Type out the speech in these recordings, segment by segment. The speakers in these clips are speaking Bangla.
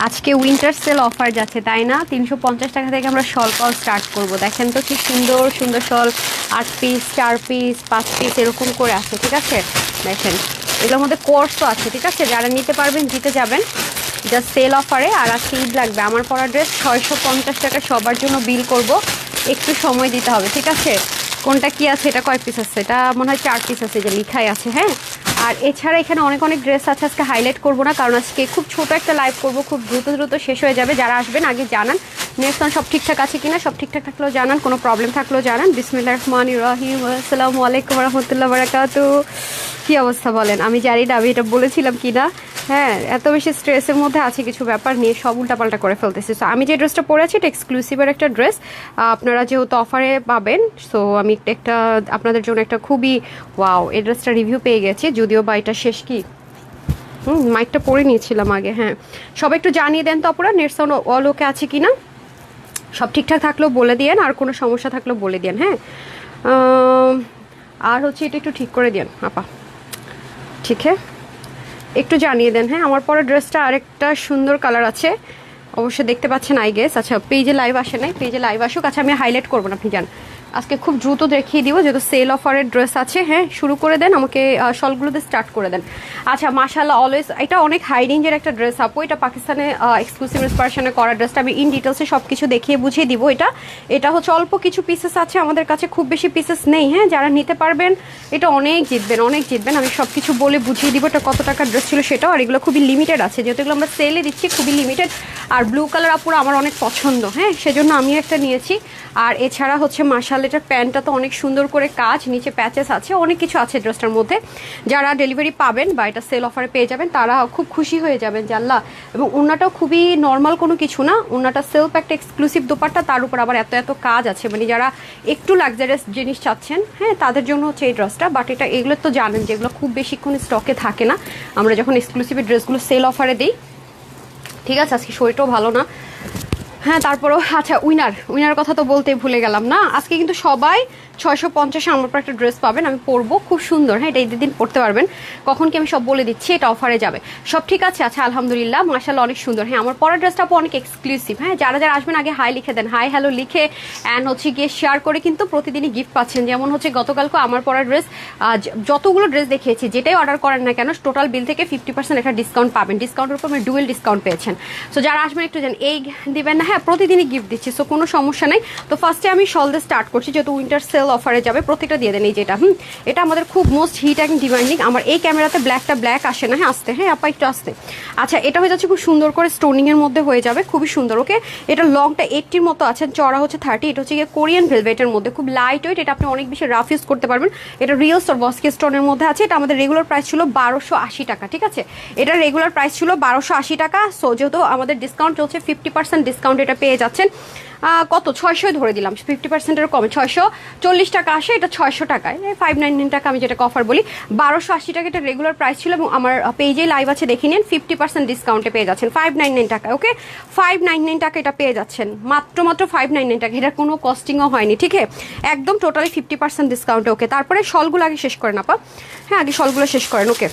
আজকে উইন্টার সেল অফার যাচ্ছে তাই না? 350 টাকা থেকে আমরা শল কল স্টার্ট করব। দেখেন তো কি সুন্দর সুন্দর শল, 8 পিস, 4 পিস, 5 পিস এরকম করে আছে, ঠিক আছে? দেখেন এগুলোর মধ্যে কোর্সও আছে, ঠিক আছে? যারা নিতে পারবেন জিতে যাবেন জাস্ট সেল অফারে। আর আজকে ঈদ লাগবে। আমার পরা ড্রেস 650 টাকা সবার জন্য বিল করব, একটু সময় দিতে হবে, ঠিক আছে? কোনটা কি আছে, এটা কয় পিস আছে? এটা মনে হয় 4 পিস আছে, যে লিখাই আছে। হ্যাঁ, আর এছাড়া এখানে অনেক অনেক ড্রেস আছে, আজকে হাইলাইট করবো না কারণ আজকে খুব ছোট একটা লাইভ করব, খুব দ্রুত দ্রুত শেষ হয়ে যাবে। যারা আসবেন আগে জানান নেক্সট সব ঠিকঠাক আছে কিনা, সব ঠিকঠাক থাকলেও জানান, কোনো প্রবলেম থাকলেও জানান। বিসমিল্লাহির রহমানির রহিম, আসসালামু আলাইকুম ওয়া রাহমাতুল্লাহি ওয়া বারাকাতুহু। কী অবস্থা বলেন? আমি জানি না আমি এটা বলেছিলাম কি না। হ্যাঁ, এত বেশি স্ট্রেসের মধ্যে আছে, কিছু ব্যাপার নিয়ে সব উল্টাপাল্টা করে ফেলতেছি। সো আমি যে ড্রেসটা পরে আছি এটা এক্সক্লুসিভের একটা ড্রেস, আপনারা যেহেতু অফারে পাবেন, সো আমি একটা আপনাদের জন্য একটা খুবই ওয়াও এই ড্রেসটা রিভিউ পেয়ে গেছি, যদিও বা এটা শেষ কি মাইকটা পরে নিয়েছিলাম আগে। হ্যাঁ, সবাই একটু জানিয়ে দেন তো আপনারা নেট সাউন্ড অল ওকে আছে কি না, সব ঠিকঠাক থাকলেও বলে দিয়েন, আর কোনো সমস্যা থাকলেও বলে দিয়েন। হ্যাঁ, আর হচ্ছে এটা একটু ঠিক করে দিয়েন আপা, ঠিক হ্যাঁ, একটু জানিয়ে দেন। হ্যাঁ, আমার পরে ড্রেসটা আরেকটা সুন্দর কালার আছে, অবশ্যই দেখতে পাচ্ছেন আই গেস। আচ্ছা, পেজে লাইভ আসে নাই, পেজে লাইভ আসুক। আচ্ছা, আমি হাইলাইট করবো না, আপনি জান আজকে খুব দ্রুত দেখিয়ে দিব যেহেতু সেল অফারের ড্রেস আছে। হ্যাঁ, শুরু করে দেন, আমাকে শলগুলোতে স্টার্ট করে দেন। আচ্ছা, মাশাআল্লাহ, অলওয়েজ এটা অনেক হাই রেঞ্জের একটা ড্রেস আপু। এটা পাকিস্তানে এক্সক্লুসিভ ইন্সপিরেশনে করা ড্রেসটা আমি ইন ডিটেলসে সব কিছু দেখিয়ে বুঝিয়ে দিব। এটা হচ্ছে অল্প কিছু পিসেস আছে আমাদের কাছে, খুব বেশি পিসেস নেই। হ্যাঁ, যারা নিতে পারবেন এটা অনেক জিতবেন, অনেক জিতবেন। আমি সব কিছু বলে বুঝিয়ে দিব এটা কত টাকার ড্রেস ছিল সেটাও। আর এগুলো খুবই লিমিটেড আছে, যেহেতু এগুলো আমরা সেলে দিচ্ছি, খুবই লিমিটেড। আর ব্লু কালার আপুরা আমার অনেক পছন্দ, হ্যাঁ, সেজন্য আমিও একটা নিয়েছি। আর এছাড়া হচ্ছে মাশাআল্লাহ এটার প্যান্টটা তো অনেক সুন্দর করে কাজ, নিচে প্যাচেস আছে, অনেক কিছু আছে ড্রেসটার মধ্যে। যারা ডেলিভারি পাবেন বা এটা সেল অফারে পেয়ে যাবেন তারা খুব খুশি হয়ে যাবেন যে আল্লাহ। এবং ওনাটাও খুবই নর্মাল কোনো কিছু না, ওনাটা সেলফ একটা এক্সক্লুসিভ দোপাট্টা, তার উপর আবার এত এত কাজ আছে, মানে যারা একটু লাক্সারিয়াস জিনিস চাচ্ছেন, হ্যাঁ, তাদের জন্য হচ্ছে এই ড্রেসটা। বাট এগুলো তো জানেন যে এগুলো খুব বেশিক্ষণ স্টকে থাকে না, আমরা যখন এক্সক্লুসিভ ড্রেসগুলো সেল অফারে দিই, ঠিক আছে? আজকে শরীরটাও ভালো না। হ্যাঁ, তারপরও আচ্ছা, উইনার কথা তো বলতেই ভুলে গেলাম না। আজকে কিন্তু সবাই 650 আমার পর একটা ড্রেস পাবেন, আমি পরবো, খুব সুন্দর। হ্যাঁ, এটা ঈদের দিন পরতে পারবেন, কখন কি আমি সব বলে দিচ্ছি, এটা অফারে যাবে, সব ঠিক আছে। আচ্ছা, আলহামদুলিল্লাহ, মাশাআল্লাহ, অনেক সুন্দর। হ্যাঁ, আমার পরা ড্রেসটা অনেক এক্সক্লুসিভ। হ্যাঁ, যারা যারা আসবেন আগে হাই লিখে দেন, হাই হ্যালো লিখে অ্যান্ড হচ্ছে গিয়ে শেয়ার করে কিন্তু প্রতিদিনই গিফট পাচ্ছেন। যেমন হচ্ছে গতকালকে আমার পরা ড্রেস, যতগুলো ড্রেস দেখিয়েছি যেটাই অর্ডার করেন না কেন টোটাল বিল থেকে 50% একটা ডিসকাউন্ট পাবেন, ডিসকাউন্টের উপর আমি ডুয়েল ডিসকাউন্ট পেয়েছেন। সো যারা আসবেন একটু জান এই দিবেন না, হ্যাঁ, প্রতিদিনই গিফট দিচ্ছি, সো কোনো সমস্যা নেই। তো ফার্স্টে আমি শল দিয়ে স্টার্ট করছি, যেহেতু উইন্টার সেল অফারে যাবে, প্রত্যেকটা দিয়ে দেন। এই যেটা এটা আমাদের খুব মোস্ট হিট অ্যান্ড ডিমান্ডিং। আমার এই ক্যামেরাতে ব্ল্যাকটা ব্ল্যাক আসে না, হ্যাঁ, আসতে, হ্যাঁ আপা একটু আসতে। আচ্ছা, এটা হয়ে যাচ্ছে খুব সুন্দর করে স্টোনিংয়ের মধ্যে হয়ে যাবে, খুবই সুন্দর। ওকে, এটা লংটা 80-র মতো আছে, চড়া হচ্ছে 30। এটা হচ্ছে গিয়ে কোরিয়ান ভেলভেটের মধ্যে, খুব লাইট ওয়েট, এটা আপনি অনেক বেশি রাফ ইউজ করতে পারবেন। এটা রিয়েল বস্কি স্টোনের মধ্যে আছে। এটা আমাদের রেগুলার প্রাইস ছিল 1280 টাকা, ঠিক আছে? এটা রেগুলার প্রাইস ছিল 1280 টাকা। সো যেহেতু আমাদের ডিসকাউন্ট চলছে, 50% ডিসকাউন্ট এটা পেয়ে যাচ্ছেন। কত 600 ধরে দিলাম, 50%-এর কমে 640 টাকা আসে, এটা 600 টাকায়, 599 টাকা আমি যেটাকে অফার বলি। 1280 টাকা এটা রেগুলার প্রাইস ছিল, এবং আমার পেজে লাইভ আছে দেখে নিন, 50% ডিসকাউন্টে পেয়ে যাচ্ছেন 599 টাকা। ওকে, 599 টাকা এটা পেয়ে যাচ্ছেন, মাত্র 599 টাকা, এটা কোনো কস্টিংও হয়নি, ঠিক আছে? একদম টোটালি 50% ডিসকাউন্টে। ওকে, তারপরে শলগুলো আগে শেষ করেন আপা, হ্যাঁ, আগে শলগুলো শেষ করেন। ওকে,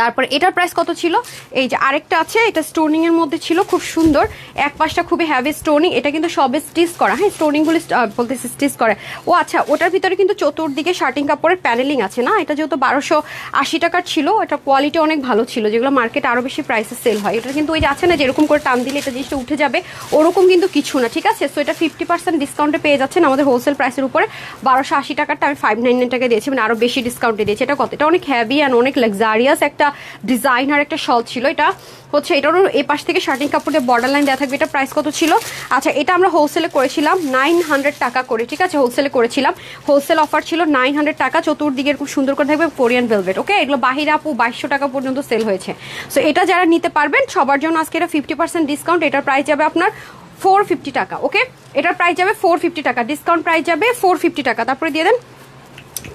তারপরে এটার প্রাইস কত ছিল? এই যে আরেকটা আছে, এটা স্টোনিং এর মধ্যে ছিল, খুব সুন্দর, এক পাশটা খুবই হ্যাভি স্টোনিং। এটা কিন্তু সবে স্টিচ করা, হ্যাঁ, স্টোনিংগুলি বলতেছি স্টিচ করে। ও আচ্ছা, ওটার ভিতরে কিন্তু চতুর্দিকে শার্টিং কাপড়ের প্যানেলিং আছে না। এটা যেহেতু 1280 টাকার ছিল, এটা কোয়ালিটি অনেক ভালো ছিল, যেগুলো মার্কেটে আরও বেশি প্রাইসে সেল হয়। এটা কিন্তু ওই যে আছে না, যেরকম করে টান দিলে এটা জিনিসটা উঠে যাবে, ওরকম কিন্তু কিছু না, ঠিক আছে? সো এটা 50% ডিসকাউন্টে পেয়ে যাচ্ছেন আমাদের হোলসেল প্রাইসের উপরে। 1280 টাকারটা আমি 599 টাকা দিয়েছি, মানে আরও বেশি ডিসকাউন্টে দিয়েছি। এটা কত? এটা অনেক হ্যাভি অ্যান্ড অনেক লাক্সারিয়াস একটা ডিজাইনার একটা শল ছিল। এটা হচ্ছে এটারও এই পাশ থেকে শার্টিং কাপড়ে বর্ডার লাইন দেওয়া থাকবে। এটা প্রাইস কত ছিল? আচ্ছা, এটা আমরা হোলসেলে করেছিলাম 900 টাকা করে, ঠিক আছে? হোলসেলে করেছিলাম, হোলসেল অফার ছিল 900 টাকা। চতুর্দিকে খুব সুন্দর করে থাকবে কোরিয়ান ভেলভেট। ওকে, এগুলো বাহিরে আপু 2200 টাকা পর্যন্ত সেল হয়েছে। সো এটা যারা নিতে পারবেন সবার জন্য আজকে এটা 50% ডিসকাউন্ট। এটার প্রাইস যাবে আপনার 450 টাকা। ওকে, এটার প্রাইস যাবে 450 টাকা, ডিসকাউন্ট প্রাইস যাবে 450 টাকা। তারপরে দিয়ে দেন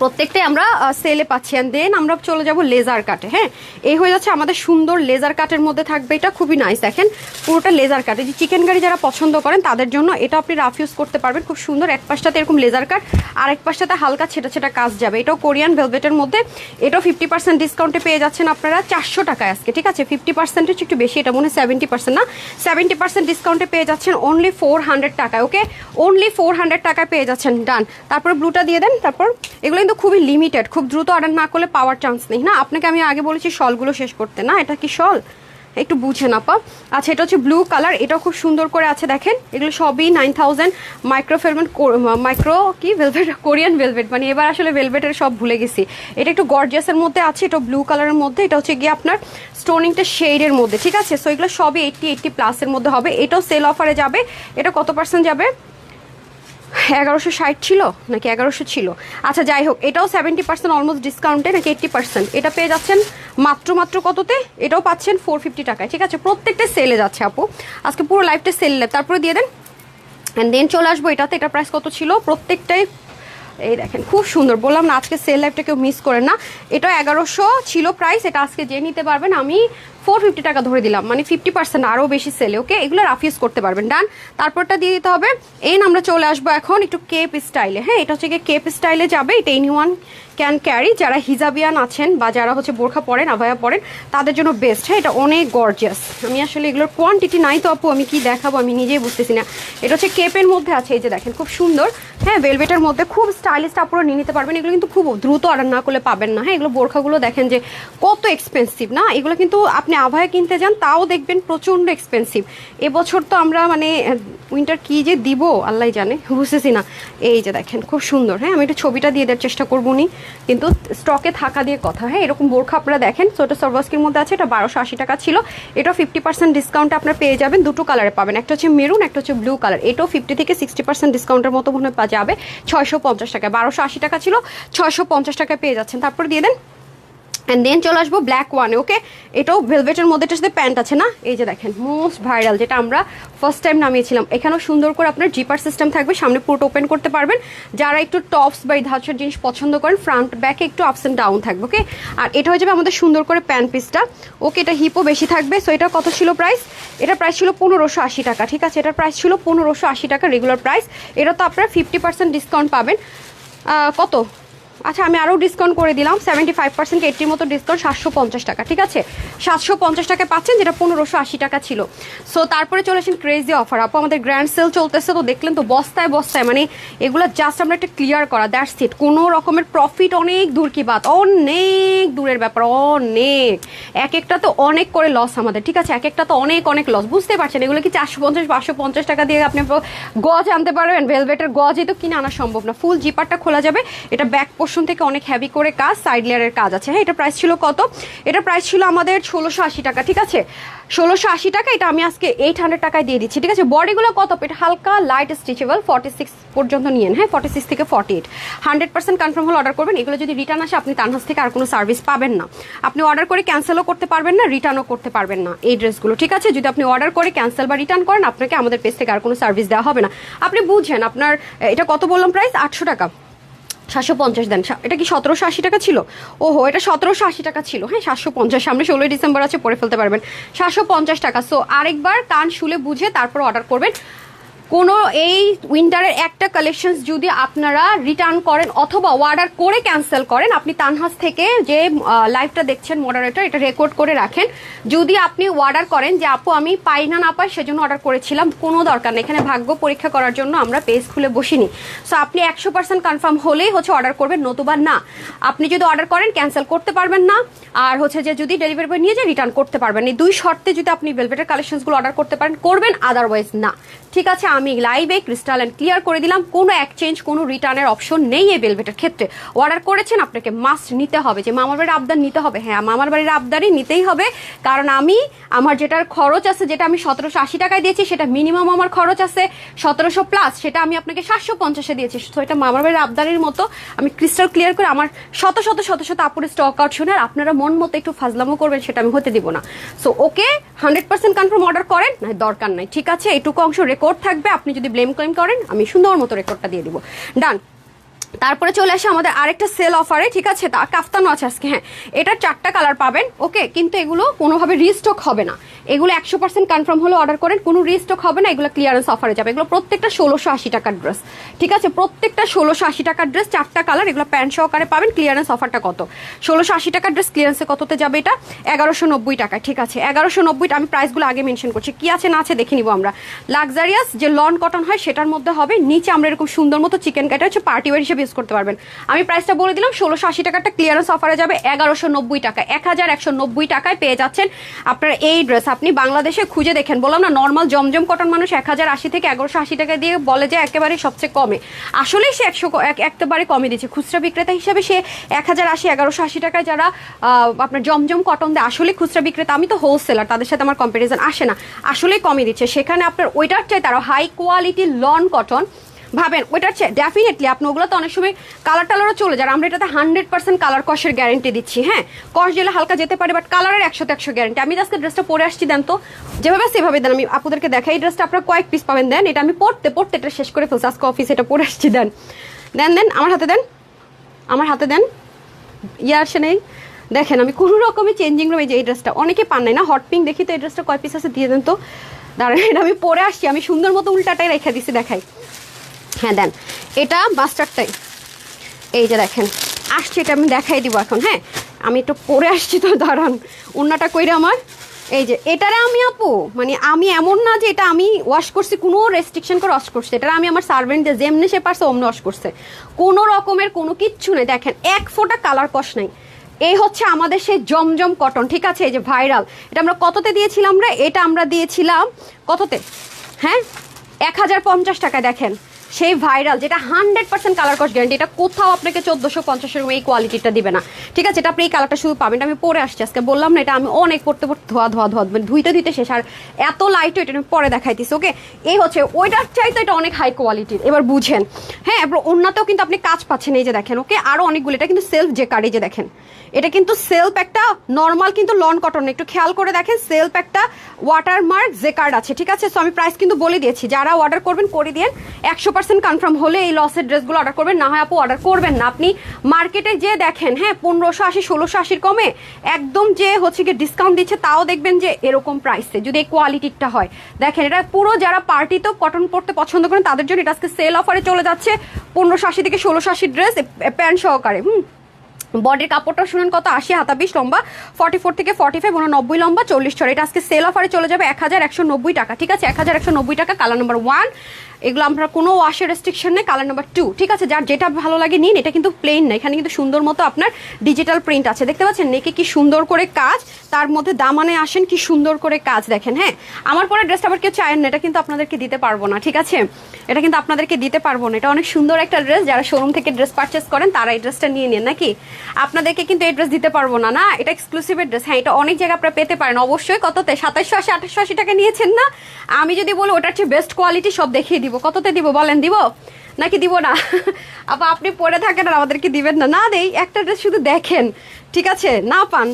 প্রত্যেকটাই আমরা সেলে পাচ্ছি। অ্যান্ড দেন আমরা চলে যাব লেজার কাটে। হ্যাঁ, এই হয়ে যাচ্ছে আমাদের সুন্দর লেজার কাটের মধ্যে থাকবে। এটা খুবই নাইস, দেখেন পুরোটা লেজার কাট। এই যে চিকেন কারি যারা পছন্দ করেন তাদের জন্য এটা আপনি রাফ ইউজ করতে পারবেন, খুব সুন্দর। এক পাশটাতে এরকম লেজার কাট, আর এক পাশটাতে হালকা ছেটা ছেটা কাজ যাবে। এটাও কোরিয়ান ভেলভেটের মধ্যে, এটাও 50% ডিসকাউন্টে পেয়ে যাচ্ছেন আপনারা 400 টাকায় আজকে, ঠিক আছে। 50%-এর একটু বেশি, এটা মনে হয় 70% না, 70% ডিসকাউন্টে পেয়ে যাচ্ছেন অনলি 400 টাকায়। ওকে, অনলি 400 টাকায় পেয়ে যাচ্ছেন। ডান। তারপরে ব্লুটা দিয়ে দেন। তারপর এগুলো কিন্তু খুবই লিমিটেড, খুব দ্রুত অর্ডার না করলে পাওয়ার চান্স নেই না। আপনাকে আমি আগে বলেছি শলগুলো শেষ করতে, না এটা কি শল একটু বুঝেন আপা। আচ্ছা, এটা হচ্ছে ব্লু কালার, এটাও খুব সুন্দর করে আছে দেখেন। এগুলো সবই 9000 মাইক্রো কি ভেলভেট, কোরিয়ান ভেলভেট, মানে এবার আসলে ভেলভেটের সব ভুলে গেছি। এটা একটু গর্জিয়াসের মধ্যে আছে, এটা ব্লু কালারের মধ্যে, এটা হচ্ছে গিয়ে আপনার স্টোনিংটা শেডের মধ্যে, ঠিক আছে। সো এগুলো সবই 80+ মধ্যে হবে। এটাও সেল অফারে যাবে। এটা কত পার্সেন্ট যাবে? 1160 ছিল নাকি 1100 ছিল? আচ্ছা যাই হোক, এটাও 70% অলমোস্ট ডিসকাউন্টে, নাকি 80%। এটা পেয়ে যাচ্ছেন মাত্র কততে? এটাও পাচ্ছেন 450 টাকায়, ঠিক আছে। প্রত্যেকটা সেলে যাচ্ছে আপু, আজকে পুরো লাইফটা সেল। তারপরে দিয়ে দেন। অ্যান্ড দেন চলে আসবো এটাতে। এটা প্রাইস কত ছিল? প্রত্যেকটাই এই দেখেন খুব সুন্দর, বললাম না আজকে সেল লাইফটা কেউ মিস করেন না। এটা 1100 ছিল প্রাইস, এটা আজকে যে নিতে পারবেন আমি 450 টাকা ধরে দিলাম, মানে 50% আরও বেশি সেলে। ওকে, এগুলো রাফ ইউজ করতে পারবেন। ডান। তারপরটা দিয়ে দিতে হবে। আমরা চলে আসবো এখন একটু কেপ স্টাইলে। হ্যাঁ, এটা হচ্ছে গিয়ে কেপ স্টাইলে যাবে। এটা এনিওয়ান ক্যান ক্যারি, যারা হিজাবিয়ান আছেন বা যারা হচ্ছে বোরখা পরেন, আভায়া পরেন, তাদের জন্য বেস্ট। হ্যাঁ, এটা অনেক গর্জিয়াস। আমি আসলে এগুলোর কোয়ান্টিটি নাই তো আপু, আমি কি দেখাবো আমি নিজেই বুঝতেছি না। এটা হচ্ছে কেপের মধ্যে আছে, এই যে দেখেন খুব সুন্দর। হ্যাঁ, ভেলভেটের মধ্যে খুব স্টাইলিশ, আপনারা নিয়ে নিতে পারবেন। এগুলো কিন্তু খুব দ্রুত অর্ডার না করলে পাবেন না। হ্যাঁ, এগুলো বোরখাগুলো দেখেন যে কত এক্সপেন্সিভ না, এগুলো কিন্তু আপনি আভায়া কিনতে যান তাও দেখবেন প্রচণ্ড এক্সপেন্সিভ। এবছর তো আমরা মানে উইন্টার কি যে দিব আল্লাহ জানে, বুঝতেছি না। এই যে দেখেন খুব সুন্দর। হ্যাঁ, আমি একটু ছবিটা দিয়ে দেওয়ার চেষ্টা করবো নি, কিন্তু স্টকে থাকা দিয়ে কথা। হ্যাঁ, এরকম বোরখা আপনারা দেখেন, ছোটো সরবাস্কির মধ্যে আছে। এটা 1280 টাকা ছিল, এটাও 50% ডিসকাউন্টে আপনার পেয়ে যাবেন। দুটো কালারে পাবেন, একটা হচ্ছে মেরুন, একটা হচ্ছে ব্লু কালার। এটাও 50 থেকে 60% ডিসকাউন্টের মতো মনে হয় যাবে 650 টাকায়। 1280 টাকা ছিল, 650 টাকায় পেয়ে যাচ্ছেন। তারপর দিয়ে দেন। অ্যান্ড দেন চলে আসবো ব্ল্যাক ওয়ানে। ওকে, এটাও ভেলভেটের মধ্যে, এটার সাথে প্যান্ট আছে না। এই যে দেখেন মোস্ট ভাইরাল, যেটা আমরা ফার্স্ট টাইম নামিয়েছিলাম। এখানেও সুন্দর করে আপনার জিপার সিস্টেম থাকবে, সামনে পুরোটা ওপেন করতে পারবেন। যারা একটু টপস বা এই ধাঁচের জিনিস পছন্দ করেন, ফ্রন্ট ব্যাকে একটু আপস অ্যান্ড ডাউন থাকবে। ওকে, আর এটা হয়ে যাবে আমাদের সুন্দর করে প্যান্ট পিসটা। ওকে, এটা হিপও বেশি থাকবে। সো এটা কত ছিল প্রাইস? এটা প্রাইস ছিল 1580 টাকা, ঠিক আছে। এটার প্রাইস ছিল 1580 টাকা রেগুলার প্রাইস। এটা তো আপনারা 50% ডিসকাউন্ট পাবেন। কত? আচ্ছা, আমি আরও ডিসকাউন্ট করে দিলাম 75%, 80 মতো ডিসকাউন্ট, 750 টাকা, ঠিক আছে। 750 টাকায় পাচ্ছেন, যেটা 1580 টাকা ছিল। সো তারপরে চলে আসেন ক্রেজি অফার। আপু আমাদের গ্র্যান্ড সেল চলতেছে, তো দেখলেন তো বস্তায় বস্তায়, মানে এগুলো জাস্ট আমরা একটা ক্লিয়ার করা, দ্যাটস ইট। কোনো রকমের প্রফিট অনেক দূর কি বাত, অনেক দূরের ব্যাপার, অনেক। এক একটা তো অনেক করে লস আমাদের, ঠিক আছে। এক একটা তো অনেক অনেক লস, বুঝতে পারছেন। এগুলো কি 450 550 টাকা দিয়ে আপনি গজ আনতে পারবেন? ভেলভেটের গজই তো কিনে আনা সম্ভব না। ফুল জিপারটা খোলা যাবে। এটা ব্যাক পোর্শন থেকে অনেক হেভি করে কাজ, সাইড লেয়ারের কাজ আছে। হ্যাঁ, এটা প্রাইস ছিল কত? এটা প্রাইস ছিল আমাদের 1680 টাকা, ঠিক আছে। 1680 টাকা। এটা আমি আজকে 800 টাকায় দিয়ে দিচ্ছি, ঠিক আছে। বডিগুলো কত? এটা হালকা লাইট স্ট্রেচেবল, 46 পর্যন্ত নিয়েন। হ্যাঁ, 46 থেকে 48 100% কনফার্ম হলে অর্ডার করবেন। এগুলো যদি রিটার্ন আসে, আপনি তানহাস থেকে আর কোনো সার্ভিস পাবেন না। আপনি অর্ডার করে ক্যান্সেলও করতে পারবেন না, রিটার্নও করতে পারবেন না এই ড্রেসগুলো, ঠিক আছে। যদি আপনি অর্ডার করে ক্যান্সেল বা রিটার্ন করেন, আপনাকে আমাদের পেজ থেকে আর কোনো সার্ভিস দেওয়া হবে না। আপনি বুঝছেন। আপনার এটা কত বললাম প্রাইস? 800 টাকা। 750 দেন। এটা কি 1780 টাকা ছিল? ওহো, এটা 1780 টাকা ছিল। হ্যাঁ, 750। সামনে 16 ডিসেম্বর আছে, পরে ফেলতে পারবেন। 750 টাকা। সো আরেকবার কান শুলে বুঝে তারপর অর্ডার করবেন। কোনো এই উইন্টারের একটা কালেকশনস যদি আপনারা রিটার্ন করেন অথবা অর্ডার করে ক্যান্সেল করেন, আপনি তানহাস থেকে যে লাইভটা দেখছেন মডারেটর, এটা রেকর্ড করে রাখেন। যদি আপনি অর্ডার করেন যে আপু আমি পাই না পাই সেজন্য অর্ডার করেছিলাম, কোনো দরকার নেই। এখানে ভাগ্য পরীক্ষা করার জন্য আমরা পেজ খুলে বসিনি। সো আপনি 100% কনফার্ম হলেই হচ্ছে অর্ডার করবেন, নতুবা না। আপনি যদি অর্ডার করেন ক্যান্সেল করতে পারবেন না, আর হচ্ছে যে যদি ডেলিভারি বয় নিয়ে যায় রিটার্ন করতে পারবেন। এই দুই শর্তে যদি আপনি ভেলভেটের কালেকশনসগুলো অর্ডার করতে পারেন, করবেন, আদারওয়াইজ না, ঠিক আছে। আমি লাইভে ক্রিস্টাল এন্ড ক্লিয়ার করে দিলাম, কোনো এক্সচেঞ্জ, কোনো রিটার্নের অপশন নেই এই ভেলভেটের ক্ষেত্রে। অর্ডার করেছেন, আপনাকে মাস্ট নিতে হবে। যে মামার বাড়ির আবদার নিতে হবে, হ্যাঁ মামার বাড়ির আবদারই নিতেই হবে। কারণ আমি আমার যেটার খরচ আছে, যেটা আমি 1780 টাকায় দিয়েছি, সেটা মিনিমাম আমার খরচ আছে 1700 প্লাস, সেটা আমি আপনাকে 750-এ দিয়েছি। তো এটা মামার বাড়ির আবদারের মতো আমি ক্রিস্টাল ক্লিয়ার করে আমার শত শত শত শত আপুরের স্টক আউট শুনে, আর আপনারা মন মতো একটু ফাজলামো করবেন, সেটা আমি হতে দিব না। সো ওকে, 100% কনফার্ম অর্ডার করেন, না দরকার নাই, ঠিক আছে। এইটুকু অংশ রেকর্ড থাকবে, আপনি যদি ব্লেম ক্লেম করেন আমি সুন্দর মতো রেকর্ডটা দিয়ে দিব। ডান। তারপরে চলে আসে আমাদের আরেকটা সেল অফারে, ঠিক আছে, তা কাফতানও আছে আজকে। হ্যাঁ, এটার 4টা কালার পাবেন, ওকে, কিন্তু এগুলো কোনোভাবে রিস্টক হবে না, এগুলো 100% কনফার্ম হলে অর্ডার করেন, কোনো রিস্টক হবে না, এগুলো ক্লিয়ারেন্স অফারে যাবে। এগুলো প্রত্যেকটা 1680 টাকার ড্রেস, ঠিক আছে, প্রত্যেকটা 1680 টাকার ড্রেস, 4টা কালার, এগুলো প্যান্ট সহকারে পাবেন। ক্লিয়ারেন্স অফারটা কত? 1680 টাকার ড্রেস ক্লিয়ারেন্সে কততে যাবে? এটা 1190 টাকায়, ঠিক আছে, 1190। আমি প্রাইসগুলো আগে মেনশন করছি, কি আছে না আছে দেখে নিব আমরা। লাক্সারিয়াস যে লন কটন হয় সেটার মধ্যে হবে, নিচে আমরা এরকম সুন্দর মতো চিকেন কাটা হচ্ছে পার্টি ওয়্যার হিসেবে ইউজ করতে পারবেন। আমি প্রাইসটা বলে দিলাম, 1680 টাকাটা ক্লিয়ারেন্স অফারে যাবে 1190 টাকা, 1190 টাকায় পেয়ে যাচ্ছেন আপনারা এই ড্রেস। আপনি বাংলাদেশে খুঁজে দেখেন, বললাম না নর্মাল জমজম কটন মানুষ 1080 থেকে 1180 টাকা দিয়ে বলে যে একেবারে সবচেয়ে কমে, আসলেই সে একেবারে কমে দিচ্ছে। খুচরা বিক্রেতা হিসেবে সে 1080 1180 টাকায় যারা আপনার জমজম কটন দেয়, আসলে খুচরা বিক্রেতা, আমি তো হোলসেলার, তাদের সাথে আমার কম্পারিজন আসে না, আসলেই কমে দিচ্ছে। সেখানে আপনার ওইটার চাই তারা হাই কোয়ালিটি লন কটন ভাবেন, ওইটার চেয়ে ডেফিনেটলি আপনি ওগুলো তো অনেক সময় কালার টালারও চলে যায়, আমরা এটাতে 100% কালার কষের গ্যারেন্টি দিচ্ছি। হ্যাঁ, কষ গেলে হালকা যেতে পারে, বাট কালারের 100 গ্যারেন্টি। আমি আজকে ড্রেসটা পরে আসছি, দেন তো যেভাবে সেভাবে দেন, আমি আপনাদেরকে দেখাই। এই ড্রেসটা আপনারা কয়েক পিস পাবেন, দেন এটা আমি পড়তে এটা শেষ করে ফেলছি আজকে অফিসে, এটা পরে আসছি, দেন দেন আমার হাতে দেন, আমার হাতে দেন, আসে নেই দেখেন, আমি কোনো রকমের চেঞ্জিং রুমে যে এই ড্রেসটা অনেকে পান নাই না, হট পিঙ্ক দেখি তো এই ড্রেসটা কয় পিস আছে দিয়ে দেন তো, দাঁড়ান এটা আমি পরে আসছি, আমি সুন্দর মতো উল্টাটাই রেখে দিছি, দেখাই। হ্যাঁ দেন, এটা বাস্টারটাই, এই যে দেখেন আসছে, এটা আমি দেখাই দিব এখন। হ্যাঁ, আমি একটু পরে আসছি তো, দাঁড়ান উন্নাটা কইরা আমার, এই যে এটারে আমি আপু, মানে আমি এমন না যে এটা আমি ওয়াশ করছি, কোনো রেস্ট্রিকশন করে ওয়াশ করছে, এটা আমি আমার সার্ভেন্টদের যেমনি সে পারছে অমনি ওয়াশ করছে, কোনো রকমের কোনো কিচ্ছু নেই, দেখেন এক ফোঁটা কালার কষ নাই। এই হচ্ছে আমাদের সেই জমজম কটন, ঠিক আছে, এই যে ভাইরাল, এটা আমরা কততে দিয়েছিলাম রে? এটা আমরা দিয়েছিলাম কততে? হ্যাঁ, 1050 টাকায়। দেখেন সেই ভাইরাল, যেটা 100% কালার কস্ট গ্যারান্টি, এটা কোথাও আপনাকে 1450 এর এই কোয়ালিটিটা দিবে না, ঠিক আছে। এটা আপনি এই কালারটা শুধু পাবেন, এটা আমি পরে আসছি আজকে, বললাম না এটা আমি অনেক পড়তে ধোয়া মানে ধুইতে শেষ, আর এত লাইট এটা আমি পরে দেখাইতেছি, ওকে। এই হচ্ছে ওইটার চাইতে এটা অনেক হাই কোয়ালিটির, এবার বুঝেন। হ্যাঁ, এবার অন্যতেও কিন্তু আপনি কাজ পাচ্ছেন, এই যে দেখেন, ওকে, আরো অনেকগুলো, এটা কিন্তু সেলফ যে কার্ড, এই যে দেখেন, এটা কিন্তু সেলফ একটা নর্মাল কিন্তু লন কটন, একটু খেয়াল করে দেখেন, সেলফ একটা ওয়াটারমার্ক যে কার্ড আছে, ঠিক আছে। সো আমি প্রাইস কিন্তু বলে দিয়েছি, যারা অর্ডার করবেন করে দিন, 100% কনফার্ম হলে এই লসের ড্রেসগুলো অর্ডার করবেন, না হয় আপু অর্ডার করবেন না। আপনি মার্কেটে যে দেখেন, হ্যাঁ, 1580 1680 কমে একদম যে হচ্ছে গিয়ে ডিসকাউন্ট দিচ্ছে, তাও দেখবেন যে এরকম প্রাইসে, যদি এই কোয়ালিটিটা হয়। দেখেন এটা পুরো যারা পার্টিতেও কটন পরতে পছন্দ করেন তাদের জন্য এটা আজকে সেল অফারে চলে যাচ্ছে, 1580 থেকে 1680 ড্রেস প্যান্ট সহকারে। বডির কাপড়টা শুনেন কত, 80 হাতা 20 লম্বা, 44 থেকে 45, 90 লম্বা, 40 ছড়। এটা আজকে সেল অফারে চলে যাবে 1190 টাকা, ঠিক আছে, 1190 টাকা। কালার নাম্বার 1, এগুলো আমরা কোনো ওয়াশের রেস্ট্রিকশন নেই। কালার নাম্বার 2, ঠিক আছে, যার যেটা ভালো লাগে নিন। এটা কিন্তু প্লেন না, এখানে কিন্তু সুন্দর মতো আপনার ডিজিটাল প্রিন্ট আছে, দেখতে পাচ্ছেন নেকে কি সুন্দর করে কাজ, তার মধ্যে দামানে আসেন কি সুন্দর করে কাজ, দেখেন। হ্যাঁ, আমার পরে ড্রেসটা আবার কেউ চায়েন না, এটা কিন্তু আপনাদেরকে দিতে পারবো না, ঠিক আছে, এটা কিন্তু আপনাদেরকে দিতে পারবো না। এটা অনেক সুন্দর একটা ড্রেস, যারা শোরুম থেকে ড্রেস পারচেস করেন তারা এই ড্রেসটা নিয়ে নেন, নাকি আপনাদেরকে কিন্তু এই ড্রেস দিতে পারবো না, না, এটা এক্সক্লুসিভ ড্রেস। হ্যাঁ, এটা অনেক জায়গায় আপনারা পেতে পারেন, অবশ্যই কততে, 2780 2880 টাকা নিয়েছেন না। আমি যদি বলি ওটার চেয়ে বেস্ট কোয়ালিটি সব দেখিয়ে দিব, কততে দিব বলেন, দিব নাকি দিব না? আপনি পরে থাকেন আর আমাদেরকে দিবেন না? না দেই, একটা ড্রেস শুধু দেখেন, ঠিক আছে, না পান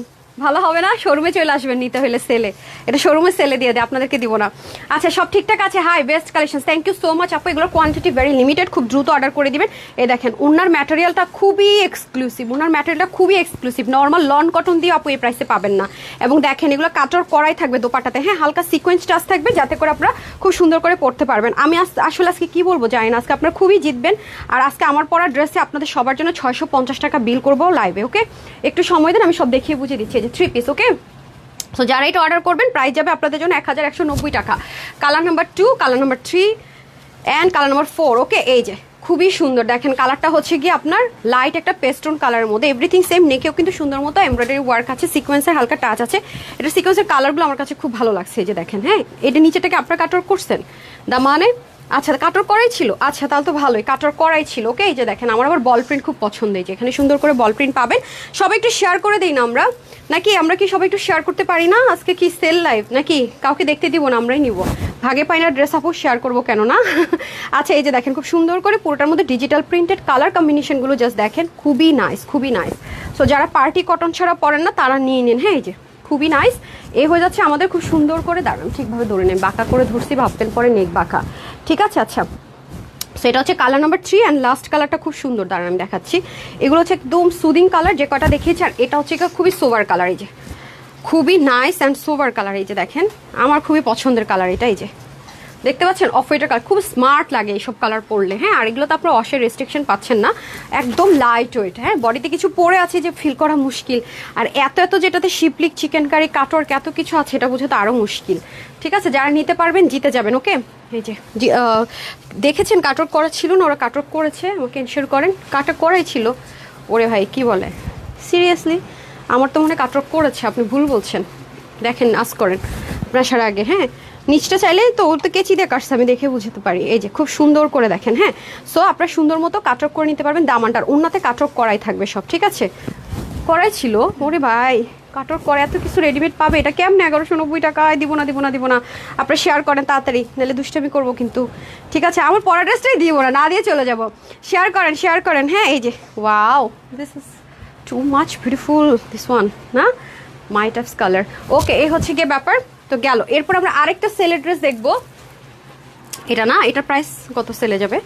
ভালো হবে না, শোরুমে চলে আসবেন নিতে হলে, সেলে, এটা শোরুমে সেলে দিয়ে দেয়, আপনাদেরকে দিব না। আচ্ছা, সব ঠিকঠাক আছে। Hi, best collection, thank you so much আপু। এগুলোর কোয়ান্টিটি ভেরি লিমিটেড, খুব দ্রুত অর্ডার করে দিবেন। এই দেখেন উনার ম্যাটেরিয়ালটা খুবই এক্সক্লুসিভ, উনার ম্যাটেরিয়ালটা খুবই এক্সক্লুসিভ, নর্মাল লন কটন দিয়ে আপু এই প্রাইসে পাবেন না। এবং দেখেন এগুলো কাটর করাই থাকবে দোপাটাতে, হ্যাঁ, হালকা সিকোয়েন্স টাচ থাকবে, যাতে করে আপনারা খুব সুন্দর করে পরতে পারবেন। আমি আসলে আজকে কি বলবো জানি না, আজকে আপনারা খুবই জিতবেন। আর আজকে আমার পরা ড্রেসে আপনাদের সবার জন্য 650 টাকা বিল করবো লাইভে, ওকে। একটু সময় দেন, আমি সব দেখিয়ে বুঝিয়ে দিচ্ছি। এই যে 3 পিস, ওকে। সো যারা এটা অর্ডার করবেন প্রাইস যাবে আপনাদের জন্য 1190 টাকা। Colour number 2, colour number 3 and colour number 4, ওকে। এই যে খুবই সুন্দর, দেখেন কালারটা হচ্ছে গিয়ে আপনার লাইট একটা পেস্টন কালারের মধ্যে, এভরিথিং সেম, নেকেও কিন্তু সুন্দর মতো এমব্রয়ডারি ওয়ার্ক আছে, সিকোয়েন্সের হালকা টাচ আছে। এটা সিকোয়েন্সের কালারগুলো আমার কাছে খুব ভালো লাগছে, এই যে দেখেন। হ্যাঁ, এটা নিচেটাকে আপনারা কাটর করছেন, দা মানে আচ্ছা কাটর করাই ছিল, আচ্ছা তাহলে তো ভালোই, কাটর করাই ছিল, ওকে। এই যে দেখেন, আমার আবার বল প্রিন্ট খুব পছন্দ, এই যে এখানে সুন্দর করে বল প্রিন্ট পাবেন। সবাই একটু শেয়ার করে দিই না আমরা, নাকি আমরা কি সবাই একটু শেয়ার করতে পারি না? আজকে কি সেল লাইভ নাকি? কাউকে দেখতে দিব না, আমরাই নিব, ভাগে পাই না ড্রেস আপু, শেয়ার করবো কেন না? আচ্ছা, এই যে দেখেন খুব সুন্দর করে পুরোটার মধ্যে ডিজিটাল প্রিন্টেড, কালার কম্বিনেশনগুলো জাস্ট দেখেন, খুবই নাইস, খুবই নাইস। সো যারা পার্টি কটন ছাড়া পরেন না তারা নিয়ে নিন। হ্যাঁ, এই যে খুবই নাইস। এই হয়ে যাচ্ছে আমাদের খুব সুন্দর করে, দাঁড়ান ঠিকভাবে ধরে নেন, বাঁকা করে ধরছি ভাবতেন পরে নেক বাঁকা, ঠিক আছে। আচ্ছা, সো এটা হচ্ছে কালার নাম্বার 3 অ্যান্ড লাস্ট কালারটা খুব সুন্দর, দাঁড়ান আমি দেখাচ্ছি। এগুলো হচ্ছে একদম সুদিং কালার যে কটা দেখিয়েছি, আর এটা হচ্ছে খুবই সোভার কালার, এই যে খুবই নাইস অ্যান্ড সোভার কালার, এই যে দেখেন আমার খুবই পছন্দের কালার এটা, এই যে দেখতে পাচ্ছেন অফ হোয়াইটের কালার, খুব স্মার্ট লাগে এইসব কালার পরলে। হ্যাঁ, আর এগুলো তো আপনার ওয়াশের রেস্ট্রিকশন পাচ্ছেন না, একদম লাইট ওয়েট। হ্যাঁ, বডিতে কিছু পরে আছে যে ফিল করা মুশকিল, আর এত এত যেটাতে শিপলিক, চিকেন কারি, কাটওয়ার্ক এত কিছু আছে, এটা বোঝাতে আরও মুশকিল। ঠিক আছে, যারা নিতে পারবেন জিতে যাবেন। ওকে, এই যে দেখেছেন কাটওয়ার্ক করা ছিল না, ওরা কাটওয়ার্ক করেছে, আমাকে এনশিওর করেন কাটওয়ার্ক করাই ছিল। ওরে ভাই কি বলে, সিরিয়াসলি আমার তো মনে হয় কাটওয়ার্ক করেছে, আপনি ভুল বলছেন। দেখেন আস করেন ব্রাশার আগে। হ্যাঁ, নিচটা চাইলে তো ওর তো কেচি দিয়ে কাটছে, আমি দেখে বুঝতে পারি। এই যে খুব সুন্দর করে দেখেন। হ্যাঁ, সো আপনারা সুন্দর মতো কাটওয়ার্ক করে নিতে পারবেন। দামানটার ওনাতে কাটওয়ার্ক করাই থাকবে সব, ঠিক আছে, করাই ছিল। ওরে ভাই কাটওয়ার্ক করে এত কিছু রেডিমেড পাবে, এটা কেমন 1190 টাকায়? দিব না দিব না দিব না, আপনারা শেয়ার করেন তাড়াতাড়ি, নাহলে দুষ্টামি করবো কিন্তু। ঠিক আছে, আমার পরা ড্রেসটাই দিব না, না দিয়ে চলে যাব। শেয়ার করেন শেয়ার করেন। হ্যাঁ, এই যে wow, this is too much beautiful, this one না, মাই টাইপস কালার। ওকে, এই হচ্ছে গিয়ে ব্যাপার। তো গেল, এরপর আমরা আরেকটা সেলের ড্রেস দেখবো। এটা না, এটার প্রাইস কত সেলে যাবে?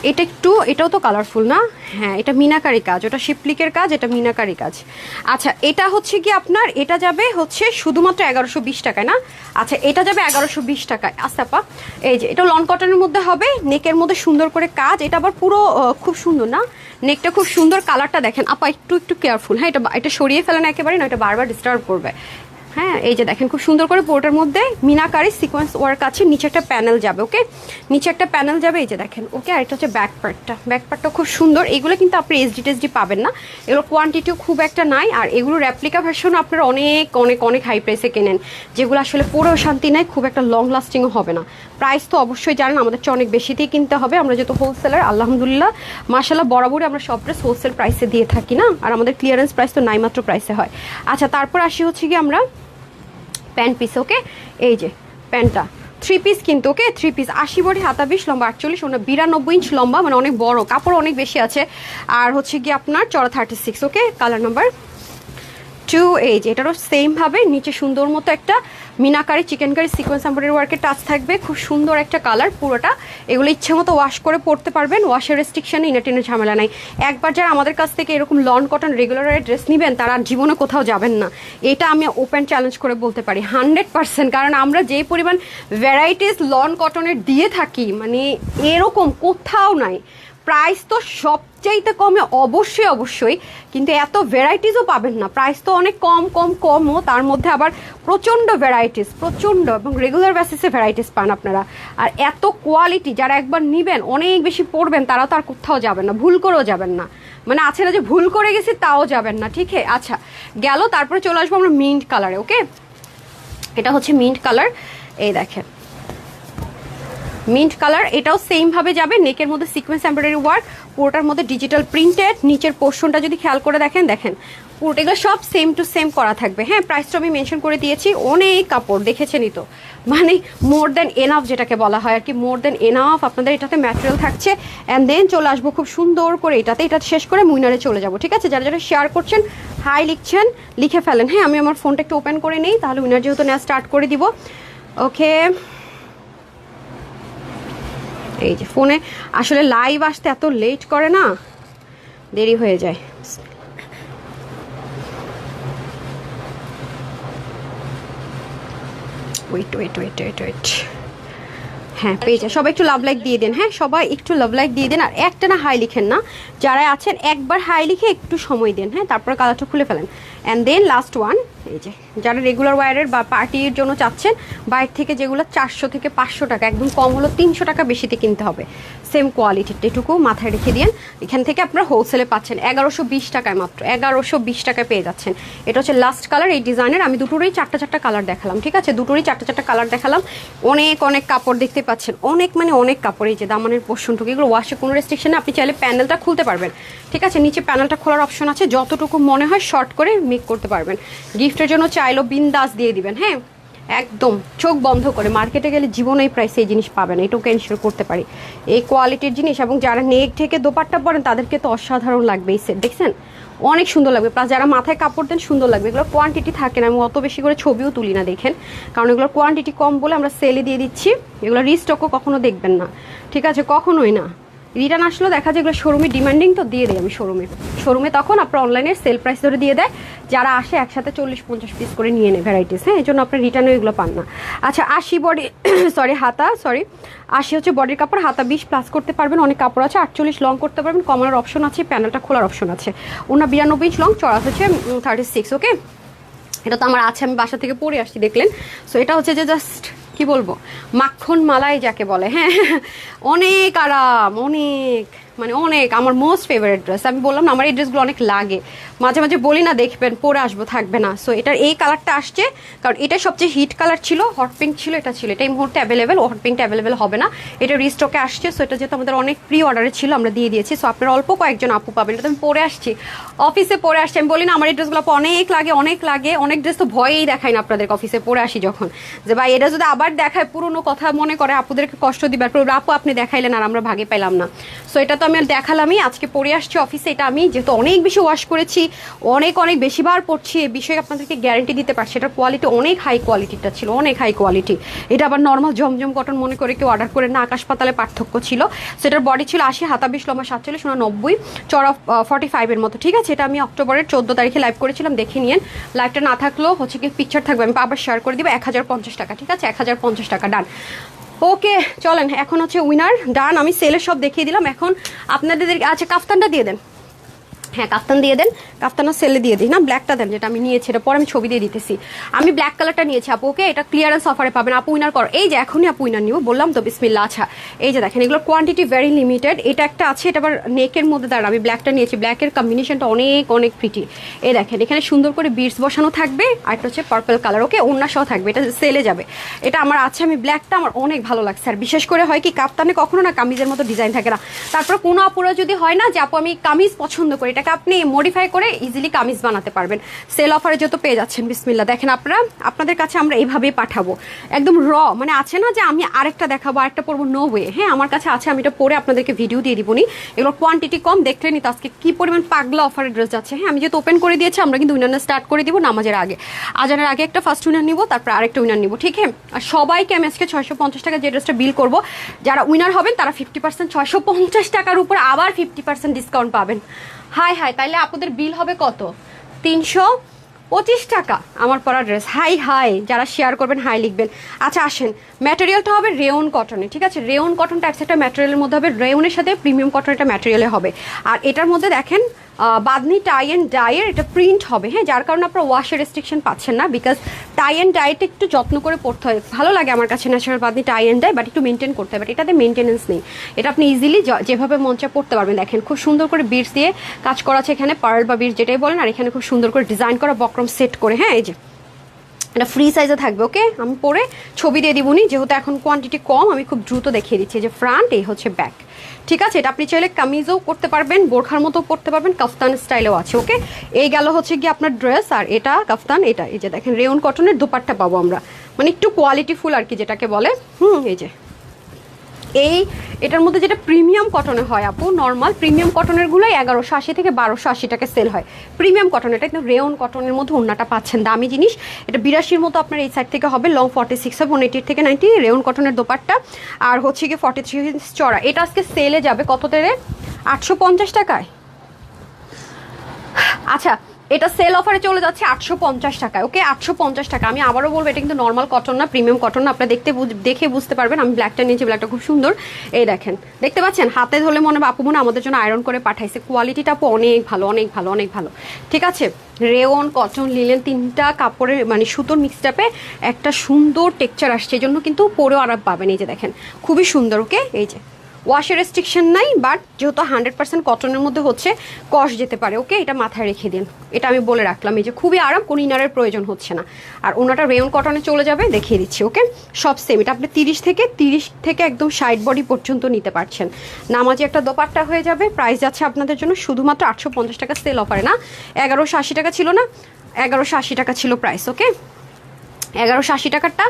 এটা একটু, এটাও তো কালারফুল না? হ্যাঁ, এটা মিনাকারি কাজ, ওটা শিপলিকের কাজ, এটা মিনাকারি কাজ। আচ্ছা, এটা হচ্ছে কি আপনার, এটা যাবে হচ্ছে শুধুমাত্র 1120 টাকায় না? আচ্ছা, এটা যাবে 1120 টাকায়। আচ্ছা আপা, এই যে এটা লন কটনের মধ্যে হবে, নেকের মধ্যে সুন্দর করে কাজ, এটা আবার পুরো খুব সুন্দর না, নেকটা খুব সুন্দর, কালারটা দেখেন আপা, একটু একটু কেয়ারফুল। হ্যাঁ, এটা সরিয়ে ফেলেন একেবারে না, এটা বারবার ডিস্টার্ব করবে। হ্যাঁ, এই যে দেখেন খুব সুন্দর করে পোর্টার মধ্যে মিনাকারি সিকোয়েন্স ওয়ার্ক আছে, নিচে একটা প্যানেল যাবে। ওকে, নিচে একটা প্যানেল যাবে, এই যে দেখেন। ওকে, আর এটা হচ্ছে ব্যাক পার্টটা, ব্যাক পার্টটা খুব সুন্দর। এগুলো কিন্তু আপনি এসডি টেসডি পাবেন না, এগুলো কোয়ান্টিটিও খুব একটা নাই, আর এগুলো রেপ্লিকা ভার্সনও আপনারা অনেক অনেক অনেক হাই প্রাইসে কেনেন, যেগুলো আসলে পরেও শান্তি নাই, খুব একটা লং লাস্টিংও হবে না। প্রাইস তো অবশ্যই জানেন আমাদের চেয়ে অনেক বেশিতেই কিনতে হবে, আমরা যেহেতু হোলসেলার, আলহামদুলিল্লাহ মাশাআল্লাহ বরাবরই আমরা সব ড্রেস হোলসেল প্রাইসে দিয়ে থাকি না, আর আমাদের ক্লিয়ারেন্স প্রাইস তো নাইমাত্র প্রাইসে হয়। আচ্ছা, তারপর আসি হচ্ছে কি আমরা প্যান্ট পিস। ওকে, এই যে প্যান্টটা 3 পিস কিন্তু। ওকে, 3 পিস, 80 বডি, হাতা 20, লম্বা 48, ওনা 92 ইঞ্চ লম্বা, মানে অনেক বড়, কাপড় অনেক বেশি আছে। আর হচ্ছে কি আপনার চড়া 36। ওকে, কালার নাম্বার 2। এই যে এটারও সেম ভাবে নিচে সুন্দর মতো একটা meenakari chikankari sequence embroidery ওয়ার্কের টাচ থাকবে, খুব সুন্দর একটা কালার পুরোটা। এগুলো ইচ্ছে মতো ওয়াশ করে পরতে পারবেন, ওয়াশের রেস্ট্রিকশনে ইনাটিনের ঝামেলা নাই। একবার যারা আমাদের কাছ থেকে এরকম লন কটন রেগুলার ড্রেস নেবেন, তারা আর জীবনে কোথাও যাবেন না, এটা আমি ওপেন চ্যালেঞ্জ করে বলতে পারি 100%। কারণ আমরা যেই পরিমাণ ভ্যারাইটিস লন কটনের দিয়ে থাকি, মানে এরকম কোথাও নাই। প্রাইস তো সবচাইতে কমে অবশ্যই অবশ্যই, কিন্তু এত ভ্যারাইটিসও পাবেন না। প্রাইস তো অনেক কমও, তার মধ্যে আবার প্রচণ্ড ভ্যারাইটিস, প্রচণ্ড, এবং রেগুলার বেসিসে ভ্যারাইটিস পান আপনারা। আর এত কোয়ালিটি, যারা একবার নেবেন অনেক বেশি পড়বেন, তারাও তো আর কোথাও যাবেন না, ভুল করেও যাবেন না, মানে আছে না যে ভুল করে গেছি তাও যাবেন না। ঠিক আছে, আচ্ছা গেল। তারপরে চলে আসবো আমরা মিন্ট কালারে। ওকে, এটা হচ্ছে মিন্ট কালার, এই দেখেন মিন্ট কালার, এটাও সেম ভাবে যাবে, নেকের মধ্যে সিকোয়েন্স এমব্রয়ডারি ওয়ার্ক, পুরোটার মধ্যে ডিজিটাল প্রিন্টেড, নিচের পোর্শনটা যদি খেয়াল করে দেখেন, দেখেন পুরোটা এগুলো সব সেম টু সেম করা থাকবে। হ্যাঁ, প্রাইসটা আমি মেনশন করে দিয়েছি, অনেক কাপড় দেখেছেনই তো, মানে মোর দেন এনাফ যেটাকে বলা হয় আর কি, মোর দেন এনাফ আপনাদের এটাতে ম্যাটেরিয়াল থাকছে। অ্যান্ড দেন চলে আসবো খুব সুন্দর করে এটাতে, এটা শেষ করে উইনারে চলে যাবো। ঠিক আছে, যারা যারা শেয়ার করছেন হাই লিখছেন লিখে ফেলেন। হ্যাঁ, আমি আমার ফোনটা একটু ওপেন করে নিই, তাহলে উইনার যেহেতু নেওয়া স্টার্ট করে দিব। ওকে, এই যে ফোনে আসলে লাইভ আসতে এত লেট করে না, দেরি হয়ে যায়। ওয়েট, হ্যাঁ পেয়েছে। সবাই একটু লাভ লাইক দিয়ে দেন। হ্যাঁ, সবাই একটু লাভ লাইক দিয়ে দেন, আর একটা না হাই লিখেন না, যারা আছেন একবার হাই লিখে একটু সময় দেন। হ্যাঁ, তারপর কালারটা খুলে ফেলেন। অ্যান্ড দেন লাস্ট ওয়ান, এই যে যারা রেগুলার ওয়ারের বা পার্টির জন্য চাচ্ছেন, বাইরে থেকে যেগুলো 400 থেকে 500 টাকা, একদম কম হলো 300 টাকা বেশিতে কিনতে হবে, সেম কোয়ালিটির, এটুকু মাথায় রেখে দিন। এখান থেকে আপনারা হোলসেলে পাচ্ছেন 1120 টাকায়, মাত্র 1120 টাকায় পেয়ে যাচ্ছেন। এটা হচ্ছে লাস্ট কালার এই ডিজাইনের। আমি দুটোরই চারটা কালার দেখালাম। ঠিক আছে, দুটোরই চারটা কালার দেখালাম। অনেক অনেক কাপড় দেখতে পাচ্ছেন, অনেক মানে অনেক কাপড়। এই যে দামানের পোর্শনটুকু, এগুলো ওয়াশে কোনো রেস্ট্রিকশন, আপনি চাইলে প্যানেলটা খুলতে পারবেন। ঠিক আছে, নিচে প্যানেলটা খোলার অপশন আছে, যতটুকু মনে হয় শর্ট করে মেক করতে পারবেন। গিফটের জন্য চাইলেও বিন্দাস দিয়ে দিবেন। হ্যাঁ, একদম চোখ বন্ধ করে, মার্কেটে গেলে জীবনে এই প্রাইসে এই জিনিস পাবেন, এটাকে এনশিওর করতে পারি। এই কোয়ালিটির জিনিস, এবং যারা নেক থেকে দোপাট্টা পরেন তাদেরকে তো অসাধারণ লাগবে এই সেট। দেখছেন অনেক সুন্দর লাগবে, প্লাস যারা মাথায় কাপড় দেন সুন্দর লাগবে। এগুলোর কোয়ান্টিটি থাকে না, আমি অত বেশি করে ছবিও তুলি না দেখেন, কারণ এগুলোর কোয়ান্টিটি কম বলে আমরা সেলে দিয়ে দিচ্ছি। এগুলো রিস্টকও কখনো দেখবেন না, ঠিক আছে, কখনোই না। রিটার্ন আসলেও দেখা যায় এগুলো শোরুমে ডিমান্ডিং, তো দিয়ে দেয় আমি শোরুমে তখন আপনার অনলাইনের সেল প্রাইস ধরে দিয়ে দেয়, যারা আসে একসাথে 40-50 পিস করে নিয়ে নেয় ভ্যারাইটিস, হ্যাঁ, এই জন্য আপনার রিটার্নে এগুলো পান না। আচ্ছা 80 বডি হাতা 80 হচ্ছে বডির কাপড়, হাতা 20 প্লাস করতে পারবেন, অনেক কাপড় আছে। 48 লং করতে পারবেন, কমানোর অপশন আছে, প্যানেলটা খোলার অপশন আছে। ওনা 92 ইঞ্চ লং, চড়া হচ্ছে 36, ওকে। এটা তো আমার আছে, আমি বাসা থেকে পরে আসছি দেখলেন। সো এটা হচ্ছে যে জাস্ট কি বলবো, মাখন মালাই যাকে বলে, হ্যাঁ অনেক আরাম, অনেক মানে অনেক আমার মোস্ট ফেভারিট ড্রেস। আমি বললাম না আমার এই ড্রেসগুলো অনেক লাগে, মাঝে মাঝে বলি না দেখবেন পরে আসবো, থাকবে না। সো এটার এই কালারটা আসছে, কারণ এটা সবচেয়ে হিট কালার ছিল, হট পিঙ্ক ছিল, এটা ছিল, এটা এই মুহূর্তে অ্যাভেলেবেল, হট পিঙ্কটা অ্যাভেলেবেল হবে না, এটা রিস্টকে আসছে। সো এটা যেহেতু আমাদের অনেক প্রি অর্ডারে ছিল, আমরা দিয়ে দিয়েছি। সো আপনারা অল্প কয়েকজন আপু পাবেন, এটা আমি পরে আসছি, অফিসে পরে আসছি। আমি বলি না আমার এই ড্রেসগুলো অনেক লাগে, অনেক লাগে, অনেক ড্রেস তো ভয়েই দেখাই না আপনাদেরকে, অফিসে পরে আসি যখন, যে ভাই এটা যদি আবার দেখায় পুরোনো কথা মনে করে আপুদেরকে কষ্ট দিবার, আপু আপনি দেখাইলেন আর আমরা ভাগে পাইলাম না। সো এটা তো আমি দেখালামই, আজকে পরে আসছি অফিসে। এটা আমি যেহেতু অনেক বেশি ওয়াশ করেছি, অনেক বেশি বার পড়ছি, এই বিষয়ে আপনাদেরকে গ্যারান্টি দিতে পারছি, এটার কোয়ালিটি অনেক হাই কোয়ালিটিটা ছিল, অনেক হাই কোয়ালিটি। এটা আবার নর্মাল জমজম কটন মনে করে কেউ অর্ডার করে না, আকাশ পাতালে পার্থক্য ছিল। সেটার বডি ছিল 80, হাতা 20, লম্বা 47, 90, চড়া 45 এর মতো, ঠিক আছে। এটা আমি অক্টোবরের 14 তারিখে লাইভ করেছিলাম, দেখে নিন। লাইভটা না থাকলেও হচ্ছে কি পিকচার থাকবে, আমি আবার শেয়ার করে দিব। 1050 টাকা, ঠিক আছে, 1050 টাকা, ডান। ওকে চলেন, এখন হচ্ছে উইনার ডান। আমি সেলের সব দেখিয়ে দিলাম, এখন আপনাদের আচ্ছা কাফতানটা দিয়ে দেন, হ্যাঁ কাফতান দিয়ে দেন, কাফতানও সেলে দিয়ে দিই না, ব্ল্যাকটা দেন যেটা আমি নিয়েছি, এটা পরে আমি ছবি দিয়ে দিতেছি। আমি ব্ল্যাক কালারটা নিয়েছি আপু, ওকে, এটা ক্লিয়ারেন্স অফারে পাবেন আপু, উইনার করো। এই যে এখনই আপু উইনার নিব বললাম তো, বিসমিল্লাহ। আচ্ছা এই যে দেখেন এগুলোর কোয়ান্টিটি ভেরি লিমিটেড, এটা একটা আছে, এটা আবার নেকের মধ্যে দাঁড়া, আমি ব্ল্যাকটা নিয়েছি, ব্ল্যাকের কম্বিনেশনটা অনেক অনেক প্রিটি। এই দেখেন এখানে সুন্দর করে বিটস বসানো থাকবে, আর একটা হচ্ছে পার্পল কালার, ওকে, ওড়না সহ থাকবে, এটা সেলে যাবে। এটা আমার আছে, আমি ব্ল্যাকটা আমার অনেক ভালো লাগছে। আর বিশেষ করে হয় কি কাফতানে কখনো না কামিজের মতো ডিজাইন থাকে না, তারপর কোনো আপুরা যদি হয় না যে আপু আমি কামিজ পছন্দ করি, এটাকে আপনি মডিফাই করে ইজিলি কামিজ বানাতে পারবেন। সেল অফারে যত পেয়ে যাচ্ছেন, বিসমিল্লাহ। দেখেন আপনারা, আপনাদের কাছে আমরা এইভাবেই পাঠাবো, একদম র, মানে আছে না যে আমি আরেকটা দেখাবো আরেকটা পরবো, নো ওয়ে। হ্যাঁ আমার কাছে আছে, আমি এটা পরে আপনাদেরকে ভিডিও দিয়ে দিবনি। এগুলোর কোয়ান্টিটি কম, দেখলেনি তো আজকে কি পরিমাণ পাগলা অফারের ড্রেস যাচ্ছে। হ্যাঁ আমি যেহেতু ওপেন করে দিয়েছি, আমরা কিন্তু উইনার স্টার্ট করে দিব নামাজের আগে, আজানের আগে একটা ফার্স্ট উইনার নিব, তারপর আরেকটা উইনার নিব, ঠিক আছে। আর সবাইকে আমি আজকে 650 টাকা যে ড্রেসটা বিল করবো, যারা উইনার হবেন তারা 50%, 650 টাকার উপর আবার 50% ডিসকাউন্ট পাবেন। হাই হাই, তাইলে আপনাদের বিল হবে কত? 325 টাকা আমার পরা ড্রেস। হাই হাই, যারা শেয়ার করবেন হাই লিখবেন। আচ্ছা আসেন, ম্যাটেরিয়ালটা হবে রেয়ন কটনে, ঠিক আছে, রেয়ন কটন টাইপস একটা ম্যাটেরিয়ালের মধ্যে হবে, রেয়নের সাথে প্রিমিয়াম কটন একটা ম্যাটেরিয়ালে হবে। আর এটার মধ্যে দেখেন বাদনি টাই অ্যান্ড ডাইয়ের এটা প্রিন্ট হবে, হ্যাঁ, যার কারণে আপনারা ওয়াশের রেস্ট্রিকশন পাচ্ছেন না, বিকজ টাই অ্যান্ড ডাইটা একটু যত্ন করে পড়তে হয়। ভালো লাগে আমার কাছে natural bandhani tie and dye, but একটু মেনটেন করতে হয়, বাট এটাতে মেনটেনেন্স নেই। এটা আপনি ইজিলি যেভাবে মঞ্চে পড়তে পারবেন। দেখেন খুব সুন্দর করে বিটস দিয়ে কাজ করা আছে এখানে, পার্ল বা বিটস যেটাই বলেন, আর এখানে খুব সুন্দর করে ডিজাইন করা বক্রম সেট করে, হ্যাঁ এই যে এটা ফ্রি সাইজে থাকবে, ওকে। আমি পরে ছবি দিয়ে দিবনি, যেহেতু এখন কোয়ান্টিটি কম, আমি খুব দ্রুত দেখিয়ে দিচ্ছি। যে ফ্রন্ট, এই হচ্ছে ব্যাক, ঠিক আছে। এটা আপনি চাইলে কামিজও করতে পারবেন, বোরখার মতো করতে পারবেন, কাফতান স্টাইলেও আছে, ওকে। এই গেল হচ্ছে কি আপনার ড্রেস, আর এটা কাফতান। এটা এই যে দেখেন রেয়ন কটনের দোপাট্টা পাবো আমরা, মানে একটু কোয়ালিটিফুল আর কি যেটাকে বলে, এই যে এটার মধ্যে যেটা প্রিমিয়াম কটনে হয় আপু, নর্মাল প্রিমিয়াম কটনের গুলোই 1180 থেকে 1280 টাকা সেল হয়। প্রিমিয়াম কটন, এটা একদম রেয়ন কটনের মধ্যে ওড়নাটা পাচ্ছেন, দামি জিনিস। এটা 82 মতো আপনার এই সাইড থেকে হবে, লং 46 হবে, 180 থেকে 90, রেয়ন কটনের দোপাট্টা, আর হচ্ছে কি 43 ইঞ্চ চড়া। এটা আজকে সেলে যাবে কততে রে? 850 টাকায়। আচ্ছা এটা সেল অফারে চলে যাচ্ছে 850 টাকায়, ওকে, 850 টাকা। আমি আবারও বলবো এটা কিন্তু নর্মাল কটন না, প্রিমিয়াম কটন না, আপনারা দেখে বুঝতে পারবেন। আমি ব্ল্যাকটা নিয়েছি, ব্ল্যাকটা খুব সুন্দর, এই দেখেন, দেখতে পাচ্ছেন, হাতে ধরলে মনে হয় আপু মনে আমাদের জন্য আয়রন করে পাঠাইছে। কোয়ালিটিটা আপু অনেক ভালো, অনেক ভালো, অনেক ভালো, ঠিক আছে। রেয়ন, কটন, লিলেন তিনটা কাপড়ের মানে সুতোর মিক্সডাপে একটা সুন্দর টেক্সচার আসছে, এই জন্য কিন্তু পরেও আরাম পাবেন। এই যে দেখেন খুবই সুন্দর, ওকে। এই যে ওয়াশের রেস্ট্রিকশন নাই, বাট যেহেতু 100% কটনের মধ্যে হচ্ছে, কষ যেতে পারে, ওকে, এটা মাথায় রেখে দিন, এটা আমি বলে রাখলাম। এই যে খুবই আরাম, কোনো ইনারের প্রয়োজন হচ্ছে না। আর ওনাটা রেয়ন কটনে চলে যাবে, দেখিয়ে দিচ্ছি, ওকে। সব সেম, এটা আপনি 30 থেকে একদম সাইড বডি পর্যন্ত নিতে পারছেন। নামাজি একটা দোপাট্টা হয়ে যাবে। প্রাইস যাচ্ছে আপনাদের জন্য শুধুমাত্র 850 টাকা, সেল অফারে না। 1180 টাকা ছিল না, 1180 টাকা ছিল প্রাইস, ওকে। 1180 টাকারটা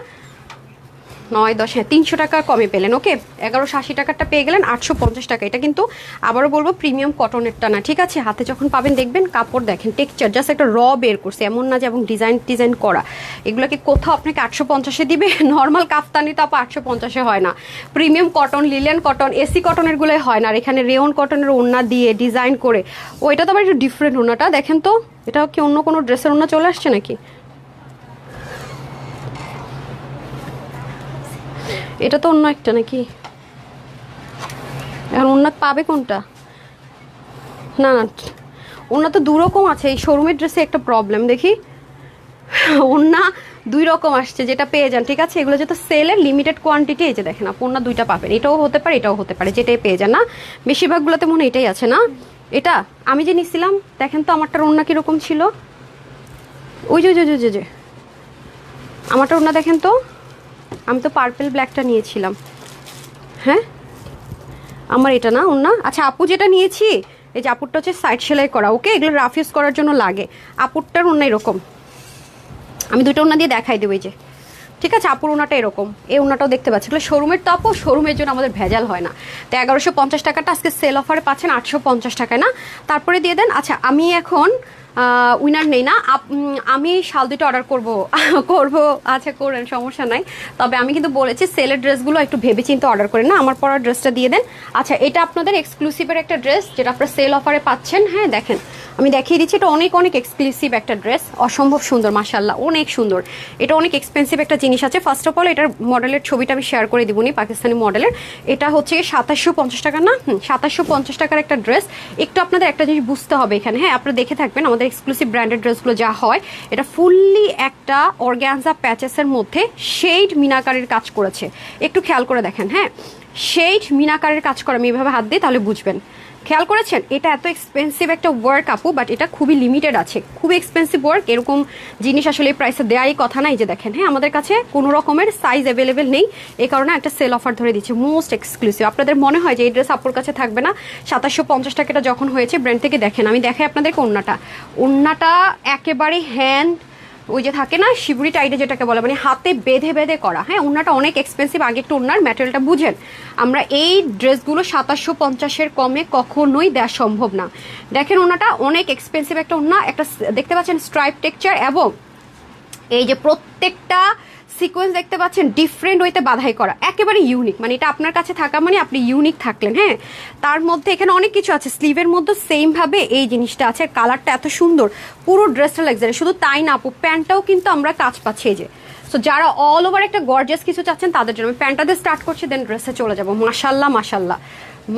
9 10 হ্যাঁ 300 টাকা কমে পেলেন। ওকে 1180 টাকারটা পেয়ে গেলেন 850 টাকা। এটা কিন্তু আবারও বলবো প্রিমিয়াম কটনেরটা না, ঠিক আছে? হাতে যখন পাবেন দেখবেন কাপড় দেখেন টেক্সচার জাস্ট একটা র বের করছে, এমন না যে এবং ডিজাইন করা। এগুলোকে কোথাও আপনাকে 850-এ দিবে? নর্মাল কাফতানি তো আপা 850-এ হয় না। Premium cotton, linen cotton, AC কটনের গুলোই হয় না। আর এখানে রেয়ন কটনের ওড়না দিয়ে ডিজাইন করে, ও এটা তো আবার একটু ডিফারেন্ট ওড়নাটা দেখেন তো। এটা কি অন্য কোনো ড্রেসের ওড়না চলে আসছে নাকি? এটা তো অন্য একটা নাকি? এখন ওড়না পাবে কোনটা? না না, ওড়না তো দু রকম আছে। এই শোরুমের ড্রেসে একটা প্রবলেম দেখি, ওড়না 2 রকম আসছে, যেটা পেয়ে যান, ঠিক আছে? এগুলো যেহেতু সেলের লিমিটেড কোয়ান্টিটি, এই যে দেখেন আপু ওড়না 2টা পাবেন, এটাও হতে পারে এটাও হতে পারে, যেটাই পেয়ে যান না। বেশিরভাগগুলোতে মনে হয় এটাই আছে না? এটা আমি যে নিছিলাম দেখেন তো আমারটার ওড়না কীরকম ছিল, ওই যে আমারটা ওড়না দেখেন তো, আমি তো পার্পল ব্ল্যাকটা নিয়েছিলাম। হ্যাঁ আমার এটা না ওড়না। আচ্ছা আপু যেটা নিয়েছি, এই যে আপুরটা হচ্ছে সাইড সেলাই করা। ওকে এগুলো রাফ ইউজ করার জন্য লাগে। আপুরটার ওড়না এরকম, আমি 2টা ওড়না দিয়ে দেখাই দেবো এই যে, ঠিক আছে? আপুর ওনাটা এরকম, এই ওনাটাও দেখতে পাচ্ছি। এগুলো শোরুমের তো আপু, শোরুমের জন্য আমাদের ভেজাল হয় না। তো 1150 টাকাটা আজকে সেল অফারে পাচ্ছেন 850 টাকায় না, তারপরে দিয়ে দেন। আচ্ছা আমি এখন উইনার নেই না, আমি শাল 2টা অর্ডার করব। আচ্ছা করেন, সমস্যা নাই। তবে আমি কিন্তু বলেছি সেলের ড্রেসগুলো একটু ভেবে চিন্তে অর্ডার করেন না। আমার পরার ড্রেসটা দিয়ে দেন। আচ্ছা এটা আপনাদের এক্সক্লুসিভের একটা ড্রেস, যেটা আপনারা সেল অফারে পাচ্ছেন। হ্যাঁ দেখেন আমি দেখিয়ে দিচ্ছি, এটা অনেক এক্সক্লুসিভ একটা ড্রেস, অসম্ভব সুন্দর মাশাআল্লাহ, অনেক সুন্দর। এটা অনেক এক্সপেন্সিভ একটা জিনিস আছে। ফার্স্ট অফ অল এটার মডেলের ছবিটা আমি শেয়ার করে দিবনি, পাকিস্তানি মডেলের। এটা হচ্ছে 2750 টাকা না, 2750 টাকার একটা ড্রেস। একটু আপনাদের একটা জিনিস বুঝতে হবে এখানে, হ্যাঁ আপনারা দেখে থাকবেন আমাদের এক্সক্লুসিভ ব্র্যান্ডেড ড্রেসগুলো যা হয়, এটা ফুললি একটা অর্গ্যানজা প্যাচেসের মধ্যে শেড মিনাকারির কাজ করেছে। একটু খেয়াল করে দেখেন, হ্যাঁ শেড মিনাকারির কাজ করা, আমি এভাবে হাত দিয়ে তাহলে বুঝবেন। খেয়াল করেছেন? এটা এত এক্সপেন্সিভ একটা ওয়ার্ক আপু, বাট এটা খুবই লিমিটেড আছে, খুবই এক্সপেন্সিভ ওয়ার্ক। এরকম জিনিস আসলে এই প্রাইসে দেওয়ারই কথা নাই। যে দেখেন, হ্যাঁ আমাদের কাছে কোনো রকমের সাইজ অ্যাভেলেবেল নেই, এই কারণে একটা সেল অফার ধরে দিচ্ছে, মোস্ট এক্সক্লুসিভ। আপনাদের মনে হয় যে এই ড্রেস আপুর কাছে থাকবে না? 2750 টাকাটা যখন হয়েছে ব্র্যান্ড থেকে, দেখেন আমি দেখাই আপনাদেরকে ওড়নাটা একেবারে হ্যান্ড, ওই যে থাকে না শিবুরি টাইডে যেটাকে বলে, মানে হাতে বেঁধে করা। হ্যাঁ ওড়নাটা অনেক এক্সপেন্সিভ, আগে একটু ওড়নার ম্যাটেরিয়ালটা বুঝেন। আমরা এই ড্রেসগুলো 2750-এর কমে কখনোই দেওয়া সম্ভব না। দেখেন ওড়নাটা অনেক এক্সপেন্সিভ একটা ওড়না, একটা দেখতে পাচ্ছেন স্ট্রাইপ টেক্সচার, এবং এই যে প্রত্যেকটা সিকোয়েন্স দেখতে পাচ্ছেন ডিফারেন্ট ওয়েতে বাধাই করা, একেবারে ইউনিক। মানে এটা আপনার কাছে থাকা মানে আপনি ইউনিক থাকলেন। হ্যাঁ তার মধ্যে এখানে অনেক কিছু আছে, স্লিভের মধ্যে সেম ভাবে এই জিনিসটা আছে, কালারটা এত সুন্দর, পুরো ড্রেসটা লাক্সারি। শুধু তাই না আপু, প্যান্টটাও কিন্তু আমরা কাজ পাচ্ছি এই যে। সো যারা অল ওভার একটা গর্জিয়াস কিছু চাচ্ছেন তাদের জন্য আমি প্যান্টটা দিয়ে স্টার্ট করছি, দেন ড্রেসে চলে যাবো। মাশাল্লাহ,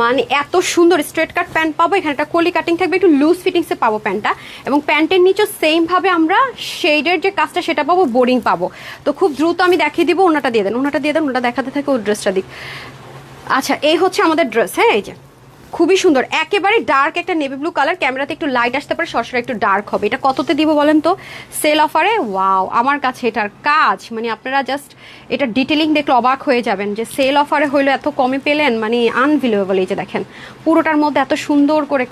মানে এত সুন্দর স্ট্রেট কাট প্যান্ট পাবো, এখানে একটা কলি কাটিং থাকবে, একটু লুজ ফিটিংসে পাবো প্যান্টটা, এবং প্যান্টের নিচেও সেম ভাবে আমরা শেডের যে কাজটা সেটা পাবো, বোরিং পাবো। তো খুব দ্রুত আমি দেখিয়ে দিব। ওনাটা দিয়ে দেন, ওনাটা দেখাতে থাকে, ওই ড্রেসটা দিক। আচ্ছা এই হচ্ছে আমাদের ড্রেস। হ্যাঁ এই যে খুবই সুন্দর, একেবারে ডার্ক একটা নেভি ব্লু কালার, ক্যামেরাতে একটু লাইট আসতে পারে, সরাসরি একটু ডার্ক হবে। এটা কততে দিব বলেন তো সেল অফারে? ওয়াও, আমার কাছে এটার কাজ মানে আপনারা জাস্ট এটা ডিটেলিং দেখলে অবাক হয়ে যাবেন যে সেল অফারে হইলো এত কমে পেলেন, মানে আনবিলিভেবল। এই যে দেখেন পুরোটার মধ্যে এত সুন্দর করে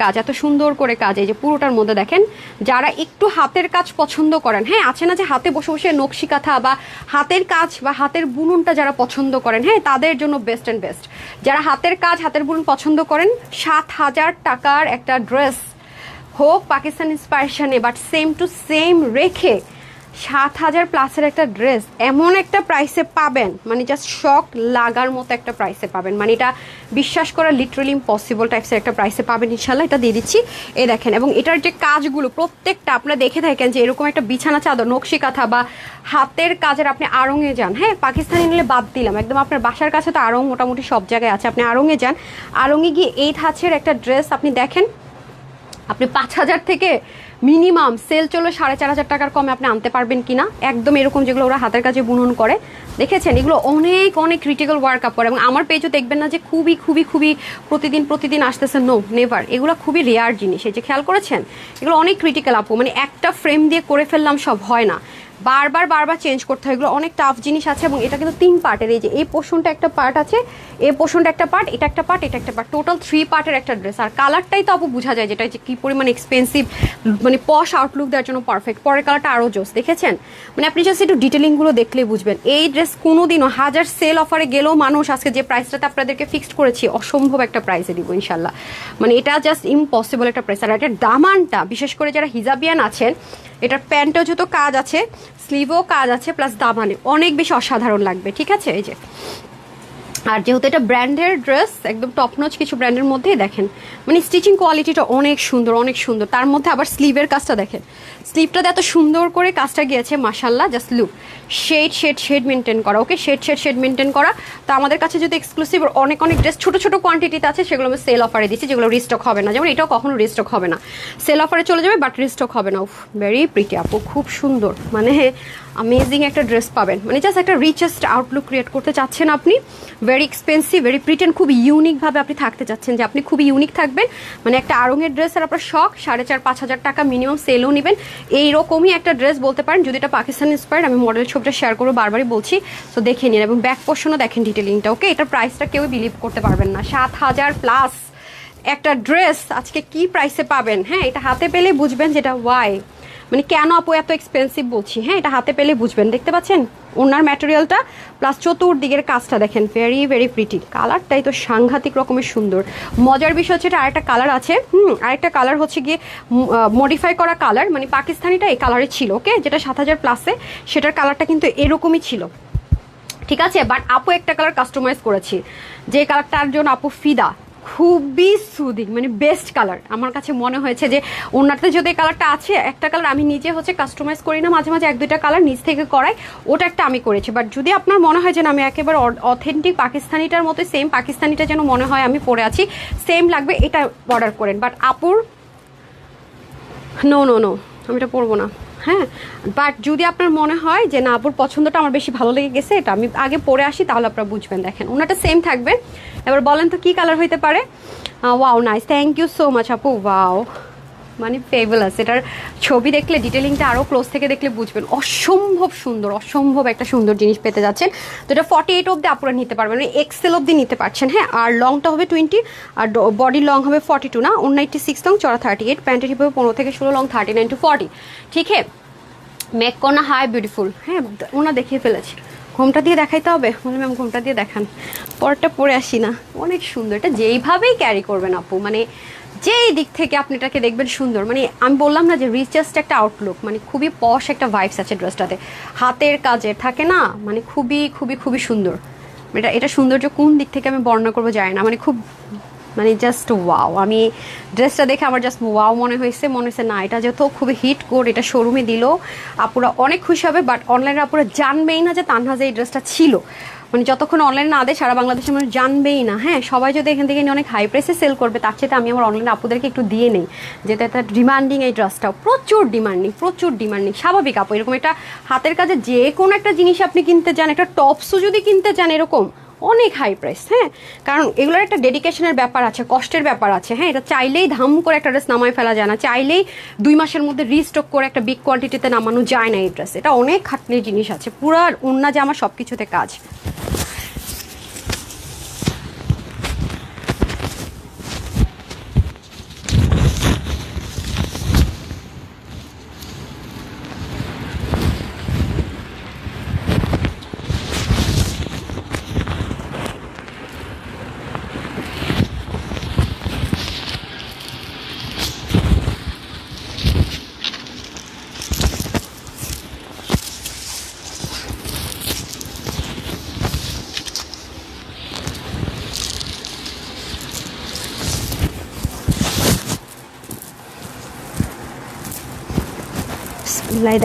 কাজ, এই যে পুরোটার মধ্যে দেখেন। যারা একটু হাতের কাজ পছন্দ করেন, হ্যাঁ আছে না যে হাতে বসে বসে নকশি কাঁথা বা হাতের কাজ বা হাতের বুননটা যারা পছন্দ করেন, হ্যাঁ তাদের জন্য বেস্ট অ্যান্ড বেস্ট। যারা হাতের কাজ হাতের বুনন পছন্দ করেন, 7000 টাকার একটা ড্রেস হোক পাকিস্তান ইন্সপাইরেশনে, বাট সেম টু সেম রেখে 7000 প্লাসের একটা ড্রেস এমন একটা প্রাইসে পাবেন, মানে জাস্ট শক লাগার মতো একটা প্রাইসে পাবেন। মানে এটা বিশ্বাস করা লিটারালি ইম্পসিবল টাইপসের একটা প্রাইসে পাবেন ইনশাল্লাহ। এটা দিয়ে দিচ্ছি, এই দেখেন। এবং এটার যে কাজগুলো প্রত্যেকটা আপনারা দেখে থাকেন যে এরকম একটা বিছানা চাদর, নকশি কাঁথা বা হাতের কাজের আপনি আড়ংয়ে যান, হ্যাঁ পাকিস্তানি নিলে বাদ দিলাম, একদম আপনার বাসার কাছে তো আড়ং মোটামুটি সব জায়গায় আছে, আপনি আড়ংয়ে যান, আড়ংয়ে গিয়ে এই ধাঁচের একটা ড্রেস আপনি দেখেন, আপনি 5000 থেকে মিনিমাম সেল চলো 4500 টাকার কমে আপনি আনতে পারবেন কিনা, একদম এরকম যেগুলো ওরা হাতের কাজে বুনন করে, দেখেছেন এগুলো অনেক ক্রিটিক্যাল ওয়ার্ক আপ করে। এবং আমার পেজও দেখবেন না যে খুবই প্রতিদিন আসতেছে, নো নেভার, এগুলো খুবই রেয়ার জিনিস। এই যে খেয়াল করেছেন এগুলো অনেক ক্রিটিক্যাল আপু, মানে একটা ফ্রেম দিয়ে করে ফেললাম সব হয় না, বারবার বারবার চেঞ্জ করতে হয়, এগুলো অনেক টাফ জিনিস আছে। এবং এটা কিন্তু 3 পার্টের, এই যে এই পোর্শনটা একটা পার্ট আছে, এই পোর্শনটা একটা পার্ট, এটা একটা পার্ট, এটা একটা পার্ট, টোটাল 3 পার্টের একটা ড্রেস। আর কালারটাই তো আপু বোঝা যায় যেটা যে কী পরিমাণ এক্সপেন্সিভ, মানে পশ আউটলুক দেওয়ার জন্য পারফেক্ট। পরের কালারটা আরও জোস, দেখেছেন? মানে আপনি জাস্ট একটু ডিটেলিংগুলো দেখলেই বুঝবেন। এই ড্রেস কোনোদিনও হাজার সেল অফারে গেলেও মানুষ আজকে যে প্রাইসটাতে আপনাদেরকে ফিক্সড করেছি অসম্ভব একটা প্রাইসে দিব ইনশাল্লাহ। মানে এটা জাস্ট ইম্পসিবল একটা প্রাইস। আর এটার দামানটা, বিশেষ করে যারা হিজাবিয়ান আছেন, এটার প্যান্টও যত কাজ আছে, স্লিভও কাজ আছে, প্লাস দামানে অনেক বেশি অসাধারণ লাগবে, ঠিক আছে? এই যে, আর যেহেতু এটা ব্র্যান্ডের ড্রেস, একদম টপ নচ কিছু ব্র্যান্ডের মধ্যেই দেখেন, মানে স্টিচিং কোয়ালিটিটা অনেক সুন্দর, অনেক সুন্দর। তার মধ্যে আবার স্লিভের কাজটা দেখেন, স্লিভটাতে এত সুন্দর করে কাজটা গিয়েছে মাশাল্লাহ। জাস্ট লুক, শেড মেনটেন করা, ওকে, শেড মেনটেন করা। তো আমাদের কাছে যদি এক্সক্লুসিভ অনেক অনেক ড্রেস ছোটো ছোটো কোয়ান্টিটিতে আছে, সেগুলো আমি সেল অফারে দিচ্ছি, যেগুলো রিস্টক হবে না। যেমন এটাও কখনো রিস্টক হবে না, সেল অফারে চলে যাবে, বাট রিস্টক হবে না। উফ, ভেরি প্রিটি আপু, খুব সুন্দর, মানে অ্যামেজিং একটা ড্রেস পাবেন। মানে জাস্ট একটা রিচেস্ট আউটলুক ক্রিয়েট করতে চাচ্ছেন আপনি, ভেরি এক্সপেন্সিভ, ভেরি প্রিটেন্ড, খুব ইউনিকভাবে আপনি থাকতে চাচ্ছেন, যে আপনি খুবই ইউনিক থাকবেন। মানে একটা আড়ঙের ড্রেস আর আপনার শখ, 4,500-5,000 টাকা মিনিমাম সেলও নেবেন, এইরকমই একটা ড্রেস বলতে পারেন। যদি এটা পাকিস্তান ইন্সপায়ার্ড, আমি মডেল ছবিটা শেয়ার করবো, বারবারই বলছি, তো দেখে নিন। এবং ব্যাক পোর্শনও দেখেন ডিটেলিংটা, ওকে। এটার প্রাইসটা কেউ বিলিভ করতে পারবেন না, 7,000+ একটা ড্রেস আজকে কি প্রাইসে পাবেন। হ্যাঁ, এটা হাতে পেলে বুঝবেন যেটা ওয়াই, মানে কেন আপু এত এক্সপেন্সিভ বলছি। হ্যাঁ, এটা হাতে পেলে বুঝবেন। দেখতে পাচ্ছেন ওনার ম্যাটেরিয়ালটা, প্লাস চতুর্দিকের কাজটা দেখেন, ভেরি ভেরি প্রিটি। কালারটাই তো সাংঘাতিক রকমের সুন্দর। মজার বিষয় হচ্ছে এটা আরেকটা কালার আছে, আরেকটা কালার হচ্ছে গিয়ে মডিফাই করা কালার, মানে পাকিস্তানিটা এই কালারে ছিল, ওকে, যেটা 7,000+-এ, সেটার কালারটা কিন্তু এরকমই ছিল, ঠিক আছে? বাট আপু একটা কালার কাস্টমাইজ করেছি, যে কালারটার জন্য আপু ফিদা, খুবই সুদিং, মানে বেস্ট কালার আমার কাছে মনে হয়েছে। যে ওনারতে যদি এই কালারটা আছে, একটা কালার আমি নিজে হচ্ছে কাস্টমাইজ করি না, মাঝে মাঝে 1-2টা কালার নিজ থেকে করাই, ওটা একটা আমি করেছি। বাট যদি আপনার মনে হয় যে আমি একেবারে অথেন্টিক পাকিস্তানিটার মতো, সেম পাকিস্তানিটা যেন মনে হয় আমি পরে আছি, সেম লাগবে, এটা অর্ডার করেন। বাট আপুর নো নো নো, আমি এটা পরবো না। হ্যাঁ, বাট যদি আপনার মনে হয় যে না, আপুর পছন্দটা আমার বেশি ভালো লেগে গেছে, এটা আমি আগে পরে আসি, তাহলে আপনারা বুঝবেন। দেখেন ওনাটা সেম থাকবে। এবার বলেন তো কী কালার হইতে পারে? Wow, nice, thank you so much আপু, ওয়াও, মানে ফেবুলাস। এটার ছবি দেখলে, ডিটেলিংটা আরও ক্লোজ থেকে দেখলে বুঝবেন, অসম্ভব সুন্দর, অসম্ভব একটা সুন্দর জিনিস পেতে যাচ্ছেন। তো এটা 48 অবধি আপনারা নিতে পারবেন, মানে এক্সেল অবধি নিতে পারছেন। হ্যাঁ, আর লংটা হবে 20, আর বডি লং হবে 42 না, 196 লং, চড়া 38, প্যান্টের হিপ হবে 15 থেকে 16 লং, 39 to 40, ঠিক হ্যাঁ। মেক করনা হাই বিউটিফুল। হ্যাঁ, ওনা দেখিয়ে ফেলেছি, ঘোমটা দিয়ে দেখাইতে হবে, বলে ম্যাম ঘোমটা দিয়ে দেখান, পরটা পরে আসি না। অনেক সুন্দর, এটা যেইভাবেই ক্যারি করবেন আপু, মানে যেই দিক থেকে আপনি এটাকে দেখবেন সুন্দর। মানে আমি বললাম না যে রিচেস্ট একটা আউটলুক, মানে খুবই পশ একটা ভাইবস আছে ড্রেসটাতে, হাতের কাজে থাকে না, মানে খুবই খুবই খুবই সুন্দর। এটা সৌন্দর্য কোন দিক থেকে আমি বর্ণনা করবো যায় না, মানে খুব, মানে জাস্ট ওয়াও। আমি ড্রেসটা দেখে আমার জাস্ট ওয়াও মনে হয়েছে না, এটা যেহেতু খুবই হিট কোড, এটা শোরুমে দিল আপুরা অনেক খুশি হবে। বাট অনলাইনে আপুরা জানবেই না যে তানহাজে এই ড্রেসটা ছিল, মানে যতক্ষণ অনলাইনে না দেয় সারা বাংলাদেশের মানুষ জানবেই না। হ্যাঁ, সবাই যদি এখান থেকে নিয়ে অনেক হাই প্রাইসে সেল করবে, তার চেয়ে আমি আমার অনলাইনে আপুদেরকে একটু দিয়ে নেই, যেটা একটা ডিমান্ডিং, এই ড্রেসটাও প্রচুর ডিমান্ডিং, স্বাভাবিক আপু। এরকম একটা হাতের কাজে যে কোনো একটা জিনিস আপনি কিনতে চান, একটা টপসও যদি কিনতে চান, এরকম অনেক হাই প্রাইস। হ্যাঁ, কারণ এগুলোর একটা ডেডিকেশনের ব্যাপার আছে, কষ্টের ব্যাপার আছে। হ্যাঁ, এটা চাইলেই ধাম করে একটা ড্রেস নামায় ফেলা যায় না, চাইলেই 2 মাসের মধ্যে রিস্টক করে একটা বিগ কোয়ান্টিটিতে নামানো যায় না এই ড্রেস। এটা অনেক খাটনির জিনিস আছে, পুরা ওন্না জামা সব কিছুতে কাজ।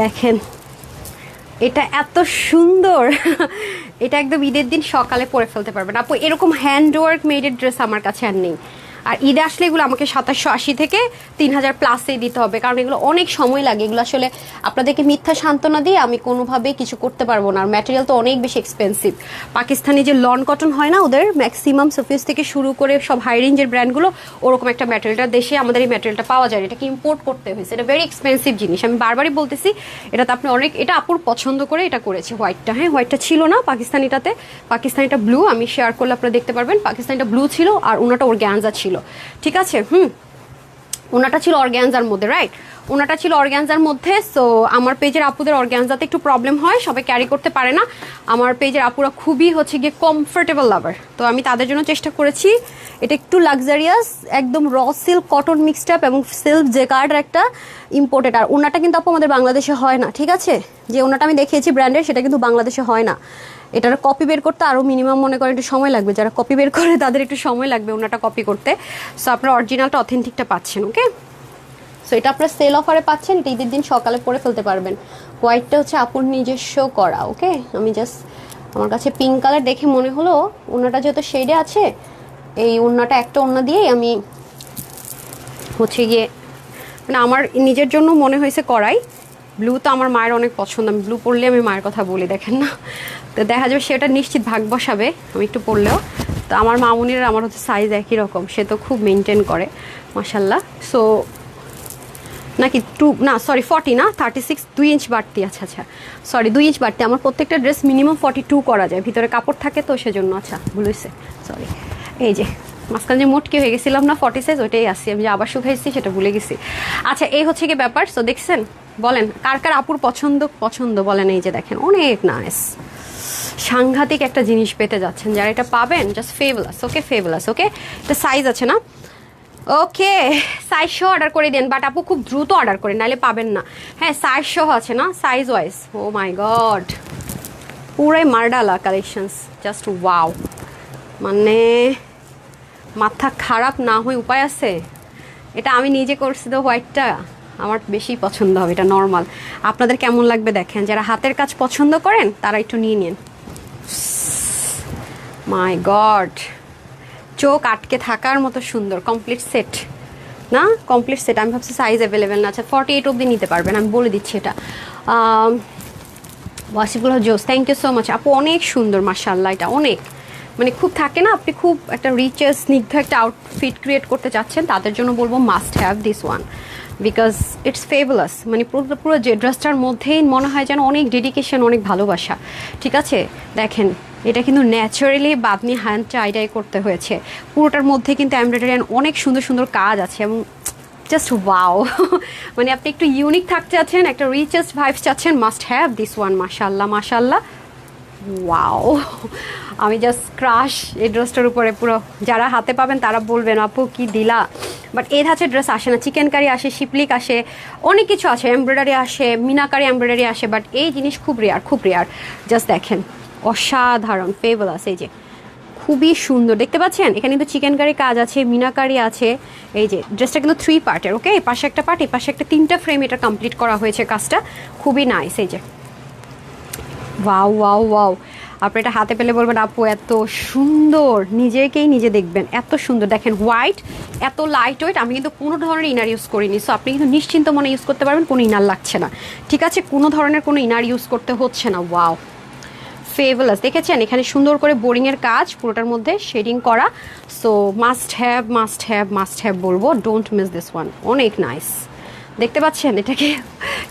দেখেন এটা এত সুন্দর, এটা একদম ঈদের দিন সকালে পরে ফেলতে পারবেন আপু। এরকম হ্যান্ডওয়ার্ক মেডেড ড্রেস আমার কাছে আর নেই। আর ঈদে আসলে এগুলো আমাকে 2780 থেকে 3000 প্লাসেই দিতে হবে, কারণ এগুলো অনেক সময় লাগে। এগুলো আসলে আপনাদেরকে মিথ্যা সান্ত্বনা দিয়ে আমি কোনোভাবেই কিছু করতে পারবো না। আর ম্যাটেরিয়াল তো অনেক বেশি এক্সপেন্সিভ। পাকিস্তানি যে লন কটন হয় না, ওদের ম্যাক্সিমাম সার্ফেস থেকে শুরু করে সব হাই রেঞ্জের ব্র্যান্ডগুলো ওরকম একটা ম্যাটেরিয়ালটা দেশে আমাদের এই ম্যাটেরিয়ালটা পাওয়া যায়, এটাকে ইম্পোর্ট করতে হয়েছে। এটা ভেরি এক্সপেন্সিভ জিনিস, আমি বারবারই বলতেছি। এটাতে আপনি অনেক, এটা আপুর পছন্দ করে এটা করেছে হোয়াইটটা। হ্যাঁ, হোয়াইটটা ছিল না পাকিস্তানিটাতে, পাকিস্তানিটা ব্লু, আমি শেয়ার করলে আপনারা দেখতে পারবেন। পাকিস্তানিটা ব্লু ছিল আর ওনাটা অর্গ্যানজা ছিল, ঠিক আছে। ওনাটা ছিল অর্গ্যানজার মধ্যে, রাইট, ওনাটা ছিল অর্গ্যানজার মধ্যে। সো আমার পেজের আপুদের অর্গ্যানজাতে একটু প্রবলেম হয়, সবাই ক্যারি করতে পারে না। আমার পেজের আপুরা খুবই হচ্ছে গিয়ে কমফোর্টেবল লাভার, তো আমি তাদের জন্য চেষ্টা করেছি। এটা একটু লাক্সারিয়াস, একদম raw silk cotton mixed up এবং সিল্ক জেকার্ডের একটা ইম্পোর্টেড। আর ওনাটা কিন্তু আপু আমাদের বাংলাদেশে হয় না, ঠিক আছে। যে ওনাটা আমি দেখিয়েছি ব্র্যান্ডের, সেটা কিন্তু বাংলাদেশে হয় না। এটার কপি বের করতে আরও মিনিমাম মনে করেন একটু সময় লাগবে, যারা কপি বের করে তাদের একটু সময় লাগবে ওনাটা কপি করতে। সো আপনার অরিজিনালটা অথেন্টিকটা পাচ্ছেন, ওকে। সো এটা আপনার সেল অফারে পাচ্ছেন, এটা ঈদের দিন সকালে পরে ফেলতে পারবেন। হোয়াইটটা হচ্ছে আপুর নিজস্ব করা, ওকে। আমি জাস্ট, আমার কাছে পিঙ্ক কালার দেখে মনে হলো ওনাটা যেহেতু শেডে আছে, এই ওনাটা একটা ওনা দিয়েই আমি হচ্ছে গিয়ে, মানে আমার নিজের জন্য মনে হয়েছে করাই। ব্লু তো আমার মায়ের অনেক পছন্দ, আমি ব্লু পরলে আমি মায়ের কথা বলি, দেখেন না। তো দেখা যাবে সেটা নিশ্চিত ভাগ বসাবে আমি একটু পরলেও। তো আমার মামুনির আমার হচ্ছে সাইজ একই রকম, সে তো খুব মেনটেন করে মাশাল্লাহ। সো নাকি 2 না সরি 40 না 36, 2 ইঞ্চ বাড়তি, আচ্ছা আচ্ছা সরি 2 ইঞ্চ বাড়তি। আমার প্রত্যেকটা ড্রেস মিনিমাম 42 করা যায়, ভিতরে কাপড় থাকে তো সেজন্য, আচ্ছা ভুল হয়েছে, সরি। এই যে মাঝখানে যে মোটকি হয়ে গেছিলাম না 40 সাইজ, ওইটাই আসছি আমি, যে আবার শুকাইছি সেটা ভুলে গেছি। আচ্ছা এই হচ্ছে কি ব্যাপার। সো দেখছেন, বলেন কার কার আপুর পছন্দ বলেন। এই যে দেখেন অনেক নাইস, সাংঘাতিক একটা জিনিস পেতে যাচ্ছেন। যারা এটা পাবেন জাস্ট ফেবুলাস, ওকে ফেবুলাস, ওকে। এটা সাইজ আছে না, ওকে, সাইজ সহ অর্ডার করে দেন, বাট আপু খুব দ্রুত অর্ডার করেন নাহলে পাবেন না। হ্যাঁ সাইজ সহ আছে না, size wise. O my god, পুরাই মার্ডালা কালেকশনস, জাস্ট ওয়াও। মানে মাথা খারাপ না হয়ে উপায় আছে। এটা আমি নিজে করছি তো, হোয়াইটটা আমার বেশি পছন্দ হবে, এটা নর্মাল। আপনাদের কেমন লাগবে দেখেন, যারা হাতের কাজ পছন্দ করেন তারা একটু নিয়ে নিন। মাই গড, চোখ আটকে থাকার মতো সুন্দর কমপ্লিট সেট না, কমপ্লিট সেট। আমি ভাবছি সাইজ অ্যাভেলেবেল না, আচ্ছা 48 অবধি নিতে পারবেন, আমি বলে দিচ্ছি এটা। ওয়াসিফুল জোস, থ্যাংক ইউ সো মাচ আপু, অনেক সুন্দর মাশাআল্লাহ। এটা অনেক, মানে খুব থাকে না, আপনি খুব একটা রিচেস স্নিগ্ধ একটা আউটফিট ক্রিয়েট করতে চাচ্ছেন, তাদের জন্য বলবো must have this one, because it's fabulous. মানে পুরো যে ড্রেসটার মধ্যেই মনে হয় যেন অনেক ডেডিকেশন, অনেক ভালোবাসা, ঠিক আছে। দেখেন এটা কিন্তু ন্যাচারালি বাদনি হ্যান্ড টাইডাই করতে হয়েছে, পুরোটার মধ্যে কিন্তু এমব্রয়ডারি অনেক সুন্দর সুন্দর কাজ আছে এবং জাস্ট ওয়াও। মানে আপনি একটু ইউনিক থাকতে চাচ্ছেন, একটা রিচেস্ট ভাইবস চাচ্ছেন, মাস্ট হ্যাভ দিস ওয়ান। মাশাল্লাহ মাশাল্লাহ, ওয়াও। আমি জাস্ট ক্রাশ এই ড্রেসটার উপরে। পুরো যারা হাতে পাবেন তারা বলবেন আপু কি দিলা। বাট এই ধাঁচের ড্রেস আসে না, চিকেন কারি আসে, শিপলিক আসে, অনেক কিছু আসে, এমব্রয়ডারি আসে, মিনাকারি এমব্রয়ডারি আসে, বাট এই জিনিস খুব রেয়ার, খুব রেয়ার। জাস্ট দেখেন অসাধারণ ফেবুলাস। এই যে খুবই সুন্দর দেখতে পাচ্ছেন, এখানে কিন্তু চিকেন কারি কাজ আছে, মিনাকারি আছে। এই যে ড্রেসটা কিন্তু 3 পার্টের, ওকে, এই পাশে একটা পার্ট, এই পাশে একটা, 3টা ফ্রেম এটা কমপ্লিট করা হয়েছে কাজটা, খুবই নাইস। এই যে ওয়াও ওয়াও ওয়াও, আপনি এটা হাতে পেলে বলবেন আপু এত সুন্দর, নিজেকেই নিজে দেখবেন এত সুন্দর। দেখেন হোয়াইট, এত লাইট ওয়েট, আমি কিন্তু কোনো ধরনের ইনার ইউজ করিনি। সো আপনি কিন্তু নিশ্চিন্ত মনে ইউজ করতে পারবেন, কোনো ইনার লাগছে না, ঠিক আছে, কোনো ধরনের কোনো ইনার ইউজ করতে হচ্ছে না। ওয়াও ফেবুলাস, দেখেছেন এখানে সুন্দর করে বোরিংয়ের কাজ, পুরোটার মধ্যে শেডিং করা। So must have must have must have বলবো, ডোন্ট মিস দিস ওয়ান, অনেক নাইস। দেখতে পাচ্ছেন এটাকে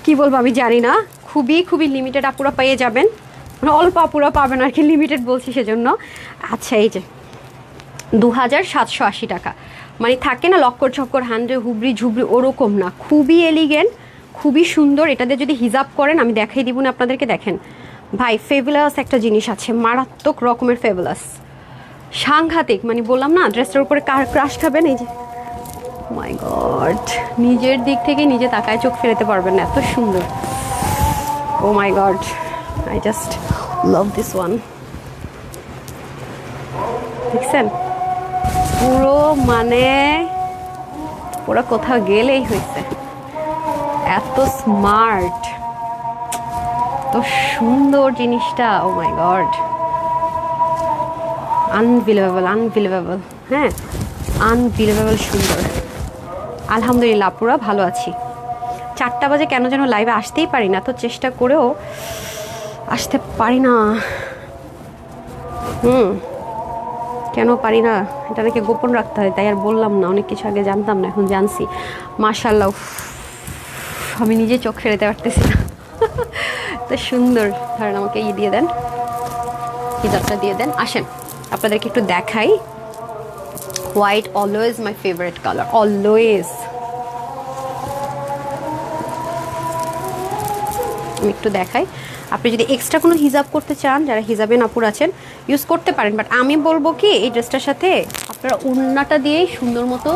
কি বলবো আমি জানি না, খুবই খুবই লিমিটেড আপুরা পেয়ে যাবেন, মানে অল্প আপুরা পাবেন আর কি, লিমিটেড বলছি সেজন্য। আচ্ছা এই যে 2780 টাকা, মানে থাকে না লক্কর ছক্কর হ্যান্ডে হুবড়ি ঝুবড়ি, ওরকম না, খুবই এলিগেন্ট, খুবই সুন্দর। এটাতে যদি হিজাব করেন, আমি দেখাই দিব না আপনাদেরকে, দেখেন ভাই ফেবুলাস একটা জিনিস আছে, মারাত্মক রকমের ফেবুলাস, সাংঘাতিক। মানে বললাম না ড্রেসটার উপরে কার ক্রাশ খাবেন। এই যে মাই গড, নিজের দিক থেকে নিজে তাকায় চোখ ফেরাতে পারবেন না, এত সুন্দর। Oh my god, I just love this one. দেখছেন পুরো, মানে পুরো কোথাও গেলেই হয়েছে, এত স্মার্ট, এত সুন্দর জিনিসটা। ও মাই গড, আনবিলিভেবল আনবিলিভেবল। হ্যাঁ আনবিলিভেবল সুন্দর। আলহামদুলিল্লাহ আপুরা ভালো আছি। 4টা বাজে কেন যেন লাইভে আসতেই পারি না, তো চেষ্টা করেও আসতে পারি না। কেন পারি না, এটা নাকি গোপন রাখতে হয়, তাই আর বললাম না। অনেক কিছু আগে জানতাম না, এখন জানছি। মাশাআল্লাহ, আমি নিজে চোখ ফেরাতে পারতেছি না। তো সুন্দর। ধরেন আমাকে দিয়ে দেন, হিজাবটা দিয়ে দেন। আসেন আপনাদেরকে একটু দেখাই। White always my favourite colour, always. আমি একটু দেখাই। আপনি যদি এক্সট্রা কোনো হিজাব করতে চান, যারা হিজাবে নাপুর আছেন, ইউজ করতে পারেন। বাট আমি বলবো কি, এই ড্রেসটার সাথে আপনারা ওড়নাটা দিয়েই সুন্দর মতো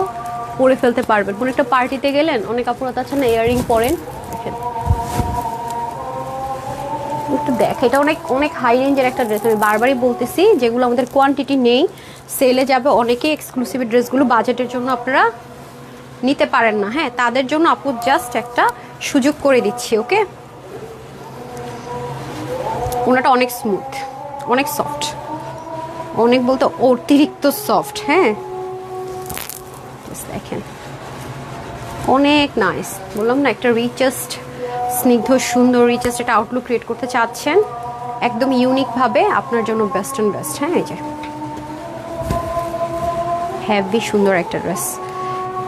পরে ফেলতে পারবেন। কোনো একটা পার্টিতে গেলেন, অনেক আপুরা আছেন না ইয়াররিং পরেন, দেখেন একটু দেখ। এটা অনেক অনেক হাই রেঞ্জের একটা ড্রেস। আমি বারবারই বলতেছি, যেগুলো আমাদের কোয়ান্টিটি নেই, সেলে যাবে অনেকে। এক্সক্লুসিভ ড্রেসগুলো বাজেটের জন্য আপনারা নিতে পারেন না, হ্যাঁ, তাদের জন্য আপু জাস্ট একটা সুযোগ করে দিচ্ছি। ওকে, ওনাটা অনেক স্মুথ, অনেক সফট, অনেক বলতে অতিরিক্ত সফট। হ্যাঁ, দেখেন অনেক নাইস। বললাম না, একটা রিচেস্ট, স্নিগ্ধ সুন্দর রিচেস্ট একটা আউটলুক ক্রিয়েট করতে চাচ্ছেন একদম ইউনিকভাবে, আপনার জন্য বেস্ট অ্যান্ড বেস্ট। হ্যাঁ, এই যে হেভি সুন্দর একটা ড্রেস।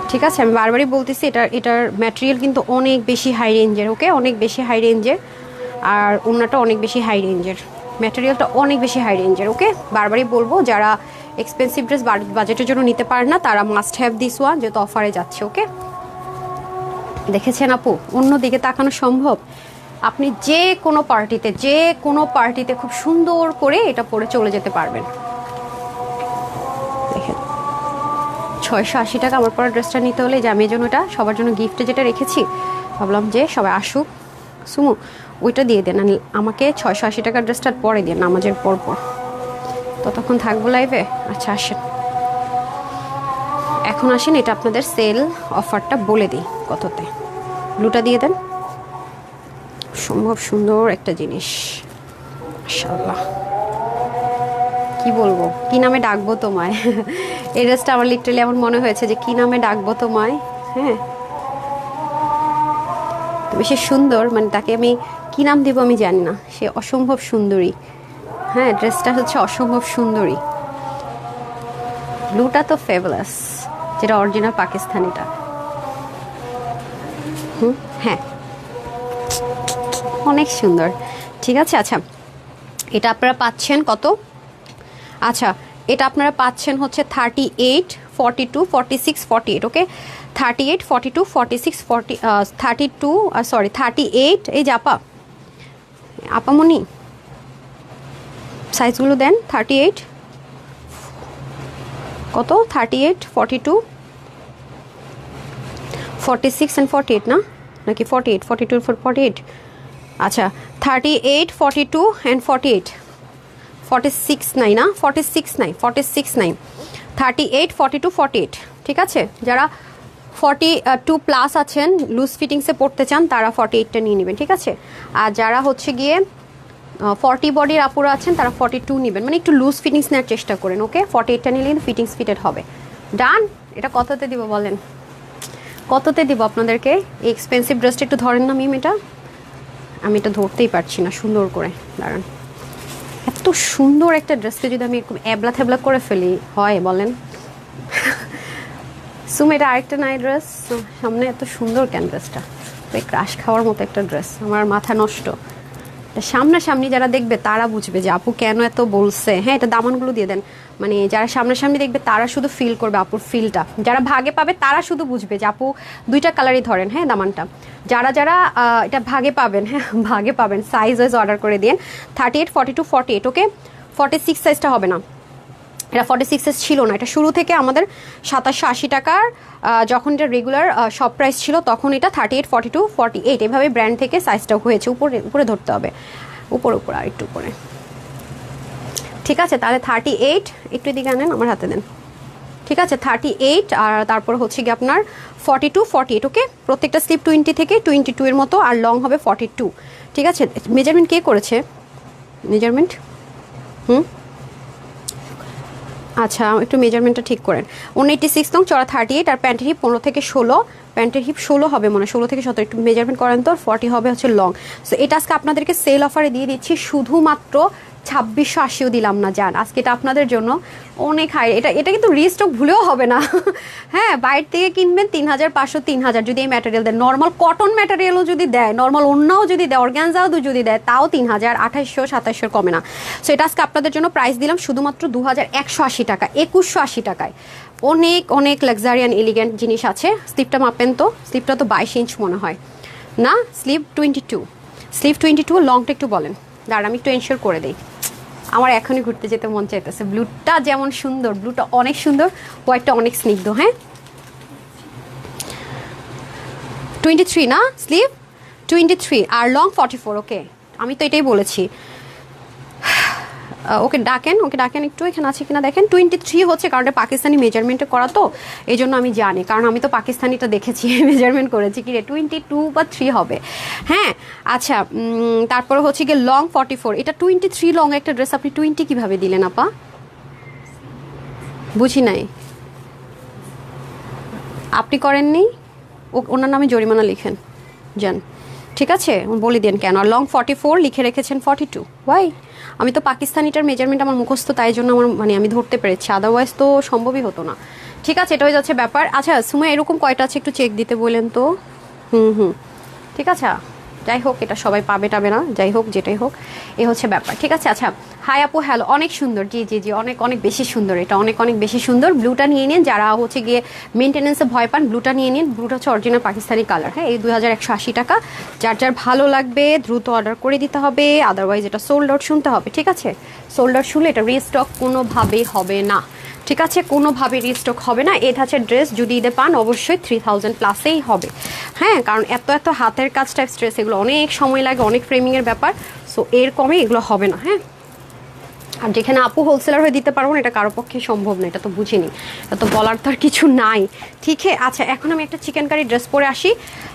ঠিক আছে, আমি বারবারই বলতেছি, এটার ম্যাটেরিয়াল কিন্তু অনেক বেশি হাই রেঞ্জের। ওকে, অনেক বেশি হাই রেঞ্জের। আর ওনাটা অনেক বেশি হাই রেঞ্জের, ম্যাটেরিয়ালটা অনেক বেশি হাই রেঞ্জের। ওকে, বারবারই বলবো, যারা এক্সপেন্সিভ ড্রেস বাজেটের জন্য নিতে পারেন না, তারা মাস্ট হ্যাভ দিস ওয়ান, যেহেতু অফারে যাচ্ছে। ওকে, দেখেছেন আপু, অন্য দিকে তাকানো সম্ভব? আপনি যে কোনো পার্টিতে খুব সুন্দর করে এটা পরে চলে যেতে পারবেন। দেখেন 680 টাকা আমার পরা ড্রেসটা নিতে হলে, যে আমি এই জন্য এটা সবার জন্য গিফটে যেটা রেখেছি, ভাবলাম যে সবাই আসুক, সুমু ওইটা দিয়ে দেন। আমাকে 680 টাকার ড্রেসটা পরে দিয়ে, নামাজের পর ততক্ষণ থাকবো লাইভে। আচ্ছা আসেন, এখন আসেন, এটা আপনাদের সেল অফারটা বলে দিই কততে। ব্লুটা দিয়ে দেন, সম্ভব সুন্দর একটা জিনিস। মাশাআল্লাহ, কি বলবো, কি নামে ডাকবো তোমায়? এই ড্রেসটা আমার লিটারালি এমন মনে হয়েছে যে কি নামে ডাকবো তোমায়। হ্যাঁ, বেশি সুন্দর, মানে তাকে আমি কি নাম দিব আমি জানি না, সে অসম্ভব সুন্দরী। হ্যাঁ, ড্রেসটা হচ্ছে অসম্ভব সুন্দরী। ব্লুটা তো ফেভারাস, যেটা অরিজিনাল পাকিস্তানিটা। হ্যাঁ, অনেক সুন্দর। ঠিক আছে, আচ্ছা এটা আপনারা পাচ্ছেন কত? আচ্ছা, এটা আপনারা পাচ্ছেন হচ্ছে 38, 42, 46, 48। ওকে, 38, 42, 46, 40, 32, সরি 38। এই যে আপামনি সাইজগুলো দেন। 38 কত? 38, 42, 46 and 48 না, নাকি 48, 42, 48? আচ্ছা, 38, 42 and 48, 46 নাই না, 46 নাই, 46 নাই, 38, 42, 48। ঠিক আছে, যারা 42 প্লাস আছেন, লুজ ফিটিংসে পড়তে চান, তারা 48টা নিয়ে নেবেন। ঠিক আছে, আর যারা হচ্ছে গিয়ে 40 বডির আপুরা আছেন, তারা 42 নেবেন, মানে একটু লুজ ফিটিংস নেওয়ার চেষ্টা করেন। ওকে, 48টা নিলে কিন্তু ফিটিংস ফিটেড হবে। ডান। এটা কততে দিব বলেন, কততে দিব আপনাদেরকে? এই এক্সপেন্সিভ ড্রেসটা একটু ধরেন না মিম, আমি এটা ধরতেই পারছি না সুন্দর করে, দাঁড়ান। এত সুন্দর একটা ড্রেসকে যদি আমি খুব এবলা থেবলা করে ফেলি, হয় বলেন? সুম, এটা আরেকটা নাই ড্রেস সামনে, এত সুন্দর কেন ড্রেসটা? ক্রাশ খাওয়ার মতো একটা ড্রেস, আমার মাথা নষ্ট। সামনাসামনি যারা দেখবে তারা বুঝবে যে আপু কেন এত বলছে। হ্যাঁ, এটা দামানগুলো দিয়ে দেন, মানে যারা সামনাসামনি দেখবে তারা শুধু ফিল করবে আপুর ফিলটা। যারা ভাগে পাবে তারা শুধু বুঝবে যে আপু দুইটা কালারই ধরেন, হ্যাঁ, দামানটা। যারা যারা এটা ভাগে পাবেন, হ্যাঁ ভাগে পাবেন, সাইজ ওয়াইজ অর্ডার করে দিন। 38, 42, 48। ওকে, 46 সাইজটা হবে না, এটা 46 সাইজ ছিল না। এটা শুরু থেকে আমাদের 2780 টাকার, যখন এটা রেগুলার শপ প্রাইস ছিল, তখন এটা 38, 42, 48 এভাবে ব্র্যান্ড থেকে সাইজটা হয়েছে। উপরে উপরে ধরতে হবে, উপরে আর একটু উপরে। ঠিক আছে, তাহলে 38 একটু এদিকে আনেন, আমার হাতে দেন। ঠিক আছে, 38, আর তারপর হচ্ছে কি আপনার 42, 48। ওকে, প্রত্যেকটা স্লিপ 20 থেকে 22 এর মতো, আর লং হবে 42। ঠিক আছে, মেজারমেন্ট কে করেছে? মেজারমেন্ট আচ্ছা একটু মেজারমেন্টটা ঠিক করেন। 186 নং, চড়া 38, আর প্যান্টের হিপ 15 থেকে 16, প্যান্টের হিপ 16 হবে মনে হয়, 16 থেকে 17, একটু মেজারমেন্ট করেন তো। 40 হবে হচ্ছে লং। সো এটা আজকে আপনাদেরকে সেল অফারে দিয়ে দিচ্ছি শুধুমাত্র 2680 দিলাম না জান, আজকে এটা আপনাদের জন্য অনেক হাই। এটা কিন্তু রিস্টক ভুলেও হবে না। হ্যাঁ, বাইরে থেকে কিনবেন 3500 3000, যদি এই ম্যাটেরিয়াল দেয়, নর্মাল কটন ম্যাটেরিয়ালও যদি দেয়, নর্মাল অন্যও যদি দেয়, অর্গ্যানজাও যদি দেয়, তাও 3000 2800 2700 কমে না। সো এটা আজকে আপনাদের জন্য প্রাইস দিলাম শুধুমাত্র 2180 টাকা, 2180 টাকায়। অনেক অনেক লাক্সারিয়ান এলিগেন্ট জিনিস আছে। স্লিপটা মাপেন তো, স্লিপটা তো 22 ইঞ্চ মনে হয় না, স্লিপ 22, স্লিপ 22, লংটা একটু বলেন, দাঁড়া আমি একটু এনশিওর করে দিই। আমার এখনই ঘুরতে যেতে মন চাইতেছে। ব্লুটা যেমন সুন্দর, ব্লুটা অনেক সুন্দর, হোয়াইটটা অনেক স্নিগ্ধ। হ্যাঁ 23 না, স্লিভ 23 আর লং 44। ওকে, আমি তো এটাই বলেছি। ওকে ডাকেন, ওকে ডাকেন একটু, এখানে আছে কিনা দেখেন। 23 হচ্ছে, কারণ এটা পাকিস্তানি মেজারমেন্টে করা তো এই জন্য আমি জানি, কারণ আমি তো পাকিস্তানিটা দেখেছি, মেজারমেন্ট করেছি। কি রে 22 বা 3 হবে। হ্যাঁ আচ্ছা, তারপরে হচ্ছে গিয়ে লং 44। এটা 23 লং একটা ড্রেস আপনি 20 কিভাবে দিলেন আপা? বুঝি নাই, আপনি করেননি? ওনার নামে জরিমানা লিখেন যান, ঠিক আছে, বলে দেন কেন। আর লং 44 লিখে রেখেছেন 42, ওয়াই? আমি তো পাকিস্তানিটার মেজারমেন্ট আমার মুখস্থ, তাই জন্য আমার মানে আমি ধরতে পেরেছি, আদারওয়াইজ তো সম্ভবই হতো না। ঠিক আছে, এটা হয়ে যাচ্ছে ব্যাপার। আচ্ছা সুমা এরকম কয়টা আছে একটু চেক দিতে বলেন তো। ঠিক আছে, যাই হোক এটা সবাই পাবে টাবে না, যাই হোক যেটাই হোক, এ হচ্ছে ব্যাপার। ঠিক আছে, আচ্ছা হাই আপু হ্যালো, অনেক সুন্দর, জি জি জি, অনেক অনেক বেশি সুন্দর, এটা অনেক অনেক বেশি সুন্দর। ব্লুটা নিয়ে নিন, যারা হচ্ছে গিয়ে মেনটেন্যান্সে ভয় পান, ব্লুটা নিয়ে নিন। ব্লুটা হচ্ছে অরিজিনাল পাকিস্তানি কালার। হ্যাঁ, এই 2180 টাকা। যার যার ভালো লাগবে দ্রুত অর্ডার করে দিতে হবে, আদারওয়াইজ এটা সোল্ড আউট শুনতে হবে। ঠিক আছে, সোল্ড আউট শুনলে এটা রিস্টক কোনোভাবেই হবে না। ঠিক আছে, কোনোভাবে রিস্টক হবে না। এটা হচ্ছে ড্রেস যদি ঈদে পান অবশ্যই 3000 প্লাসেই হবে। হ্যাঁ, কারণ এত এত হাতের কাজ টাইপ ড্রেস, এগুলো অনেক সময় লাগে, অনেক ফ্রেমিংয়ের ব্যাপার। সো এর কমে এগুলো হবে না। হ্যাঁ, আর যেখানে আপু হোলসেলার হয়ে দিতে পারবো না, এটা কারো পক্ষে সম্ভব না, এটা তো বুঝিনি, এটা তো বলার তো আর কিছু নাই। ঠিক আছে, আচ্ছা এখন আমি একটা চিকেন কারি ড্রেস পরে আসি,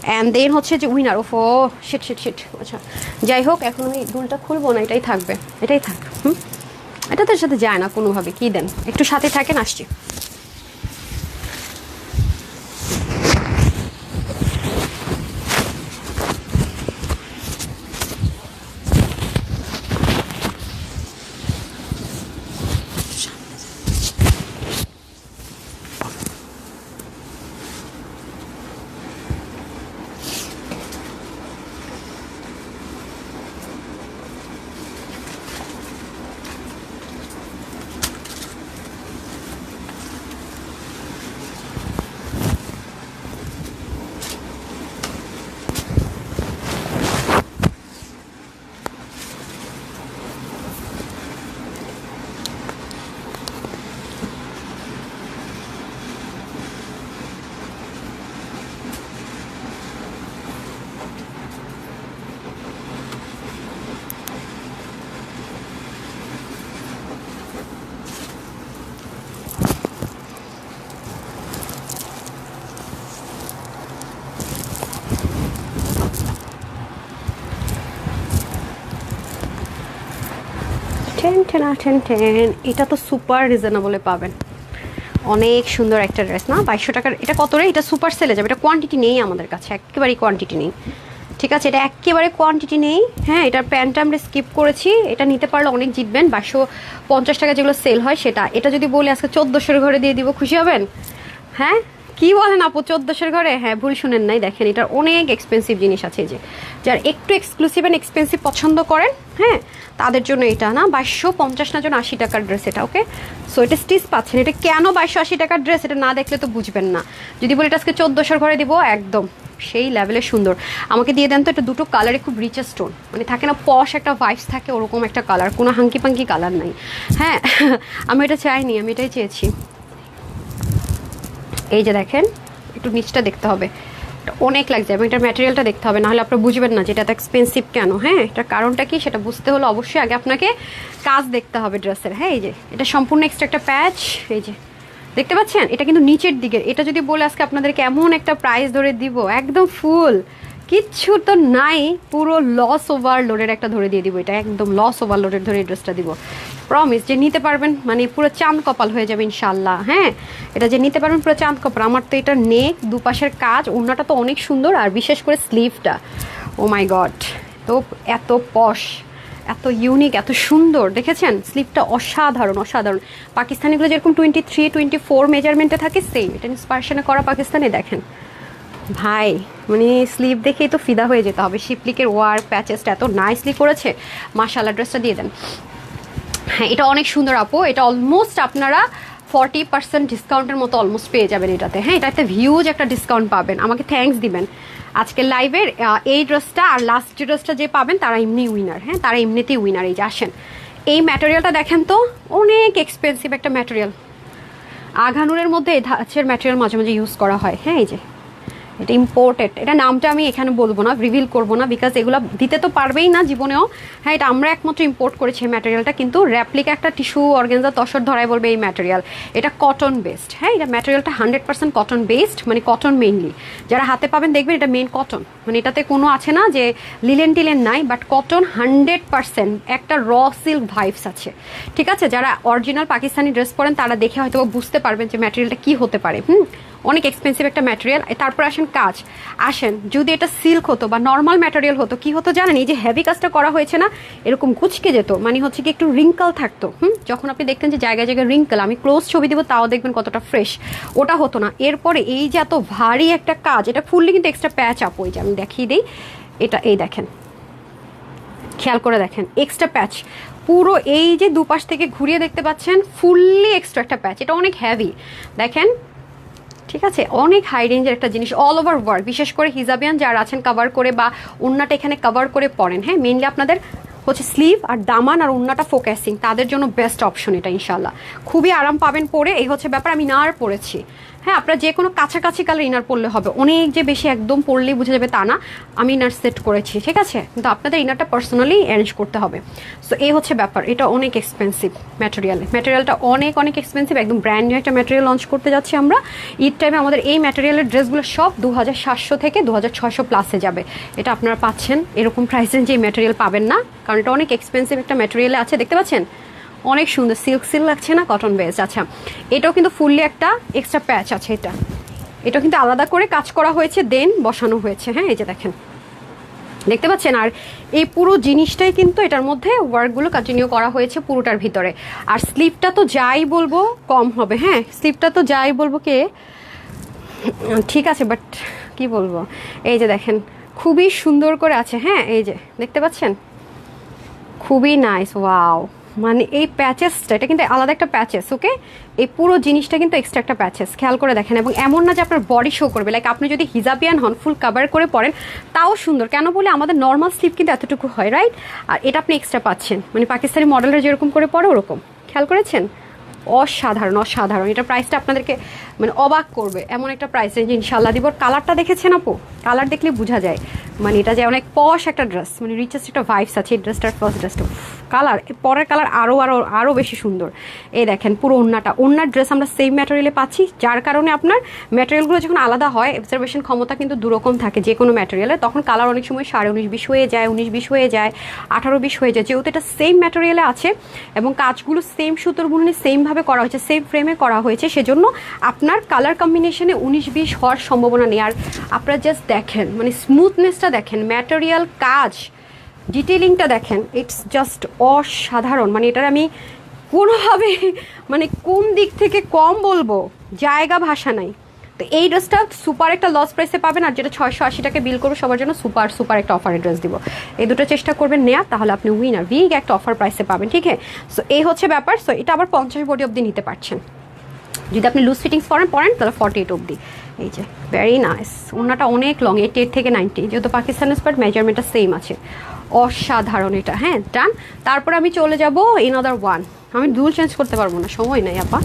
অ্যান্ড দেন হচ্ছে যে উইনার। ওফো শিট শিট শিট। আচ্ছা যাই হোক, এখন আমি দুলটা খুলবো না, এটাই থাকবে, এটাই থাক। এটা তার সাথে যায় না কোনোভাবে। কি দেন, একটু সাথে থাকেন, আসছি। এটা তো সুপার রিজনেবলে পাবেন, অনেক সুন্দর একটা ড্রেস না। 2200 টাকার এটা কত রে? এটা সুপার সেলে যাবে, এটা কোয়ান্টিটি নেই আমাদের কাছে, একেবারেই কোয়ান্টিটি নেই। ঠিক আছে, এটা একেবারে কোয়ান্টিটি নেই। হ্যাঁ, এটার প্যান্টটা আমরা স্কিপ করেছি, এটা নিতে পারলে অনেক জিতবেন। 2250 টাকা যেগুলো সেল হয় সেটা, এটা যদি বলি আজকে 1400 ঘরে দিয়ে দিব, খুশি হবেন? হ্যাঁ কি বলেন আপু, 1400 ঘরে? হ্যাঁ ভুল শুনেন নাই, দেখেন এটার অনেক এক্সপেন্সিভ জিনিস আছে, যে যারা একটু এক্সক্লুসিভ অ্যান্ড এক্সপেন্সিভ পছন্দ করেন, হ্যাঁ তাদের জন্য এটা না। 2250 না, জন 80 টাকার ড্রেস এটা। ওকে, সো এটা স্টিচ পাচ্ছেন। এটা কেন 2280 টাকার ড্রেস, এটা না দেখলে তো বুঝবেন না। যদি বলি এটা আজকে 1400 ঘরে দিব, একদম সেই লেভেলে সুন্দর। আমাকে দিয়ে দেন তো এটা, দুটো কালারে খুব রিচ স্টোন, মানে থাকে না পশ একটা ভাইবস থাকে, ওরকম একটা কালার, কোনো হাঙ্কি পাঙ্কি কালার নাই। হ্যাঁ আমি এটা চাইনি, আমি এটাই চেয়েছি। এই যে দেখেন, একটু নিচটা দেখতে হবে, অনেক লাগছে, এবং এটার ম্যাটেরিয়ালটা দেখতে হবে, নাহলে আপনারা বুঝবেন না যে এটা এত এক্সপেন্সিভ কেন। হ্যাঁ, এটার কারণটা কি সেটা বুঝতে হলে অবশ্যই আগে আপনাকে কাজ দেখতে হবে ড্রেসের। হ্যাঁ, এই যে এটা সম্পূর্ণ এক্সট্রা একটা প্যাচ, এই যে দেখতে পাচ্ছেন, এটা কিন্তু নিচের দিকের। এটা যদি বলে আজকে আপনাদেরকে এমন একটা প্রাইস ধরে দিব, একদম ফুল কিচ্ছু তো নাই, পুরো লস ওভারলোডের একটা ধরে দিয়ে দিব, এটা একদম লস ওভারলোডের ধরে এই ড্রেসটা দিব। প্রমিস যে নিতে পারবেন মানে পুরো চাঁদ কপাল হয়ে যাবে ইনশাল্লাহ। হ্যাঁ, এটা যে নিতে পারবেন পুরো চাঁদ কপাল। আমার তো এটা নেক, দুপাশের কাজ, ওড়নাটা তো অনেক সুন্দর, আর বিশেষ করে স্লিভটা, ও মাই গড, তো এত পশ, এত ইউনিক, এত সুন্দর, দেখেছেন স্লিভটা অসাধারণ অসাধারণ। পাকিস্তানিগুলো যেরকম 23, 24 মেজারমেন্টে থাকে, সেম এটা ইন্সপায়ারেশনে করা পাকিস্তানি। দেখেন ভাই, মানে স্লিভ দেখেই তো ফিদা হয়ে যেতে হবে। শিপলিকের ওয়ার্ক, প্যাচেসটা এত নাইসলি করেছে, মাশাআল্লাহ। ড্রেসটা দিয়ে দেন। হ্যাঁ, এটা অনেক সুন্দর আপু, এটা অলমোস্ট আপনারা 40% ডিসকাউন্টের মতো অলমোস্ট পেয়ে যাবেন এটাতে। হ্যাঁ, এটাতে হিউজ একটা ডিসকাউন্ট পাবেন, আমাকে থ্যাঙ্কস দিবেন। আজকের লাইভের এই ড্রেসটা আর লাস্ট যে ড্রেসটা যে পাবেন তারা এমনি উইনার। হ্যাঁ, তারা এমনিতেই উইনার। এই যে আসেন, এই ম্যাটেরিয়ালটা দেখেন তো, অনেক এক্সপেন্সিভ একটা ম্যাটেরিয়াল। আঘানুরের মধ্যে এই ধাঁচের ম্যাটেরিয়াল মাঝে মাঝে ইউজ করা হয়। হ্যাঁ, এই যে এটা ইম্পোর্টেড, এটা নামটা আমি এখানে বলবো না, রিভিল করবো না, বিকজ এগুলো দিতে তো পারবেই না জীবনেও। হ্যাঁ, এটা আমরা একমাত্র ইম্পোর্ট করেছি এই ম্যাটেরিয়ালটা, কিন্তু র্যাপ্লিকা একটা টিস্যু অর্গানজা তসর ধরাই বলবে এই ম্যাটেরিয়াল। এটা কটন বেসড। হ্যাঁ, এটা ম্যাটেরিয়ালটা 100% কটন বেসড, মানে কটন মেইনলি। যারা হাতে পাবেন দেখবেন এটা মেইন কটন, মানে এটাতে কোনো আছে না যে লিলেন টিলেন নাই, বাট কটন 100%, একটা র সিল্ক ভাইবস আছে। ঠিক আছে, যারা অরিজিনাল পাকিস্তানি ড্রেস পরেন তারা দেখে হয়তো বুঝতে পারবেন যে ম্যাটেরিয়ালটা কি হতে পারে। অনেক এক্সপেন্সিভ একটা ম্যাটেরিয়াল। তারপর আসেন কাজ, আসেন যদি এটা সিল্ক হতো বা নর্মাল ম্যাটেরিয়াল হতো কি হতো জানেন? এই যে হেভি কাজটা করা হয়েছে না, এরকম কুচকে যেত, মানে হচ্ছে কি একটু রিঙ্কল থাকতো। যখন আপনি দেখতেন যে জায়গায় জায়গায় রিঙ্কল, আমি ক্লোজ ছবি দিব তাও দেখবেন কতটা ফ্রেশ, ওটা হতো না। এরপরে এই যে এত ভারী একটা কাজ, এটা ফুললি কিন্তু এক্সট্রা প্যাচ আপ, ওই যে আমি দেখিয়ে দিই, এটা এই দেখেন, খেয়াল করে দেখেন, এক্সট্রা প্যাচ পুরো এই যে দুপাশ থেকে ঘুরিয়ে দেখতে পাচ্ছেন, ফুললি এক্সট্রা একটা প্যাচ। এটা অনেক হেভি দেখেন, ঠিক আছে, অনেক হাই রেঞ্জের একটা জিনিস, অল ওভার ওয়ার্ক। বিশেষ করে হিজাবিয়ান যারা আছেন কভার করে বা ওড়নাটা এখানে কভার করে পরেন, হ্যাঁ, মেইনলি আপনাদের হচ্ছে স্লিভ আর দামান আর ওড়নাটা ফোকাসিং, তাদের জন্য বেস্ট অপশন এটা ইনশাল্লাহ। খুবই আরাম পাবেন পরে, এই হচ্ছে ব্যাপার। আমি ইনার পরেছি, হ্যাঁ, আপনারা যে কোনো কাছাকাছি কালার ইনার পরলে হবে, অনেক যে বেশি একদম পরলেই বুঝে যাবে তা না। আমি ইনার সেট করেছি, ঠিক আছে, কিন্তু আপনাদের ইনারটা পার্সোনালি অ্যারেঞ্জ করতে হবে। সো এই হচ্ছে ব্যাপার। এটা অনেক এক্সপেন্সিভ ম্যাটেরিয়ালটা অনেক অনেক এক্সপেন্সিভ, একদম ব্র্যান্ড নিউ একটা ম্যাটেরিয়াল লঞ্চ করতে যাচ্ছি আমরা ঈদ টাইমে। আমাদের এই ম্যাটেরিয়ালের ড্রেসগুলো সব 2700 থেকে 2600 প্লাসে যাবে। এটা আপনারা পাচ্ছেন এরকম প্রাইস রেঞ্জে এই ম্যাটেরিয়াল পাবেন না, কারণ এটা অনেক এক্সপেন্সিভ একটা ম্যাটেরিয়ালে আছে। দেখতে পাচ্ছেন অনেক সুন্দর সিল্ক লাগছে না, কটন বেস। আচ্ছা, এটাও কিন্তু ফুললি একটা এক্সট্রা প্যাচ আছে, এটা কিন্তু আলাদা করে কাজ করা হয়েছে, দেন বসানো হয়েছে। হ্যাঁ, এই যে দেখেন, দেখতে পাচ্ছেন। আর এই পুরো জিনিসটাই কিন্তু এটার মধ্যে ওয়ার্কগুলো কন্টিনিউ করা হয়েছে পুরোটার ভিতরে। আর স্লিপটা তো যাই বলবো কম হবে। হ্যাঁ, স্লিপটা তো যাই বলবো কে ঠিক আছে, বাট কি বলবো, এই যে দেখেন খুবই সুন্দর করে আছে। হ্যাঁ, এই যে দেখতে পাচ্ছেন, খুবই নাইস, ওয়াও। মানে এই প্যাচেসটা, এটা কিন্তু আলাদা একটা প্যাচেস, ওকে, এই পুরো জিনিসটা কিন্তু এক্সট্রা একটা প্যাচেস, খেয়াল করে দেখেন। এবং এমন না যে আপনার বডি শো করবে, লাইক আপনি যদি হিজাবিয়ান হন ফুল কভার করে পরেন তাও সুন্দর। কেন বলে আমাদের নর্মাল স্লিপ কিন্তু এতটুকু হয়, রাইট? আর এটা আপনি এক্সট্রা পাচ্ছেন, মানে পাকিস্তানি মডেলের যেরকম করে পরে ওরকম, খেয়াল করেছেন? অসাধারণ অসাধারণ। এটা প্রাইসটা আপনাদেরকে মানে অবাক করবে, এমন একটা প্রাইস রেঞ্জ ইনশাল্লাহ দিব। কালারটা দেখেছেন আপু? কালার দেখলে বোঝা যায় মানে এটা যে অনেক পশ একটা ড্রেস, মানে রিচেস্ট একটা ভাইবস আছে এই ড্রেসটার। ফার্স্ট ড্রেসটা কালার, পরের কালার আরও আরও আরও বেশি সুন্দর। এই দেখেন পুরো ওড়নার ড্রেস আমরা সেম ম্যাটেরিয়ালে পাচ্ছি, যার কারণে আপনার ম্যাটেরিয়ালগুলো যখন আলাদা হয় অবজারভেশন ক্ষমতা কিন্তু দুরকম থাকে যে কোনো ম্যাটেরিয়ালে, তখন কালার অনেক সময় 19.5-20 হয়ে যায়, 19-20 হয়ে যায়, 18-20 হয়ে যায়। যেহেতু এটা সেম ম্যাটেরিয়ালে আছে এবং কাজগুলো সেম সুতোর বুননে সেমভাবে করা হয়েছে, সেম ফ্রেমে করা হয়েছে, সেজন্য আপনার কালার কম্বিনেশনে 19-20 হওয়ার সম্ভাবনা নেই। আর আপনারা জাস্ট দেখেন, মানে স্মুথনেসটা দেখেন, ম্যাটেরিয়াল কাজ, ডিটেলিংটা দেখেন, ইটস জাস্ট অসাধারণ। মানে এটার আমি কোনোভাবে মানে কোন দিক থেকে কম বলবো, জায়গা ভাষা নাই। তো এই ড্রেসটা সুপার একটা লস প্রাইসে পাবেন, আর যেটা 680 টাকা বিল করবো সবার জন্য সুপার সুপার একটা অফারের ড্রেস দিব। এই দুটো চেষ্টা করবেন নেয়া, তাহলে আপনি উইনার, বিগ একটা অফার প্রাইসে পাবেন, ঠিক আছে? সো এই হচ্ছে ব্যাপার। সো এটা আবার 50 বডি অবধি নিতে পারছেন, যদি আপনি লুজ ফিটিংস পরেন তাহলে 48 অবধি। এই যে ভেরি নাইস, ওড়নাটা অনেক লং, 88 থেকে 90, যেহেতু পাকিস্তানের স্পার্ট মেজারমেন্টটা সেম আছে, অসাধারণ এটা। হ্যাঁ, ডান। তারপর আমি চলে যাব ইনাদার ওয়ান। আমি দুল চেঞ্জ করতে পারবো না, সময় নাই আপা।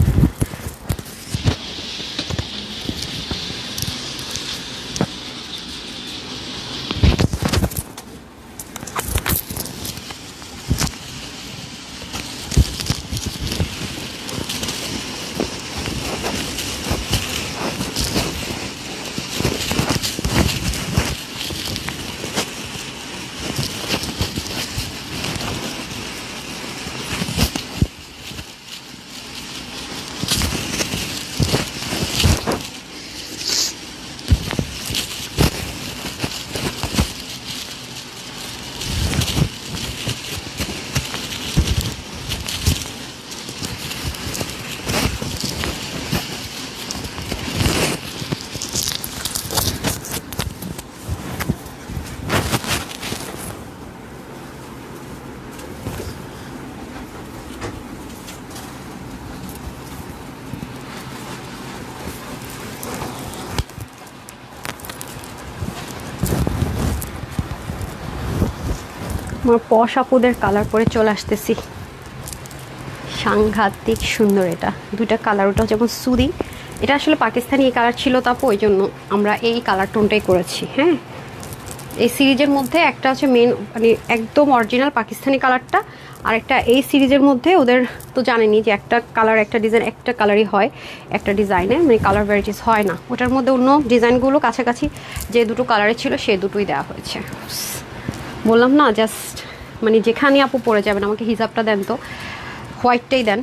আমার পশ আপুদের কালার পরে চলে আসতেছি। সাংঘাতিক সুন্দর এটা, দুইটা কালার। ওটা যেমন সুদি, এটা আসলে পাকিস্তানি এই কালার ছিল তাপো, ওই জন্য আমরা এই কালার টোনটাই করেছি। হ্যাঁ, এই সিরিজের মধ্যে একটা হচ্ছে মেন মানে একদম অরিজিনাল পাকিস্তানি কালারটা, আর একটা এই সিরিজের মধ্যে ওদের তো জানেনি যে একটা কালার একটা ডিজাইন একটা কালারই হয় একটা ডিজাইনে, মানে কালার ভ্যারাইটিস হয় না। ওটার মধ্যে অন্য ডিজাইনগুলো কাছাকাছি যে দুটো কালারে ছিল সে দুটোই দেওয়া হয়েছে। বললাম না জাস্ট মানে যেখানে আপু পরে যাবেন আমাকে হিজাবটা দেন তো, হোয়াইটটাই দেন।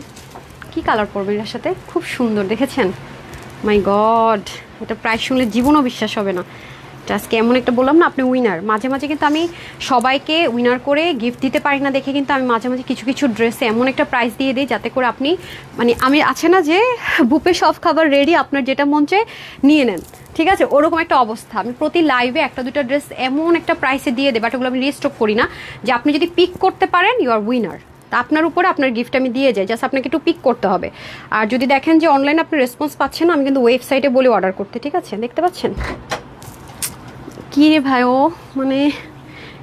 কি কালার পরবেন এর সাথে, খুব সুন্দর দেখেছেন। মাই গড, এটা প্রায় শুনলে জীবনও বিশ্বাস হবে না। আজকে এমন একটা বললাম না আপনি উইনার। মাঝে মাঝে কিন্তু আমি সবাইকে উইনার করে গিফট দিতে পারি না দেখে কিন্তু আমি মাঝে মাঝে কিছু কিছু ড্রেসে এমন একটা প্রাইস দিয়ে দিই যাতে করে আপনি মানে আমি আছে না যে বুপে সব খাবার রেডি, আপনার যেটা মন চায় নিয়ে নেন, ঠিক আছে, ওরকম একটা অবস্থা। আমি প্রতি লাইভে একটা দুটো ড্রেস এমন একটা প্রাইসে দিয়ে দেয়, বাট ওগুলো আমি রিস্টক করি না, যে আপনি যদি পিক করতে পারেন ইউ আর উইনার। তা আপনার উপরে আপনার গিফট আমি দিয়ে যাই, জাস্ট আপনাকে একটু পিক করতে হবে। আর যদি দেখেন যে অনলাইনে আপনি রেসপন্স পাচ্ছেন না, আমি কিন্তু ওয়েবসাইটে বলে অর্ডার করতে, ঠিক আছে। দেখতে পাচ্ছেন কি রে ভাই, ও মানে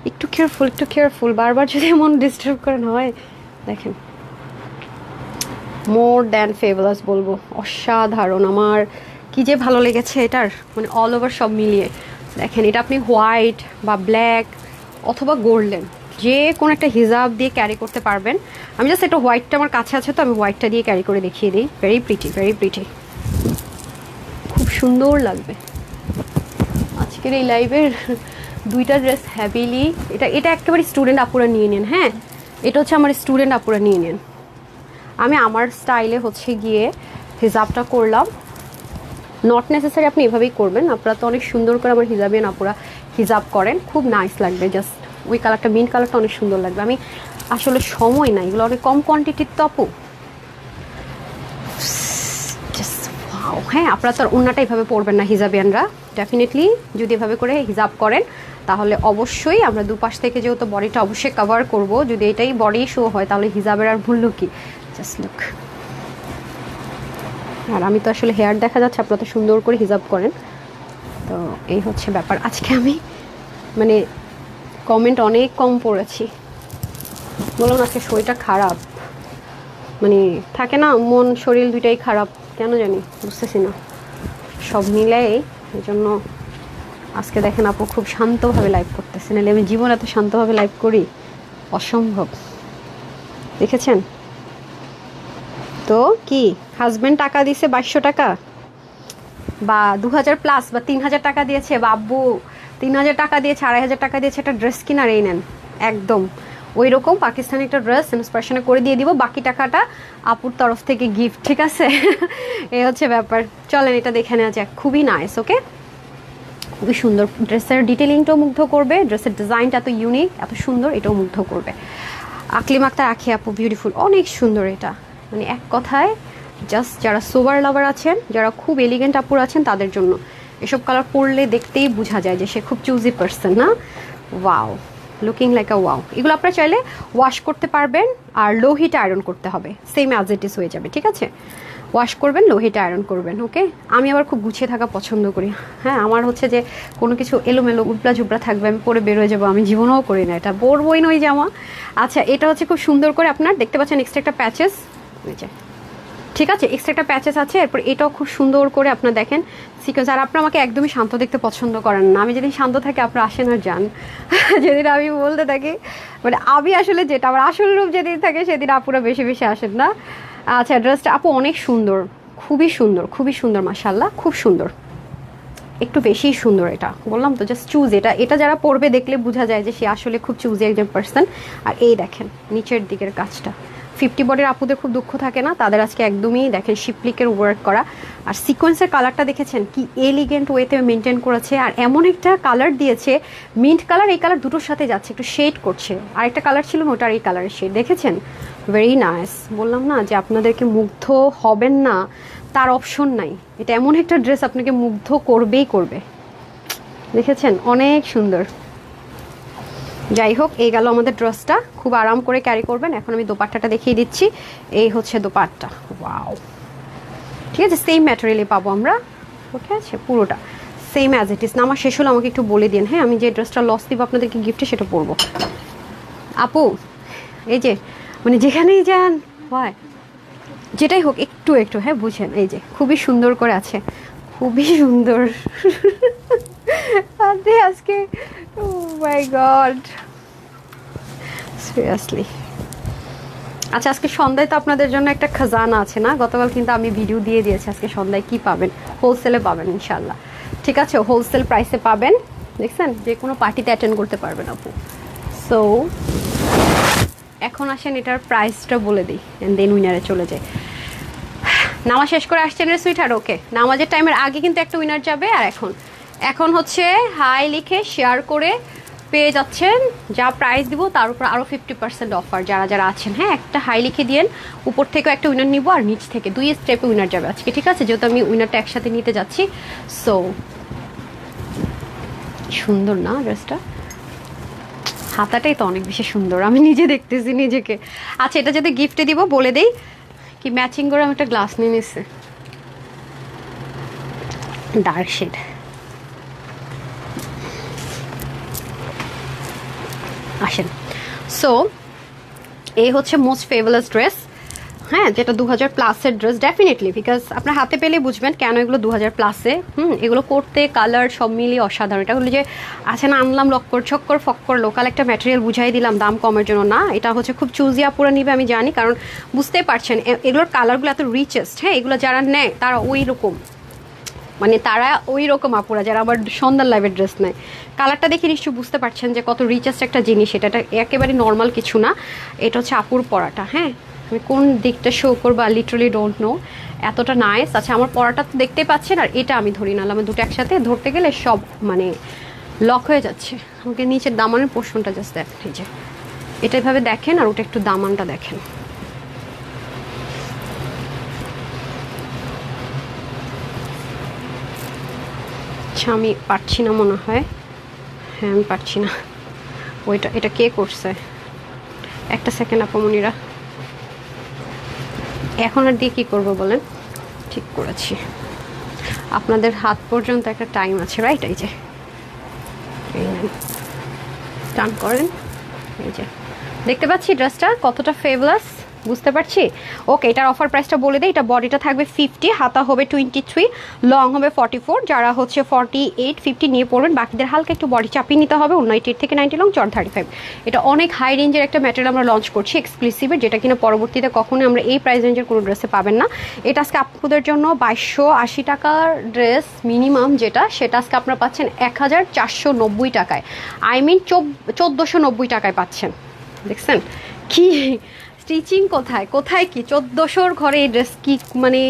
একটু কেয়ারফুল, বারবার যদি এমন ডিস্টার্ব করেন হয়। দেখেন মোর দ্যান ফেভারাস বলবো, অসাধারণ। আমার কি যে ভালো লেগেছে এটার মানে অল ওভার সব মিলিয়ে। দেখেন এটা আপনি হোয়াইট বা ব্ল্যাক অথবা গোল্ডেন যে কোনো একটা হিজাব দিয়ে ক্যারি করতে পারবেন। আমি জাস্ট এটা হোয়াইটটা আমার কাছে আছে তো আমি হোয়াইটটা দিয়ে ক্যারি করে দেখিয়ে দিই। ভেরি প্রিটি, খুব সুন্দর লাগবে। আজকের এই লাইভের দুইটা ড্রেস হ্যাভিলি, এটা একেবারে স্টুডেন্ট আপুরা নিয়ে নেন। হ্যাঁ, এটা হচ্ছে আমার স্টুডেন্ট আপুরা নিয়ে নেন। আমি আমার স্টাইলে হচ্ছে গিয়ে হিজাবটা করলাম। নট নেসেসারি আপনি এভাবেই করবেন, আপনারা তো অনেক সুন্দর করে আমার হিজাবিয়ান আপুরা হিজাব করেন, খুব নাইস লাগবে। জাস্ট ওই কালারটা মিন্ট কালারটা অনেক সুন্দর লাগবে। আমি আসলে সময় নাই, এগুলো অনেক কম কোয়ান্টিটির তো আপু। হ্যাঁ, আপনারা তো আর ওড়নাটা এভাবে পরবেন না হিজাবিয়ানরা। ডেফিনেটলি যদি এভাবে করে হিজাব করেন তাহলে অবশ্যই আমরা দুপাশ থেকে যেহেতু বডিটা অবশ্যই কভার করব, যদি এটাই বডি শো হয় তাহলে হিজাবের আর মূল্য কি। Just look. আর আমি তো আসলে হেয়ার দেখা যাচ্ছে, আপনারা তো সুন্দর করে হিজাব করেন, তো এই হচ্ছে ব্যাপার। আজকে আমি মানে কমেন্ট অনেক কম পড়েছি, বললাম আজকে শরীরটা খারাপ, মানে থাকে না মন শরীর দুইটাই খারাপ, কেন জানি বুঝতেছি না, সব মিলাই এই জন্য আজকে দেখেন আপু খুব শান্তভাবে লাইভ করতেছে, নাহলে আমি জীবন এত শান্তভাবে লাইভ করি অসম্ভব। দেখেছেন তো কি হাজব্যান্ড টাকা দিছে 2200 টাকা বা 2000 প্লাস বা 3000 টাকা দিয়েছে, বা আব্বু 3000 টাকা দিয়েছে, 2500 টাকা দিয়েছে একটা ড্রেস কিনার, এই নেন একদম ওই রকম পাকিস্তানি একটা ড্রেস ইন্সপিরেশনে করে দিয়ে দিব, বাকি টাকাটা আপুর তরফ থেকে গিফট, ঠিক আছে। এই হচ্ছে ব্যাপার। চলেন এটা দেখে নেওয়া যাক। খুবই নাইস, ওকে, খুবই সুন্দর। ড্রেসের ডিটেলিংটাও মুগ্ধ করবে, ড্রেসের ডিজাইনটা এত ইউনিক এত সুন্দর, এটাও মুগ্ধ করবে। আকলিম আক্তার আখি আপু বিউটিফুল, অনেক সুন্দর এটা, মানে এক কথায় জাস্ট যারা সোবার লাভার আছেন, যারা খুব এলিগেন্ট আপুর আছেন তাদের জন্য এসব কালার পরলে দেখতেই বোঝা যায় যে সে খুব চুজি পারসন না। ওয়াও, লুকিং লাইক আ ওয়াও। এগুলো আপনারা চাইলে ওয়াশ করতে পারবেন, আর লো হিটে আয়রন করতে হবে, সেম অ্যাজ ইট ইজ হয়ে যাবে, ঠিক আছে। ওয়াশ করবেন, লো হিটে আয়রন করবেন, ওকে। আমি আবার খুব গুছিয়ে থাকা পছন্দ করি। হ্যাঁ, আমার হচ্ছে যে কোনো কিছু এলোমেলো উবলা ঝুবলা থাকবে আমি পরে বেরোয় যাবো, আমি জীবনেও করি না এটা, পরবই না ওই জামা। আচ্ছা, এটা হচ্ছে খুব সুন্দর করে আপনার দেখতে পাচ্ছেন এক্সট্রা একটা প্যাচেস, ঠিক আছে, এক্সট্রা একটা প্যাচেস আছে। এরপর এটাও খুব সুন্দর করে আপনার দেখেন সিকোয়েন্স। আর আপনার আমাকে একদমই শান্ত দেখতে পছন্দ করেন না, আমি যেদিন শান্ত থাকি আপনার আসেন আর যান। যেদিন আমি বলতে থাকি মানে আমি আসলে যেটা আমার আসল রূপ যেদিন থাকে সেদিন আপুরা বেশি বেশি আসেন না। আচ্ছা, ড্রেসটা আপু অনেক সুন্দর, খুবই সুন্দর মাশাআল্লাহ, খুব সুন্দর, একটু বেশিই সুন্দর। এটা বললাম তো জাস্ট চুজ, এটা যারা পরবে দেখলে বোঝা যায় যে সে আসলে খুব চুজি একজন পার্সন। আর এই দেখেন নিচের দিকের কাজটা, 50 বডির আপুদের খুব দুঃখ থাকে না, তাদের আজকে একদমই দেখেন শিপলিকের ওয়ার্ক করা। আর সিকোয়েন্সের কালারটা দেখেছেন কি এলিগেন্ট ওয়েতে মেনটেন করেছে, আর এমন একটা কালার দিয়েছে মিন্ট কালার, এই কালার দুটোর সাথে যাচ্ছে, একটু শেড করছে। আর একটা কালার ছিল ওটার এই কালারের শেড, দেখেছেন, ভেরি নাইস। বললাম না যে আপনাদেরকে মুগ্ধ হবেন না তার অপশন নাই, এটা এমন একটা ড্রেস আপনাকে মুগ্ধ করবেই করবে। দেখেছেন অনেক সুন্দর। যাই হোক, এই গেল আমাদের ড্রেসটা, খুব আরাম করে ক্যারি করবেন। এখন আমি দোপাট্টাটা দেখিয়ে দিচ্ছি, এই হচ্ছে দোপাট্টা। ওয়াও, ঠিক আছে, সেম ম্যাটেরিয়ালই পাবো আমরা, ওকে আছে পুরোটা সেম অ্যাজ ইট ইজ। না আমার শেষ হলো আমাকে একটু বলে দিন, হ্যাঁ আমি যে ড্রেসটা লস দিব আপনাদেরকে গিফটে সেটা পরবো। আপু এই যে মানে যেখানেই যান হয় যেটাই হোক একটু একটু হ্যাঁ বুঝেন, এই যে খুবই সুন্দর করে আছে, খুবই সুন্দর। আজকে ও মাই গড সিরিয়াসলি। আচ্ছা আজকে সন্ধ্যায় তো আপনাদের জন্য একটা খাজানা আছে না, গতকাল কিন্তু আমি ভিডিও দিয়ে দিয়েছি আজকে সন্ধ্যায় কি পাবেন, হোলসেলে পাবেন ইনশাল্লাহ। ঠিক আছে, হোলসেল প্রাইসে পাবেন, দেখছেন যে কোনো পার্টিতে অ্যাটেন্ড করতে পারবেন আপু। সো এখন আসেন এটার প্রাইসটা বলে দিই অ্যান্ড দেন উইনারে চলে যাই। নামাজ শেষ করে আসছেন রে সুইট, আর ওকে নামাজের টাইমের আগে কিন্তু একটা উইনার যাবে। আর এখন হচ্ছে হাই লিখে শেয়ার করে পেয়ে যাচ্ছেন, যা প্রাইস দিব তার উপর আরও 50% অফার যারা যারা আছেন। হ্যাঁ একটা হাই লিখে দিয়েন, উপর থেকেও একটা উইনার নিব আর নিচ থেকে 2 স্টেপে উইনার যাবে আজকে। ঠিক আছে, যেহেতু আমি উইনারটা একসাথে নিতে যাচ্ছি। সো সুন্দর না ড্রেসটা, হাতাটাই তো অনেক বেশি সুন্দর, আমি নিজে দেখতেছি নিজেকে। আচ্ছা এটা যদি গিফটে দিব বলে দেই কি, ম্যাচিং করে আমি একটা গ্লাস নিয়ে নিচ্ছি ডার্ক শেড। আসেন, সো এই হচ্ছে মোস্ট ফেভারেট ড্রেস, হ্যাঁ যেটা 2000+ ড্রেস ডেফিনেটলি, বিকজ আপনার হাতে পেলে বুঝবেন কেন এগুলো 2000+। এগুলো করতে কালার সব মিলিয়ে অসাধারণ। এটা হলো যে আছে না আনলাম লক্কর ছক্কর ফক্কর লোকাল একটা ম্যাটেরিয়াল বুঝাই দিলাম দাম কমের জন্য না, এটা হচ্ছে খুব চুজি আপুরা নিবে আমি জানি, কারণ বুঝতেই পারছেন এগুলোর কালারগুলো এত রিচেস্ট। হ্যাঁ এগুলো যারা নেয় তারা ওই রকম, মানে তারা ওই রকম আপুরা যারা আবার সন্ধ্যার লাইভের ড্রেস নেয়, কালারটা দেখে নিশ্চয়ই বুঝতে পারছেন যে কত রিচেস্ট একটা জিনিস এটা। একেবারে নর্মাল কিছু না, এটা হচ্ছে আপুর পরাটা। হ্যাঁ আমি কোন দিকটা শো করবো লিটারালি ডোন্ট নো, এতটা নাইস। আচ্ছা আমার পরাটা তো দেখতেই পাচ্ছেন, আর এটা আমি ধরি নাহলে আমি দুটো একসাথে ধরতে গেলে সব মানে লক হয়ে যাচ্ছে। আমাকে নিচের দামানের পোর্শনটা জাস্ট দেখেন, এই যে এটা এভাবে দেখেন, আর ওটা একটু দামানটা দেখেন। আচ্ছা আমি পারছি না মনে হয়, হ্যাঁ আমি পারছি না। ওইটা এটা কে করছে, একটা সেকেন্ড আপামনিরা, এখন আর দিয়ে কী করবো বলেন, ঠিক করেছি। আপনাদের হাত পর্যন্ত একটা টাইম আছে রাইট, এই যে টান করেন, এই যে দেখতে পাচ্ছি ড্রেসটা কতটা ফেভারাস, বুঝতে পারছি। ওকে এটার অফার প্রাইসটা বলে দিই, এটা বডিটা থাকবে 50, হাতা হবে 23, লং হবে 44, যারা হচ্ছে 48 50 নিয়ে পড়বেন, বাকিদের হালকা একটু বডি চাপিয়ে নিতে হবে। 89 থেকে 90 লং, চড় 35। এটা অনেক হাই রেঞ্জের একটা ম্যাটেরিয়াল আমরা লঞ্চ করছি এক্সক্লুসিভের, যেটা কিনা পরবর্তীতে কখনোই আমরা এই প্রাইস রেঞ্জের কোনো ড্রেসে পাবেন না। এটা আজকে আপনাদের জন্য 2280 টাকার ড্রেস মিনিমাম যেটা, সেটা আজকে আপনারা পাচ্ছেন 1490 টাকায়, আই মিন 1490 টাকায় পাচ্ছেন। দেখছেন কি স্টিচিং, কোথায় কোথায় কি 1400-র ঘরে এই ড্রেস কি, মানে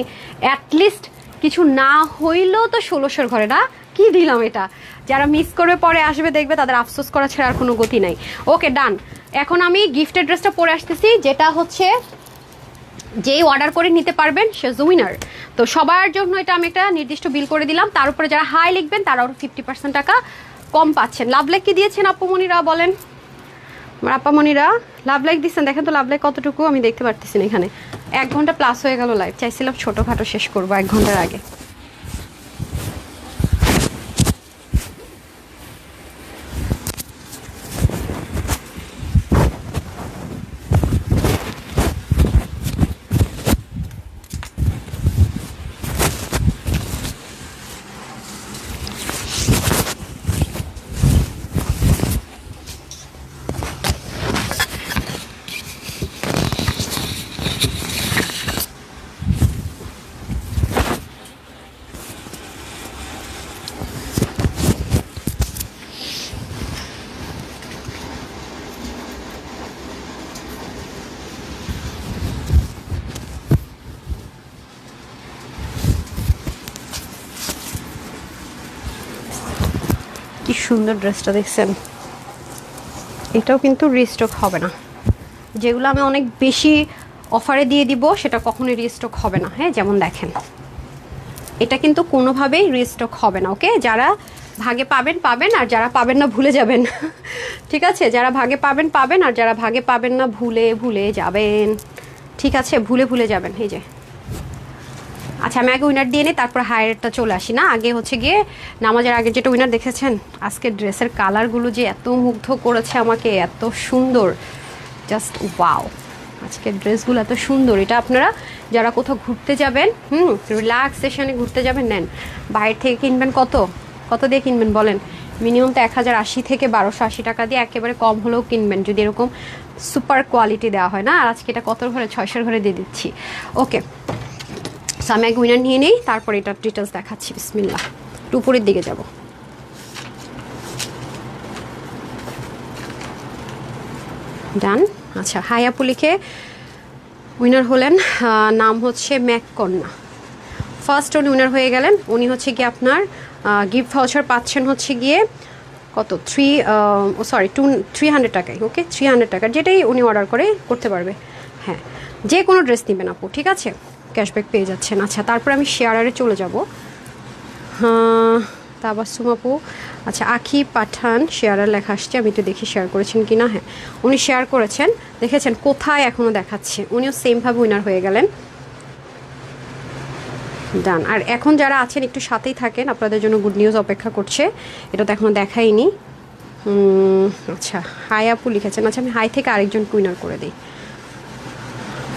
অ্যাটলিস্ট কিছু না হইলেও তো 1600-র ঘরে না, কি দিলাম এটা। যারা মিস করবে পরে আসবে দেখবে তাদের আফসোস করা ছাড়া আর কোনো গতি নাই। ওকে ডান, এখন আমি গিফটের ড্রেসটা পরে আসতেছি, যেটা হচ্ছে যেই অর্ডার করে নিতে পারবেন সে উইনার। তো সবার জন্য এটা আমি একটা নির্দিষ্ট বিল করে দিলাম, তার উপরে যারা হাই লিখবেন তারা আরও 50% টাকা কম পাচ্ছেন। লাভ লাইক কি দিয়েছেন আপুমনিরা বলেন, আমার আপামনিরা লাভ লাইক দিচ্ছেন, দেখেন তো লাভ লাইক কতটুকু, আমি দেখতে পারতেছি না এখানে। 1 ঘন্টা প্লাস হয়ে গেল লাইভ, চাইছিলাম ছোটোখাটো শেষ করবো 1 ঘন্টার আগে। কি সুন্দর ড্রেসটা দেখছেন, এটাও কিন্তু রিস্টক হবে না। যেগুলো আমি অনেক বেশি অফারে দিয়ে দিব সেটা কখনোই রিস্টক হবে না। হ্যাঁ যেমন দেখেন এটা কিন্তু কোনোভাবেই রিস্টক হবে না। ওকে যারা ভাগে পাবেন পাবেন, আর যারা পাবেন না ভুলে যাবেন। ঠিক আছে, যারা ভাগে পাবেন পাবেন, আর যারা ভাগে পাবেন না ভুলে ভুলে যাবেন। ঠিক আছে, ভুলে ভুলে যাবেন। এই যে আচ্ছা আমি আগে উইনার দিয়ে নিই, তারপর হায়ারটা চলে আসি না। আগে হচ্ছে গিয়ে নামাজের আগে যেটা উইনার দেখেছেন, আজকে ড্রেসের কালারগুলো যে এত মুগ্ধ করেছে আমাকে, এত সুন্দর, জাস্ট ওয়াও। আজকের ড্রেসগুলো এত সুন্দর, এটা আপনারা যারা কোথাও ঘুরতে যাবেন, রিল্যাক্সেশনে ঘুরতে যাবেন, নেন। বাইরে থেকে কিনবেন কত দিয়ে কিনবেন বলেন? মিনিমাম তো 1080 থেকে 1280 টাকা দিয়ে, একেবারে কম হলেও কিনবেন যদি এরকম সুপার কোয়ালিটি দেওয়া হয় না। আর আজকে এটা কত ঘরে, 600 ঘরে দিয়ে দিচ্ছি। ওকে, সো আমি এক উইনার নিয়ে নেই, তারপর এটার ডিটেলস দেখাচ্ছি। বিসমিল্লাহ, উপরের দিকে যাব। ডান। আচ্ছা, হাই আপু লিখে উইনার হলেন, নাম হচ্ছে ম্যাককন্যা। ফার্স্ট উনি উইনার হয়ে গেলেন। উনি হচ্ছে গিয়ে আপনার গিফট ভাউচার পাচ্ছেন হচ্ছে গিয়ে কত, 300 টাকায়। ওকে, 300 টাকার যেটাই উনি অর্ডার করে করতে পারবে। হ্যাঁ, যে কোনো ড্রেস নেবেন আপু, ঠিক আছে, ক্যাশব্যাক পেয়ে যাচ্ছেন। আচ্ছা, তারপরে আমি শেয়ারারে চলে যাব। তাবাসসুম আপু, আচ্ছা আখি পাঠান শেয়ারার লেখা আসছে, আমি তো দেখি শেয়ার করেছেন কি না। হ্যাঁ, উনি শেয়ার করেছেন, দেখেছেন কোথায় এখনও দেখাচ্ছে। উনিও সেমভাবে উইনার হয়ে গেলেন। ডান। আর এখন যারা আছেন একটু সাথেই থাকেন, আপনাদের জন্য গুড নিউজ অপেক্ষা করছে, এটা তো এখনও দেখাইনি। আচ্ছা, হাই আপু লিখেছেন। আচ্ছা, আমি হাই থেকে আরেকজনকে উইনার করে দিই,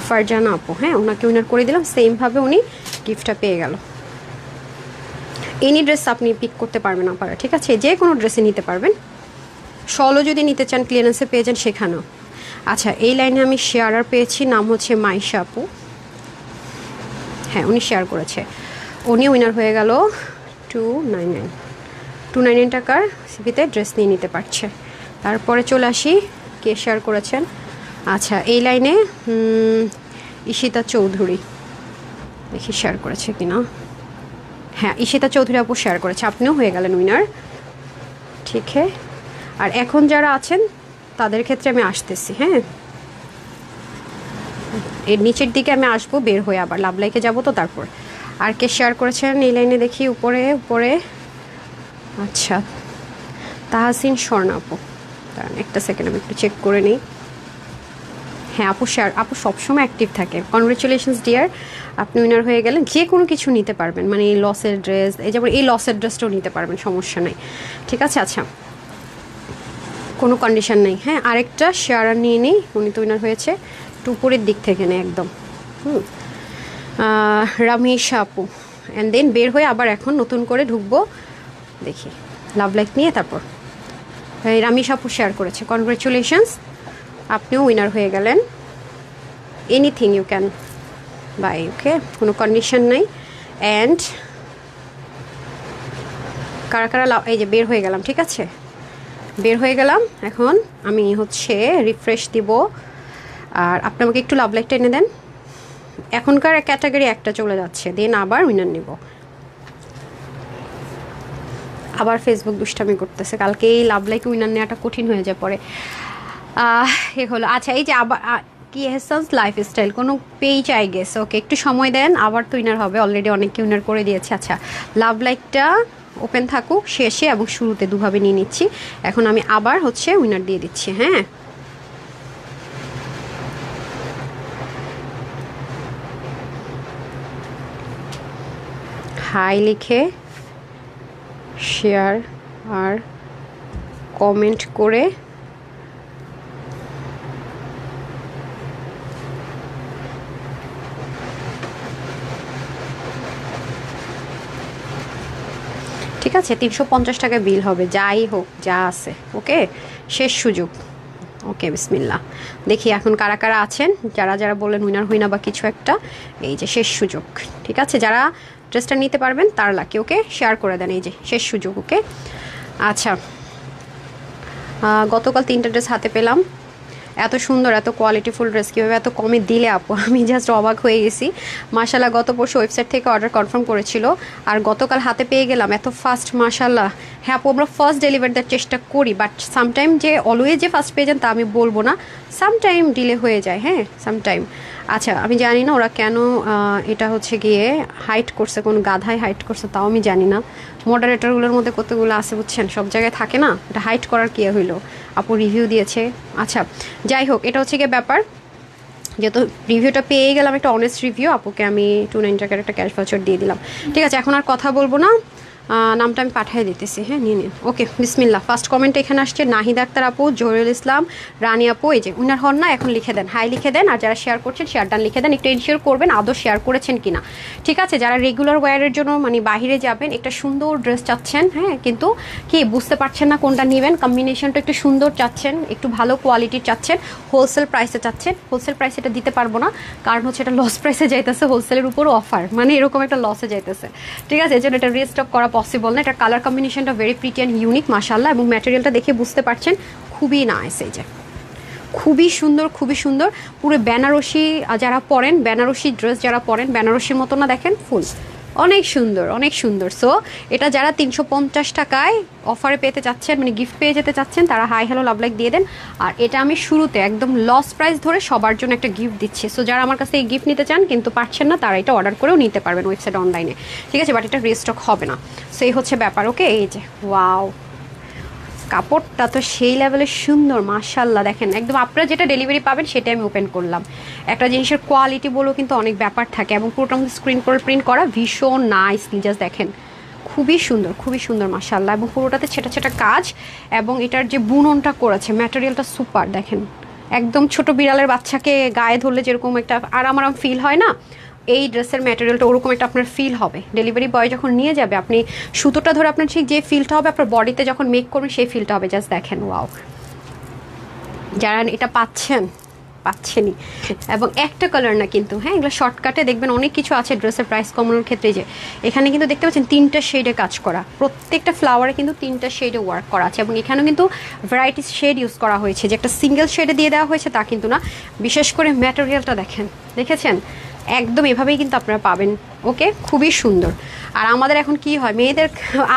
ফারজানা আপু। হ্যাঁ, ওনাকে উইনার করে দিলাম, সেমভাবে উনি গিফটটা পেয়ে গেল। এনি ড্রেস আপনি পিক করতে পারবেন আপনারা, ঠিক আছে, যে কোনো ড্রেসে নিতে পারবেন। শলও যদি নিতে চান ক্লিয়ারেন্সে পেয়ে যান সেখানেও। আচ্ছা, এই লাইনে আমি শেয়ারার পেয়েছি, নাম হচ্ছে মাইশা আপু। হ্যাঁ, উনি শেয়ার করেছে, উনি উইনার হয়ে গেল 299 টাকার সিপিতে ড্রেস নিয়ে নিতে পারছে। তারপরে চলে আসি, কে শেয়ার করেছেন। আচ্ছা, এই লাইনে ঈশিতা চৌধুরী, দেখি শেয়ার করেছে কিনা। হ্যাঁ, ঈশিতা চৌধুরী আপু শেয়ার করেছে, আপনিও হয়ে গেলেন উইনার। ঠিক হ্যাঁ, আর এখন যারা আছেন তাদের ক্ষেত্রে আমি আসতেছি। হ্যাঁ, এর নিচের দিকে আমি আসবো, বের হয়ে আবার লাভ লাইকে যাবো। তো তারপর আর কে শেয়ার করেছেন এই লাইনে দেখি, উপরে। আচ্ছা, তাহসিন স্বর্ণা আপু, দাঁড়ান একটা সেকেন্ড আমি একটু চেক করে নিই। হ্যাঁ আপু শেয়ার, আপু সবসময় অ্যাক্টিভ থাকে। কনগ্রেচুলেশনস ডিয়ার, আপনি উইনার হয়ে গেলেন। যে কোনো কিছু নিতে পারবেন, মানে এই লসের ড্রেস, এই যেমন এই লসের ড্রেসটাও নিতে পারবেন, সমস্যা নেই, ঠিক আছে। আচ্ছা, কোনো কন্ডিশন নেই। হ্যাঁ, আরেকটা শেয়ারার নিয়ে নিই, উনি তো উইনার হয়েছে, একটু উপরের দিক থেকে নেই একদম। রামেশা আপু, অ্যান্ড দেন বের হয়ে আবার এখন নতুন করে ঢুকবো, দেখি লাভ লাইক নিয়ে। তারপর রামেশ আপু শেয়ার করেছে, কনগ্রেচুলেশনস, আপনিও উইনার হয়ে গেলেন। এনিথিং ইউ ক্যান বাই, ওকে, কোনো কন্ডিশন নাই। অ্যান্ড কারা কারা এই যে বের হয়ে গেলাম, ঠিক আছে, বের হয়ে গেলাম। এখন আমি হচ্ছে রিফ্রেশ দিব, আর আপনি আমাকে একটু লাভ লাইকটা এনে দেন। এখনকার ক্যাটাগরি একটা চলে যাচ্ছে, দেন আবার উইনার নিব। আবার ফেসবুক দুষ্টামি করতেছে, কালকে এই লাভ লাইক উইনার নেওয়াটা কঠিন হয়ে যায় পরে। এ হলো। আচ্ছা, এই যে আবার কি এহসান্স লাইফস্টাইল কোনো পেজ আই গেস। ওকে, একটু সময় দেন, আবার তো উইনার হবে, অলরেডি অনেকে উইনার করে দিয়েছে। আচ্ছা, লাভ লাইকটা ওপেন থাকুক, শেষে এবং শুরুতে দুভাবে নিয়ে নিচ্ছি। এখন আমি আবার হচ্ছে উইনার দিয়ে দিচ্ছি। হ্যাঁ, হাই লিখে শেয়ার আর কমেন্ট করে ঠিক আছে, 350 টাকা বিল হবে, যাই হোক যা আছে। ওকে, শেষ সুযোগ। ওকে, বিসমিল্লাহ, দেখি এখন কারা কারা আছেন, যারা যারা বললেন উইনার হই না বা কিছু একটা। এই যে শেষ সুযোগ, ঠিক আছে, যারা ড্রেসটা নিতে পারবেন তার লাকি। ওকে, শেয়ার করে দেন, এই যে শেষ সুযোগ। ওকে, আচ্ছা, গতকাল 3টা ড্রেস হাতে পেলাম, এত সুন্দর এত কোয়ালিটিফুল ড্রেস কীভাবে এত কমে দিলে আপু, আমি জাস্ট অবাক হয়ে গেছি। মাশাল্লাহ, গত পরশু ওয়েবসাইট থেকে অর্ডার কনফার্ম করেছিল, আর গতকাল হাতে পেয়ে গেলাম এত ফাস্ট, মাশাল্লাহ। হ্যাঁ আপু, আমরা ফার্স্ট ডেলিভারি দেওয়ার চেষ্টা করি, বাট সামটাইম যে অলওয়েজ যে ফার্স্ট পেয়ে যান তা আমি বলবো না, সামটাইম ডিলে হয়ে যায়। হ্যাঁ, সামটাইম। আচ্ছা, আমি জানি না ওরা কেন এটা হচ্ছে গিয়ে হাইট করছে, কোন গাধায় হাইট করছে তাও আমি জানি না। মডারেটরগুলোর মধ্যে কতগুলো আছে বুঝছেন, সব জায়গায় থাকে না, এটা হাইট করার কি হইলো। আপু রিভিউ দিয়েছে। আচ্ছা, যাই হোক, এটা হচ্ছে গিয়ে ব্যাপার। যেহেতু রিভিউটা পেয়ে গেলাম, একটা অনেস্ট রিভিউ, আপুকে আমি 290 টাকার একটা ক্যাশ ভাউচার দিয়ে দিলাম। ঠিক আছে, এখন আর কথা বলবো না, নামটা আমি পাঠিয়ে দিতেছি। হ্যাঁ, নিয়ে নিন। ওকে, বিসমিল্লাহ। ফার্স্ট কমেন্ট এখানে আসছে নাহিদ আক্তার আপু, জহিরুল ইসলাম, রানী আপু। এই যে উনার হন না, এখন লিখে দেন, হাই লিখে দেন। আর যারা শেয়ার করছেন শেয়ার ডান লিখে দেন, একটু এনশিওর করবেন আদৌ শেয়ার করেছেন কিনা। ঠিক আছে, যারা রেগুলার ওয়্যারের জন্য মানে বাহিরে যাবেন, একটা সুন্দর ড্রেস চাচ্ছেন, হ্যাঁ, কিন্তু কি বুঝতে পারছেন না কোনটা নেবেন, কম্বিনেশনটা একটু সুন্দর চাচ্ছেন, একটু ভালো কোয়ালিটির চাচ্ছেন, হোলসেল প্রাইসে চাচ্ছেন। হোলসেল প্রাইসে এটা দিতে পারবো না, কারণ হচ্ছে এটা লস প্রাইসে যাইতেছে, হোলসেলের উপরও অফার, মানে এরকম একটা লসে যাইতেছে। ঠিক আছে, এই জন্য এটা রিস্টক করা পসিবল না। এটা কালার কম্বিনেশনটা ভেরি প্রিটি অ্যান্ড ইউনিক মাশাআল্লাহ, এবং ম্যাটেরিয়ালটা দেখে বুঝতে পারছেন খুবই নাইস। এই যে খুবই সুন্দর, খুবই সুন্দর, পুরো বেনারসি যারা পরেন, বেনারসি ড্রেস যারা পরেন, বেনারসির মতো না, দেখেন ফুল অনেক সুন্দর, অনেক সুন্দর। সো এটা যারা 350 টাকায় অফারে পেতে চাচ্ছেন, মানে গিফট পেয়ে যেতে চাচ্ছেন, তারা হাই হ্যালো লাভ লাইক দিয়ে দেন। আর এটা আমি শুরুতে একদম লস প্রাইস ধরে সবার জন্য একটা গিফট দিচ্ছি। সো যারা আমার কাছে এই গিফট নিতে চান কিন্তু পারছেন না, তারা এটা অর্ডার করেও নিতে পারবেন ওয়েবসাইট অনলাইনে। ঠিক আছে, বাট এটা রিস্টক হবে না। সো এই হচ্ছে ব্যাপার। ওকে, এই যে ওয়াও, কাপড়টা তো সেই লেভেলের সুন্দর মাশাআল্লাহ। দেখেন একদম আপনারা যেটা ডেলিভারি পাবেন সেটাই আমি ওপেন করলাম। একটা জিনিসের কোয়ালিটি বলেও কিন্তু অনেক ব্যাপার থাকে, এবং পুরোটা মধ্যে স্ক্রিন করে প্রিন্ট করা, ভীষণ নাইসলি জাস্ট দেখেন, খুবই সুন্দর, খুবই সুন্দর মাশাআল্লাহ। এবং পুরোটাতে ছেটা ছেটা কাজ, এবং এটার যে বুননটা করেছে, ম্যাটেরিয়ালটা সুপার। দেখেন একদম ছোট বিড়ালের বাচ্চাকে গায়ে ধরলে যেরকম একটা আরাম আরাম ফিল হয় না, এই ড্রেসের ম্যাটেরিয়ালটা ওরকম একটা আপনার ফিল হবে। ডেলিভারি বয় যখন নিয়ে যাবে, আপনি সুতোটা ধরে আপনার ঠিক যে ফিলটা হবে আপনার বডিতে যখন মেক করবেন, সেই ফিলটা হবে। জাস্ট দেখেন ওয়াও, যারা এটা পাচ্ছেনই। এবং একটা কালার না কিন্তু, হ্যাঁ, এগুলো শর্টকাটে দেখবেন অনেক কিছু আছে ড্রেসের প্রাইস কমানোর ক্ষেত্রে। যে এখানে কিন্তু দেখতে পাচ্ছেন 3টা শেডে কাজ করা, প্রত্যেকটা ফ্লাওয়ারে কিন্তু 3টা শেডে ওয়ার্ক করা আছে, এবং এখানেও কিন্তু ভ্যারাইটিস শেড ইউজ করা হয়েছে, যে একটা সিঙ্গেল শেডে দিয়ে দেওয়া হয়েছে তা কিন্তু না। বিশেষ করে ম্যাটেরিয়ালটা দেখেন, দেখেছেন, একদম এভাবেই কিন্তু আপনারা পাবেন। ওকে, খুবই সুন্দর। আর আমাদের এখন কি হয়, মেয়েদের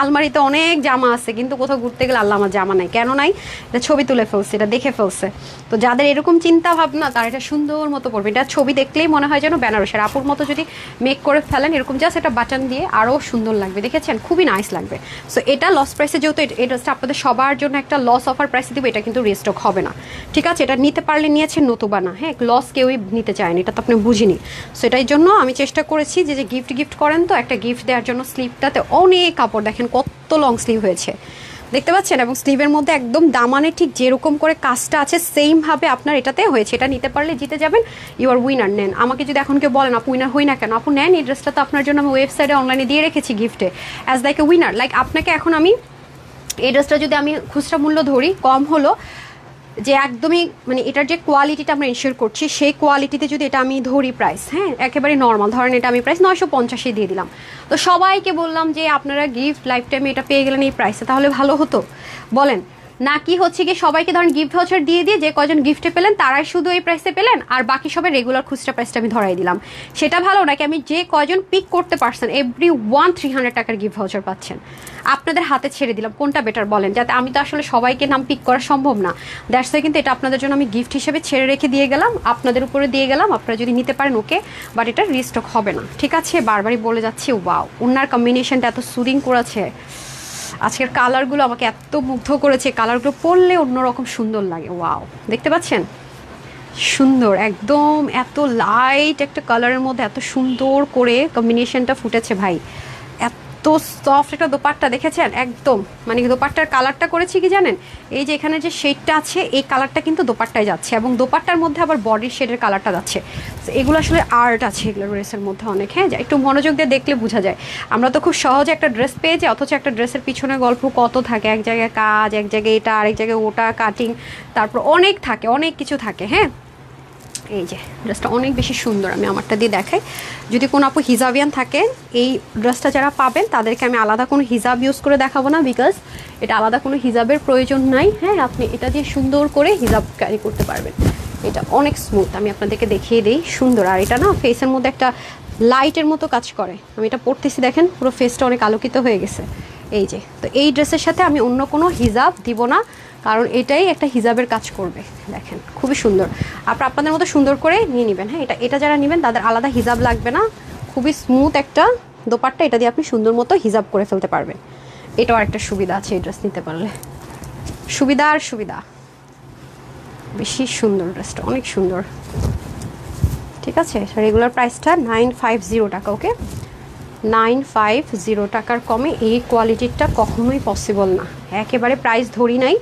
আলমারিতে অনেক জামা আছে, কিন্তু কোথাও ঘুরতে গেলে আল্লাহ আমার জামা নাই, কেন নাই, এটা ছবি তুলে ফেলছে, এটা দেখে ফেলছে। তো যাদের এরকম চিন্তা ভাবনা, তারা এটা সুন্দর মতো পড়বে। এটা ছবি দেখলেই মনে হয় যেন বেনারসের আপুর মতো যদি মেক করে ফেলেন, এরকম জাস্ট এটা বাটন দিয়ে আরও সুন্দর লাগবে, দেখেছেন, খুবই নাইস লাগবে। সো এটা লস প্রাইসে, যেহেতু এই ড্রেসটা আপনাদের সবার জন্য একটা লস অফার প্রাইসে দেবো, এটা কিন্তু রিস্টক হবে না। ঠিক আছে, এটা নিতে পারলে নিয়েছেন, নতুবা না। হ্যাঁ, লস কেউই নিতে চায়নি, এটা তো আপনি বুঝিনি। সো এটার জন্য আমি চেষ্টা করেছি যে গিফট করেন, তো একটা গিফট দেওয়ার জন্য স্লিভটাতে অনেক কাপড়, দেখেন কত লং স্লিভ হয়েছে, দেখতে পাচ্ছেন, এবং স্লিভের মধ্যে একদম দামানে ঠিক যেরকম করে কাজটা আছে সেইমভাবে আপনার এটাতে হয়েছে। এটা নিতে পারলে জিতে যাবেন, ইউ আর উইনার। নেন, আমাকে যদি এখন কেউ বলেন আপু উইনার হই না কেন, আপু নেন, এই ড্রেসটা তো আপনার জন্য আমি ওয়েবসাইটে অনলাইনে দিয়ে রেখেছি গিফটে as like a winner. Like আপনাকে এখন আমি এই ড্রেসটা যদি আমি খুচরা মূল্য ধরি, কম হলো যে একদমই মানে এটার যে কোয়ালিটিটা আমরা এনশিওর করছি, সেই কোয়ালিটিতে যদি এটা আমি ধরি প্রাইস, হ্যাঁ, একেবারে নর্মাল ধরেন, এটা আমি প্রাইস 950 দিয়ে দিলাম, তো সবাইকে বললাম যে আপনারা গিফট লাইফ টাইমে এটা পেয়ে গেলেন এই প্রাইসে, তাহলে ভালো হতো বলেন? নাকি হচ্ছে কি সবাইকে ধরেন গিফট ভাউচার দিয়ে যে কজন গিফটে পেলেন তারাই শুধু এই প্রাইসে পেলেন, আর বাকি সবাই রেগুলার খুচরা প্রাইসটা আমি ধরাই দিলাম, সেটা ভালো? নাকি আমি যে কজন পিক করতে পারছেন এভরি 300 টাকার গিফট ভাউচার পাচ্ছেন, আপনাদের হাতে ছেড়ে দিলাম, কোনটা বেটার বলেন? যাতে আমি তো আসলে সবাইকে নাম পিক করা সম্ভব না, দ্যাটস ওয়াই কিন্তু এটা আপনাদের জন্য আমি গিফট হিসেবে ছেড়ে রেখে দিয়ে গেলাম, আপনাদের উপরে দিয়ে গেলাম, আপনারা যদি নিতে পারেন ওকে, বাট এটা রিস্টক হবে না। ঠিক আছে, বারবারই বলে যাচ্ছি, ওয়াও, ওনার কম্বিনেশনটা এত সুদিং করেছে, আজকের কালারগুলো আমাকে এত মুগ্ধ করেছে, কালারগুলো পরলে অন্যরকম সুন্দর লাগে। ওয়াও, দেখতে পাচ্ছেন, সুন্দর একদম, এত লাইট একটা কালারের মধ্যে এত সুন্দর করে কম্বিনেশনটা ফুটেছে ভাই, এত সফট একটা দোপাট্টা, দেখেছেন একদম, মানে দোপাট্টার কালারটা করেছি কি জানেন, এই যে এখানে যে শেডটা আছে এই কালারটা কিন্তু দোপাট্টায় যাচ্ছে, এবং দোপাট্টার মধ্যে আবার বডির শেডের কালারটা যাচ্ছে। এগুলো আসলে আর্ট আছে এগুলো ড্রেসের মধ্যে অনেক, হ্যাঁ, একটু মনোযোগ দিয়ে দেখলে বোঝা যায়। আমরা তো খুব সহজে একটা ড্রেস পেয়ে যাই, অথচ একটা ড্রেসের পিছনে গল্প কত থাকে, এক জায়গায় কাজ, এক জায়গায় এটা, আরেক জায়গায় ওটা, কাটিং, তারপর অনেক থাকে, অনেক কিছু থাকে। হ্যাঁ, এই যে ড্রেসটা অনেক বেশি সুন্দর, আমি আমারটা দিয়ে দেখাই। যদি কোনো আপু হিজাবিয়ান থাকেন, এই ড্রেসটা যারা পাবেন তাদেরকে আমি আলাদা কোনো হিজাব ইউজ করে দেখাবো না, বিকজ এটা আলাদা কোনো হিজাবের প্রয়োজন নাই। হ্যাঁ, আপনি এটা দিয়ে সুন্দর করে হিজাব ক্যারি করতে পারবেন, এটা অনেক স্মুথ, আমি আপনাদেরকে দেখিয়ে দিই, সুন্দর। আর এটা না ফেসের মধ্যে একটা লাইটের মতো কাজ করে, আমি এটা পরতেছি দেখেন পুরো ফেসটা অনেক আলোকিত হয়ে গেছে। এই যে, তো এই ড্রেসের সাথে আমি অন্য কোনো হিজাব দিব না, কারণ এটাই একটা হিজাবের কাজ করবে। দেখেন খুবই সুন্দর, আপনাদের মতো সুন্দর করে নিয়ে নেবেন। হ্যাঁ, এটা যারা নেবেন তাদের আলাদা হিজাব লাগবে না, খুবই স্মুথ একটা দোপাট্টা, এটা দিয়ে আপনি সুন্দর মতো হিজাব করে ফেলতে পারবেন। এটাও একটা সুবিধা আছে এই ড্রেস নিতে পারলে, সুবিধা আর সুবিধা, বেশি সুন্দর ড্রেসটা, অনেক সুন্দর। ঠিক আছে, রেগুলার প্রাইসটা 950 টাকা। ওকে, 950 টাকার কমে এই কোয়ালিটিটা কখনোই পসিবল না, একেবারে প্রাইস ধরি নাই।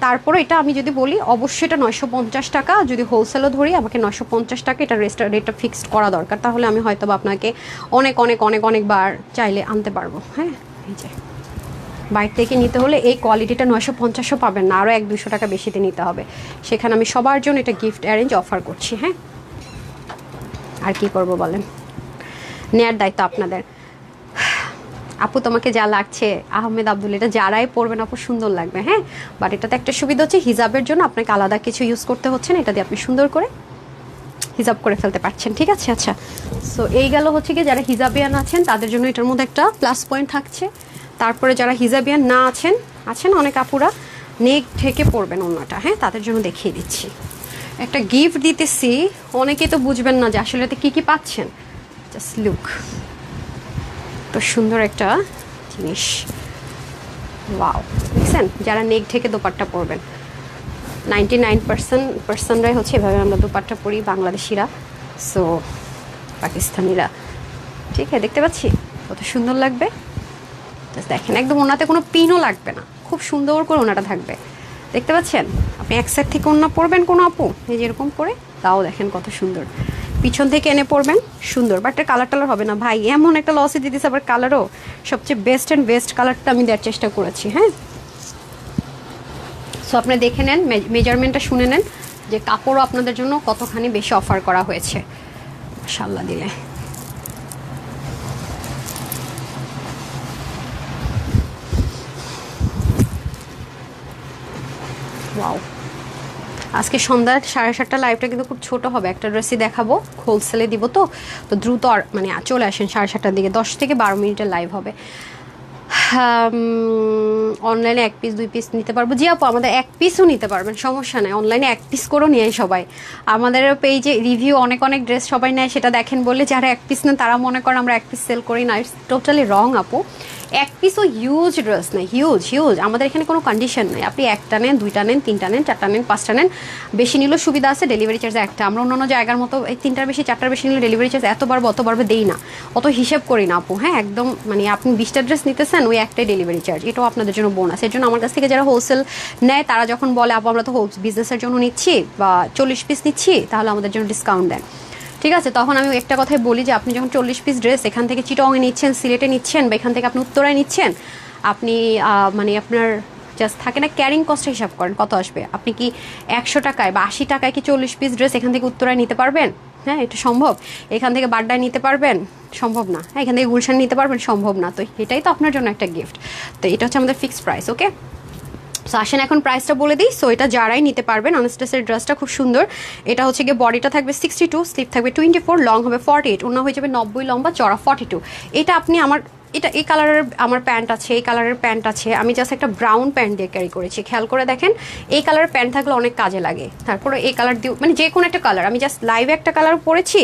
তারপরে এটা আমি যদি বলি অবশ্যই এটা 950 টাকা, যদি হোলসেলও ধরি আমাকে 950 টাকা এটা রেটটা ফিক্সড করা দরকার, তাহলে আমি হয়তো বা আপনাকে অনেক অনেক অনেক অনেকবার চাইলে আনতে পারবো। হ্যাঁ, এই যে বাইরে থেকে নিতে হলে এই কোয়ালিটিটা 950ও পাবেন না, আরও 100-200 টাকা বেশিতে নিতে হবে। সেখানে আমি সবার জন্য এটা গিফট অ্যারেঞ্জ অফার করছি। হ্যাঁ, আর কি করব বলেন, নেয়ার দায়িত্ব আপনাদের। আপু তোমাকে যা লাগছে আহমেদ আব্দুল, এটা যারাই পরবেন আপু সুন্দর লাগবে। হ্যাঁ, বাট এটাতে একটা সুবিধা হচ্ছে হিজাবের জন্য আপনাকে আলাদা কিছু ইউজ করতে হচ্ছে না, এটা দিয়ে আপনি সুন্দর করে হিজাব করে ফেলতে পারছেন। ঠিক আছে, আচ্ছা, সো এই গেল হচ্ছে কি যারা হিজাবিয়ান আছেন তাদের জন্য এটার মধ্যে একটা প্লাস পয়েন্ট থাকছে। তারপরে যারা হিজাবিয়ান না আছেন অনেক আপুরা নেক ঢেকে পরবেন ওনাটা, হ্যাঁ, তাদের জন্য দেখিয়ে দিচ্ছি। একটা গিফট দিতেছি, অনেকেই তো বুঝবেন না যে আসলে এতে কী কী পাচ্ছেন। জাস্ট লুক, তো সুন্দর একটা জিনিস, ওয়াও, দেখছেন? যারা নেক ঢেকে দোপাট্টা পরবেন, 99% হচ্ছে এভাবে আমরা দোপাট্টা পরি বাংলাদেশিরা, সো পাকিস্তানিরা। ঠিক আছে, দেখতে পাচ্ছি কত সুন্দর লাগবে। জাস্ট দেখেন, একদম ওনাতে কোনো পিনও লাগবে না, খুব সুন্দর করে ওনাটা থাকবে। দেখতে পাচ্ছেন? আপনি এক সাইড থেকে ওনা পরবেন কোনো আপু, এই যেরকম করে, তাও দেখেন কত সুন্দর। পিছন থেকে এনে পরবেন সুন্দর, বাট কালার টালার হবে না ভাই, এমন একটা লসে দিতেছে। আবার কালারও সবচেয়ে বেস্ট কালারটা আমি দেওয়ার চেষ্টা করেছি। হ্যাঁ, সো আপনি দেখে নেন, মেজারমেন্টটা শুনে নেন যে কাপড়ও আপনাদের জন্য কতখানি বেশি অফার করা হয়েছে। মাশাআল্লাহ দিলে ওয়াও। আজকে সন্ধ্যা 7:30 লাইভটা কিন্তু খুব ছোট হবে, একটা ড্রেসই দেখাবো, হোলসেলে দিব, তো দ্রুত মানে চলে আসেন 7:30টার দিকে, 10 থেকে 12 মিনিটের লাইভ হবে। অনলাইনে 1 পিস 2 পিস নিতে পারবো। জি আপু, আমাদের 1 পিসও নিতে পারবেন, সমস্যা নেই। অনলাইনে 1 পিস করেও নিয়ে সবাই, আমাদের পেজে রিভিউ অনেক ড্রেস সবাই নেয়, সেটা দেখেন বলে যারা 1 পিস নেন তারা মনে করেন আমরা 1 পিস সেল করি না। ইটস টোটালি রং আপু। 1 পিসও হিউজ ড্রেস নেই, হিউজ আমাদের এখানে কোনো কন্ডিশন নেই। আপনি 1টা নেন, 2টা নেন, 3টা নেন, 4টা নেন, 5টা নেন, বেশি নিলেও সুবিধা আছে, ডেলিভারি চার্জ একটা। আমরা অন্যান্য জায়গার মতো এই 3টার বেশি 4টার বেশি নিলে ডেলিভারি চার্জ এত বাড়বে দেই না, অত হিসেব করি না আপু। হ্যাঁ, একদম মানে আপনি 20টা ড্রেস নিতেছেন, ওই একটাই ডেলিভারি চার্জ, এটাও আপনাদের জন্য বোনাস। এর জন্য আমার কাছ থেকে যারা হোলসেল নেয় তারা যখন বলে আপু আমরা তো বিজনেসের জন্য নিচ্ছি বা 40 পিস নিচ্ছি, তাহলে আমাদের জন্য ডিসকাউন্ট দেন। ঠিক আছে, তখন আমি একটা কথাই বলি যে আপনি যখন 40 পিস ড্রেস এখান থেকে চিটংয়ে নিচ্ছেন, সিলেটে নিচ্ছেন, বা এখান থেকে আপনি উত্তরায় নিচ্ছেন, আপনি মানে আপনার জাস্ট থাকে না ক্যারিং কস্টে হিসাব করেন কত আসবে। আপনি কি 100 টাকায় বা 80 টাকায় কি 40 পিস ড্রেস এখান থেকে উত্তরায় নিতে পারবেন? হ্যাঁ, এটা সম্ভব। এখান থেকে বাড্ডায় নিতে পারবেন? সম্ভব না। হ্যাঁ, এখান থেকে গুলশান নিতে পারবেন? সম্ভব না। তো এটাই তো আপনার জন্য একটা গিফট। তো এটা হচ্ছে আমাদের ফিক্সড প্রাইস। ওকে, সো আসেন এখন প্রাইসটা বলে দিই। সো এটা যারাই নিতে পারবেন, অনেস্টাসের ড্রেসটা খুব সুন্দর। এটা হচ্ছে গিয়ে বডিটা থাকবে 62, স্লিপ থাকবে 24, লং হবে 48, ওনা হয়ে যাবে 90, লম্বা চড়া 42। এটা আপনি এই কালারের আমার প্যান্ট আছে, এই কালারের প্যান্ট আছে, আমি জাস্ট একটা ব্রাউন প্যান্ট দিয়ে ক্যারি করেছি, খেয়াল করে দেখেন। এই কালারের প্যান্ট থাকলে অনেক কাজে লাগে। তারপরে এই কালার দিয়ে মানে যে কোনো একটা কালার, আমি জাস্ট লাইভে একটা কালার পরেছি,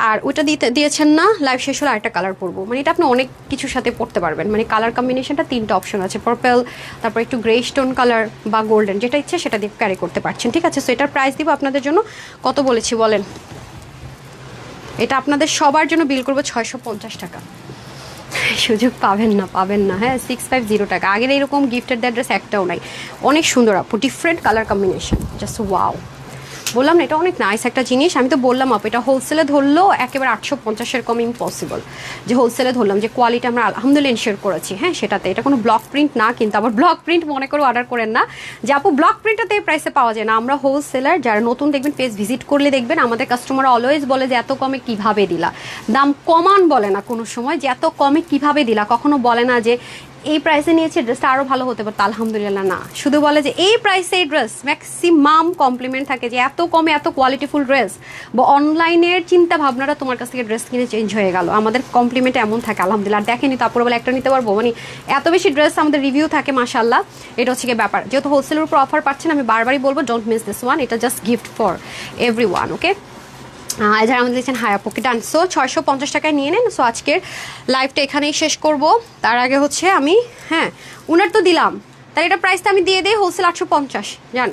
আর ওইটা দিয়েছেন না, লাইভ শেষ হলে আরেকটা কালার পরবো। মানে এটা আপনি অনেক কিছুর সাথে পরতে পারবেন। মানে কালার কম্বিনেশনটা 3টা অপশন আছে, পার্পল, তারপর একটু গ্রে স্টোন কালার বা গোল্ডেন, যেটা ইচ্ছে সেটা দিয়ে ক্যারি করতে পারছেন। ঠিক আছে, সো এটার প্রাইস দিব আপনাদের জন্য কত বলেছি বলেন? এটা আপনাদের সবার জন্য বিল করবো 650 টাকা। সুযোগ পাবেন না। হ্যাঁ, 650 টাকা। আগের এরকম গিফটের অ্যাড্রেস একটাও নাই। অনেক সুন্দর আপু, different colour combination, just wow. বললাম না, এটা অনেক নাইস একটা জিনিস। আমি তো বললাম আপু, এটা হোলসেলে ধরলেও একেবারে 850-এর কম ইম্পসিবল। যে হোলসেলে ধরলাম, যে কোয়ালিটি আমরা আলহামদুলিল্লাহ ইনশিওর করেছি। হ্যাঁ, সেটাতে এটা কোনো ব্লক প্রিন্ট না, কিন্তু আবার ব্লক প্রিন্ট মনে করে অর্ডার করেন না যে আপু ব্লক প্রিন্টটাতে এই প্রাইসে পাওয়া যায় না। আমরা হোলসেলার, যারা নতুন দেখবেন পেজ ভিজিট করলে দেখবেন আমাদের কাস্টমার অলওয়েজ বলে যে এত কমে কিভাবে দিলা, দাম কমান বলে না কোনো সময়, যে এত কমে কিভাবে দিলা, কখনো বলে না যে এই প্রাইসে নিয়েছে ড্রেসটা আরও ভালো হতে পারতো, আলহামদুলিল্লাহ না, শুধু বলে যে এই প্রাইসে এই ড্রেস। ম্যাক্সিমাম কমপ্লিমেন্ট থাকে যে এত কমে এত কোয়ালিটিফুল ড্রেস, বা অনলাইনের চিন্তা ভাবনাটা তোমার কাছ থেকে ড্রেস কিনে চেঞ্জ হয়ে গেল। আমাদের কমপ্লিমেন্ট এমন থাকে আলহামদুলিল্লাহ। আর দেখেনি তারপরে বলে একটা নিতে পারবো, মানে এত বেশি ড্রেস আমাদের রিভিউ থাকে মাশাআল্লাহ। এটা হচ্ছে গিয়ে ব্যাপার। যেহেতু হোলসেলের উপর অফার পাচ্ছেন, আমি বারবারই বলবো ডোন্ট মিস দিস ওয়ান, এটা just gift for everyone. Okay, যারা আমাদের দিচ্ছেন হায়া পকে ডান। সো 650 টাকায় নিয়ে নেন। সো আজকের লাইভটা এখানেই শেষ করব। তার আগে হচ্ছে আমি, হ্যাঁ উনার তো দিলাম, তাহলে এটা প্রাইসটা আমি দিয়ে দিই হোলসেল 850। জান,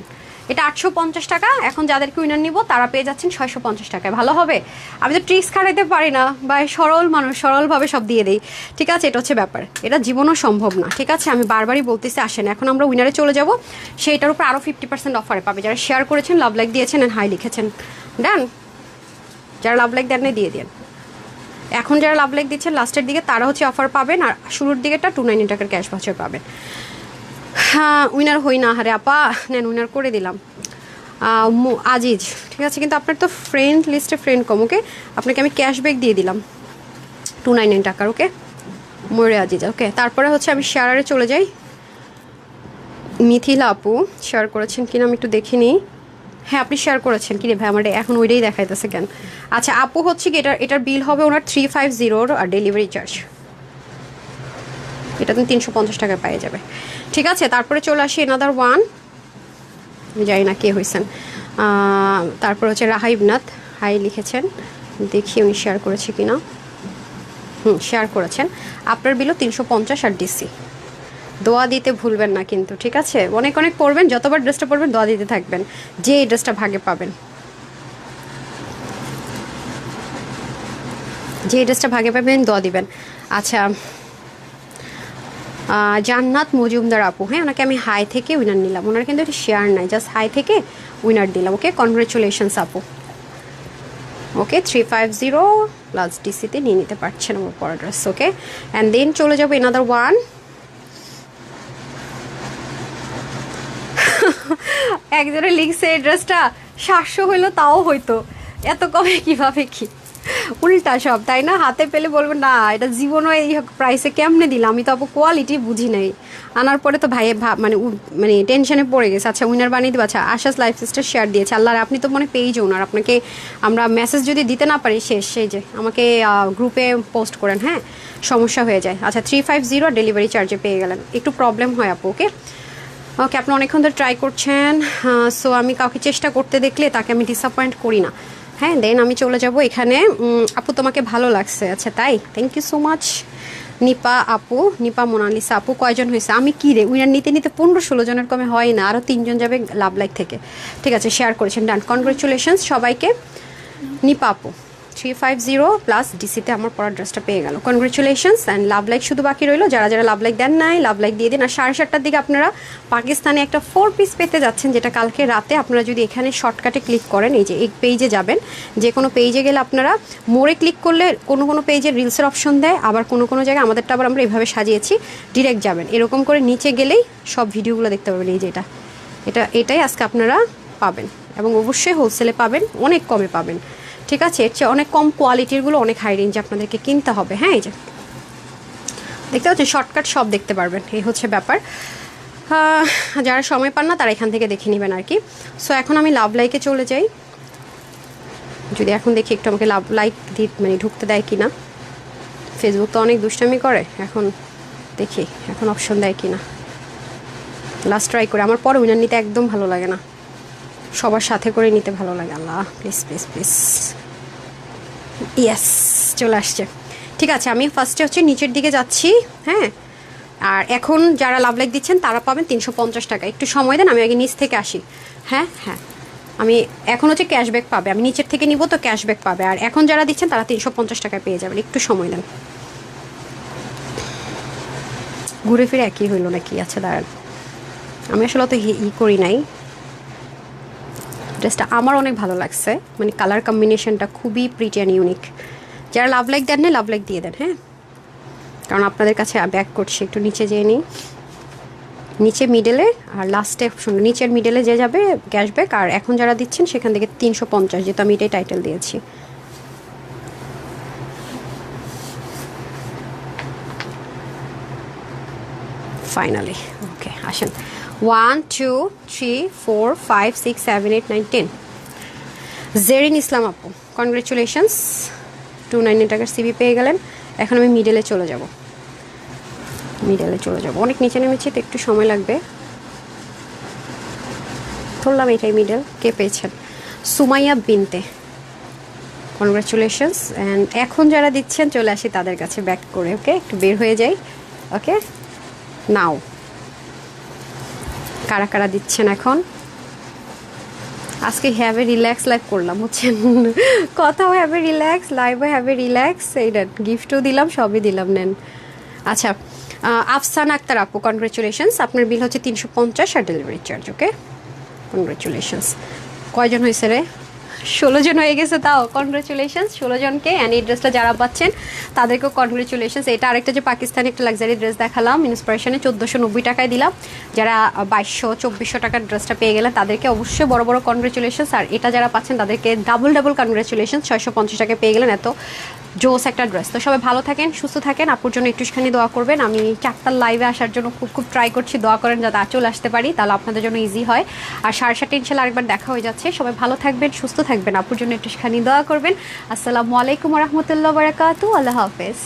এটা 850 টাকা। এখন যাদেরকে উইনার নিব তারা পেয়ে যাচ্ছেন 650 টাকায়। ভালো হবে? আমি তো ট্রিক্স খাটাইতে পারি না, বা সরল মানুষ, সরলভাবে সব দিয়ে দেই। ঠিক আছে, এটা হচ্ছে ব্যাপার, এটা জীবনও সম্ভব না। ঠিক আছে, আমি বারবারই বলতেছি আসেন। এখন আমরা উইনারে চলে যাব, সেইটার উপর আরও 50% অফারে পাবে যারা শেয়ার করেছেন, লাভ লাইক দিয়েছেন অ্যান্ড হাই লিখেছেন। ডান? যারা লাভ লাইক দেন দিয়ে দিন। এখন যারা লাভ লাইক দিচ্ছেন লাস্টের দিকে তারা হচ্ছে অফার পাবেন, আর শুরুর দিকেটা 290 টাকার ক্যাশ ভাউচার পাবেন। হ্যাঁ, উইনার হই না, হারে আপা নেন, উইনার করে দিলাম। আজিজ, ঠিক আছে, কিন্তু আপনার তো ফ্রেন্ড লিস্টে ফ্রেন্ড কম। ওকে, আপনাকে আমি ক্যাশব্যাক দিয়ে দিলাম 299 টাকার। ওকে, ময়ূরে আজিজ। ওকে, তারপরে হচ্ছে আমি শেয়ারে চলে যাই। মিথিলা আপু শেয়ার করেছেন কিনা আমি একটু দেখে নিই। হ্যাঁ, আপনি শেয়ার করেছেন। কি রে ভাই, আমার এখন ওইটাই দেখাইতেছে কেন? আচ্ছা, আপু হচ্ছে কি এটার বিল হবে ওনার 350 আর ডেলিভারি চার্জ, এটা তুমি 350 টাকায় পেয়ে যাবে। ঠিক আছে, তারপরে চলে আসি এনাদার ওয়ান, জানি না কে হয়েছেন। তারপর হচ্ছে রাহাইবনাথ, হাই লিখেছেন, দেখি উনি শেয়ার করেছে কিনা। শেয়ার করেছেন। আপনার বিলও 350 আর ডিসি। দোয়া দিতে ভুলবেন না কিন্তু, ঠিক আছে? অনেক অনেক পড়বেন, যতবার ড্রেসটা পড়বেন দোয়া দিতে থাকবেন, যে এই ড্রেসটা ভাগে পাবেন, যে ড্রেসটা ভাগে পাবেন দোয়া দিবেন। আচ্ছা, জান্নাত মজুমদার আপু, হ্যাঁ, ওনাকে আমি হাই থেকে উইনার নিলাম। ওনার কিন্তু এটা শেয়ার নাই, জাস্ট হাই থেকে উইনার দিলাম। ওকে, কনগ্রেচুলেশনস আপু। ওকে, 350 প্লাস ডিসিতে নিয়ে নিতে পারছেন আমার পর ড্রেস। ওকে, অ্যান্ড দেন চলে যাবো এনাদার ওয়ান। একজনে লিখছে এই ড্রেসটা 700 হইলো তাও হইতো, এত কমে কিভাবে কি? উল্টা সব, তাই না? হাতে পেলে বলবেন না এটা জীবনও এই প্রাইসে কেমনে দিলাম। আমি তো আপু কোয়ালিটি বুঝি নাই, আনার পরে তো ভাইয়ে মানে টেনশনে পড়ে গেছে। আচ্ছা, উইনার বানিয়ে দেবো। আচ্ছা, আশাস লাইফ সিস্টার শেয়ার দিয়েছে। আল্লাহ, আপনি তো মনে পেজ ওনার, আপনাকে আমরা মেসেজ যদি দিতে না পারি শেষ, সেই যে আমাকে গ্রুপে পোস্ট করেন, হ্যাঁ, সমস্যা হয়ে যায়। আচ্ছা, 350 ডেলিভারি চার্জে পেয়ে গেলেন। একটু প্রবলেম হয় আপু। ওকে, ওকে, আপনি অনেকক্ষণ ধরে ট্রাই করছেন। সো আমি কাউকে চেষ্টা করতে দেখলে তাকে আমি ডিসঅ্যাপয়েন্ট করি না। হ্যাঁ, দেন আমি চলে যাব এখানে। আপু তোমাকে ভালো লাগছে, আচ্ছা তাই, thank you so much. Nipa আপু, নিপা মোনালিসা আপু, কয়জন হয়েছে? আমি কি রে, উইনার নিতে নিতে 15-16 জনের কমে হয় না, আরও 3 জন যাবে লাভ লাইক থেকে। ঠিক আছে, শেয়ার করেছেন, ডান। কনগ্রেচুলেশনস সবাইকে। নিপা আপু 350 প্লাস ডিসিতে আমার পরা ড্রেসটা পেয়ে গেল। কনগ্রেচুলেশনস অ্যান্ড লাভ লাইক শুধু বাকি রইলো। যারা যারা লাভ লাইক দেন নাই, লাভ লাইক দিয়ে দিন। আর 7:30টার দিকে আপনারা পাকিস্তানে একটা 4 পিস পেতে যাচ্ছেন, যেটা কালকে রাতে আপনারা যদি এখানে শর্টকাটে ক্লিক করেন, এই যে এই পেজে যাবেন, যে কোনো পেজে গেলে আপনারা মোড়ে ক্লিক করলে কোনো কোনো পেজে রিলসের অপশন দেয়, আবার কোনো কোনো জায়গায় আমাদেরটা আবার আমরা এভাবে সাজিয়েছি, ডিরেক্ট যাবেন। এরকম করে নিচে গেলেই সব ভিডিওগুলো দেখতে পাবেন। এই যে এটাই আজকে আপনারা পাবেন, এবং অবশ্যই হোলসেলে পাবেন, অনেক কমে পাবেন। ঠিক আছে, এর চেয়ে অনেক কম কোয়ালিটিরগুলো অনেক হাই রেঞ্জে আপনাদেরকে কিনতে হবে। হ্যাঁ, এই যে দেখতে পাচ্ছেন, শর্টকাট সব দেখতে পারবেন, এই হচ্ছে ব্যাপার। যারা সময় পান না তারা এখান থেকে দেখে নেবেন আর কি। সো এখন আমি লাভ লাইকে চলে যাই, যদি এখন দেখি একটু আমাকে লাভ লাইক মানে ঢুকতে দেয় কি না। ফেসবুক তো অনেক দুষ্টামি করে, এখন দেখি এখন অপশন দেয় কি না। লাস্ট ট্রাই করে, আমার পরে উইনার নিতে একদম ভালো লাগে না, সবার সাথে করে নিতে ভালো লাগে। আল্লাহ, প্লিজ প্লিজ প্লিজ, ইয়েস, চলে আসছে। ঠিক আছে, আমি ফার্স্টে হচ্ছে নিচের দিকে যাচ্ছি। হ্যাঁ, আর এখন যারা লাভ লাইক দিচ্ছেন তারা পাবেন 350 টাকা। একটু সময় দেন, আমি আগে নিচ থেকে আসি। হ্যাঁ হ্যাঁ, আমি এখন হচ্ছে ক্যাশব্যাক পাবে, আমি নিচের থেকে নিব তো ক্যাশব্যাক পাবে। আর এখন যারা দিচ্ছেন তারা 350 টাকায় পেয়ে যাবেন। একটু সময় দেন, ঘুরে ফিরে একই হইলো নাকি? আচ্ছা দাঁড়ান, আমি আসলে তো করি নাই। ড্রেসটা আমার অনেক ভালো লাগছে, মানে কালার কম্বিনেশনটা খুবই প্রিটি অ্যান্ড ইউনিক। যারা লাভ লাইক দেন না, লাভ লাইক দিয়ে দেন। হ্যাঁ, কারণ আপনাদের কাছে ব্যাক করছি। একটু নিচে যেয়ে নিই, নিচে মিডলে আর লাস্টে শুনুন, নিচের মিডলে যে যাবে ক্যাশব্যাক। আর এখন যারা দিচ্ছেন সেখান থেকে 350, যেহেতু আমি এটাই টাইটেল দিয়েছি। ফাইনালি ওকে, আসেন। 1 2 3 4 5 6 7 8 9 10। জেরিন ইসলাম আপু, কনগ্রেচুলেশনস, 290 টাকার সিবি পেয়ে গেলেন। এখন আমি মিডলে চলে যাব, অনেক নিচে নেমেছি তো একটু সময় লাগবে। ধরলাম এটাই মিডল। কে পেয়েছেন? সুমাইয়া বিনতে, কনগ্রেচুলেশনস। অ্যান্ড এখন যারা দিচ্ছেন চলে আসি তাদের কাছে ব্যাক করে। ওকে, একটু বের হয়ে যাই। ওকে, নাও কারা কারা দিচ্ছেন এখন? আজকে হ্যাভ এ রিল্যাক্স লাইভ করলাম বুঝছেন, কথাও হ্যাভ এ রিল্যাক্স, লাইভও হ্যাভ এ রিল্যাক্স, এইটা গিফটও দিলাম, সবই দিলাম, নেন। আচ্ছা, আফসানা আক্তার আপু, কনগ্রেচুলেশনস, আপনার বিল হচ্ছে 350 আর ডেলিভারি চার্জ। ওকে, কনগ্রেচুলেশনস। কয়জন হয়েছে রে? 16 জন হয়ে গেছে, তাও কনগ্রেচুলেশনস 16 জনকে। অ্যান্ড এই ড্রেসটা যারা পাচ্ছেন তাদেরকেও কনগ্রেচুলেশনস। এটা আরেকটা যে পাকিস্তানি একটা লাক্সারি ড্রেস দেখালাম ইন্সপিরেশনে 1490 টাকায় দিলাম, যারা 2200-2400 টাকার ড্রেসটা পেয়ে গেলেন তাদেরকে অবশ্যই বড় বড় কনগ্রেচুলেশনস। আর এটা যারা পাচ্ছেন তাদেরকে ডাবল ডাবল কনগ্রেচুলেশনস, 650 টাকায় পেয়ে গেলেন এত জোস একটা ড্রেস। তো সবাই ভালো থাকেন, সুস্থ থাকেন, আপুর জন্য একটুখানি দোয়া করবেন। আমি 4টার লাইভে আসার জন্য খুব ট্রাই করছি, দোয়া করেন যাতে চলে আসতে পারি, তাহলে আপনাদের জন্য ইজি হয়। আর 7:30 ইনশাল্লাহ আরেকবার দেখা হয়ে যাচ্ছে। সবাই ভালো থাকবেন, সুস্থ থাকবেন, আপুর জন্য একটুখানি দোয়া করবেন। আসসালামু আলাইকুম রহমতুল্লাহ বারাকাতু, আল্লাহ হাফেজ।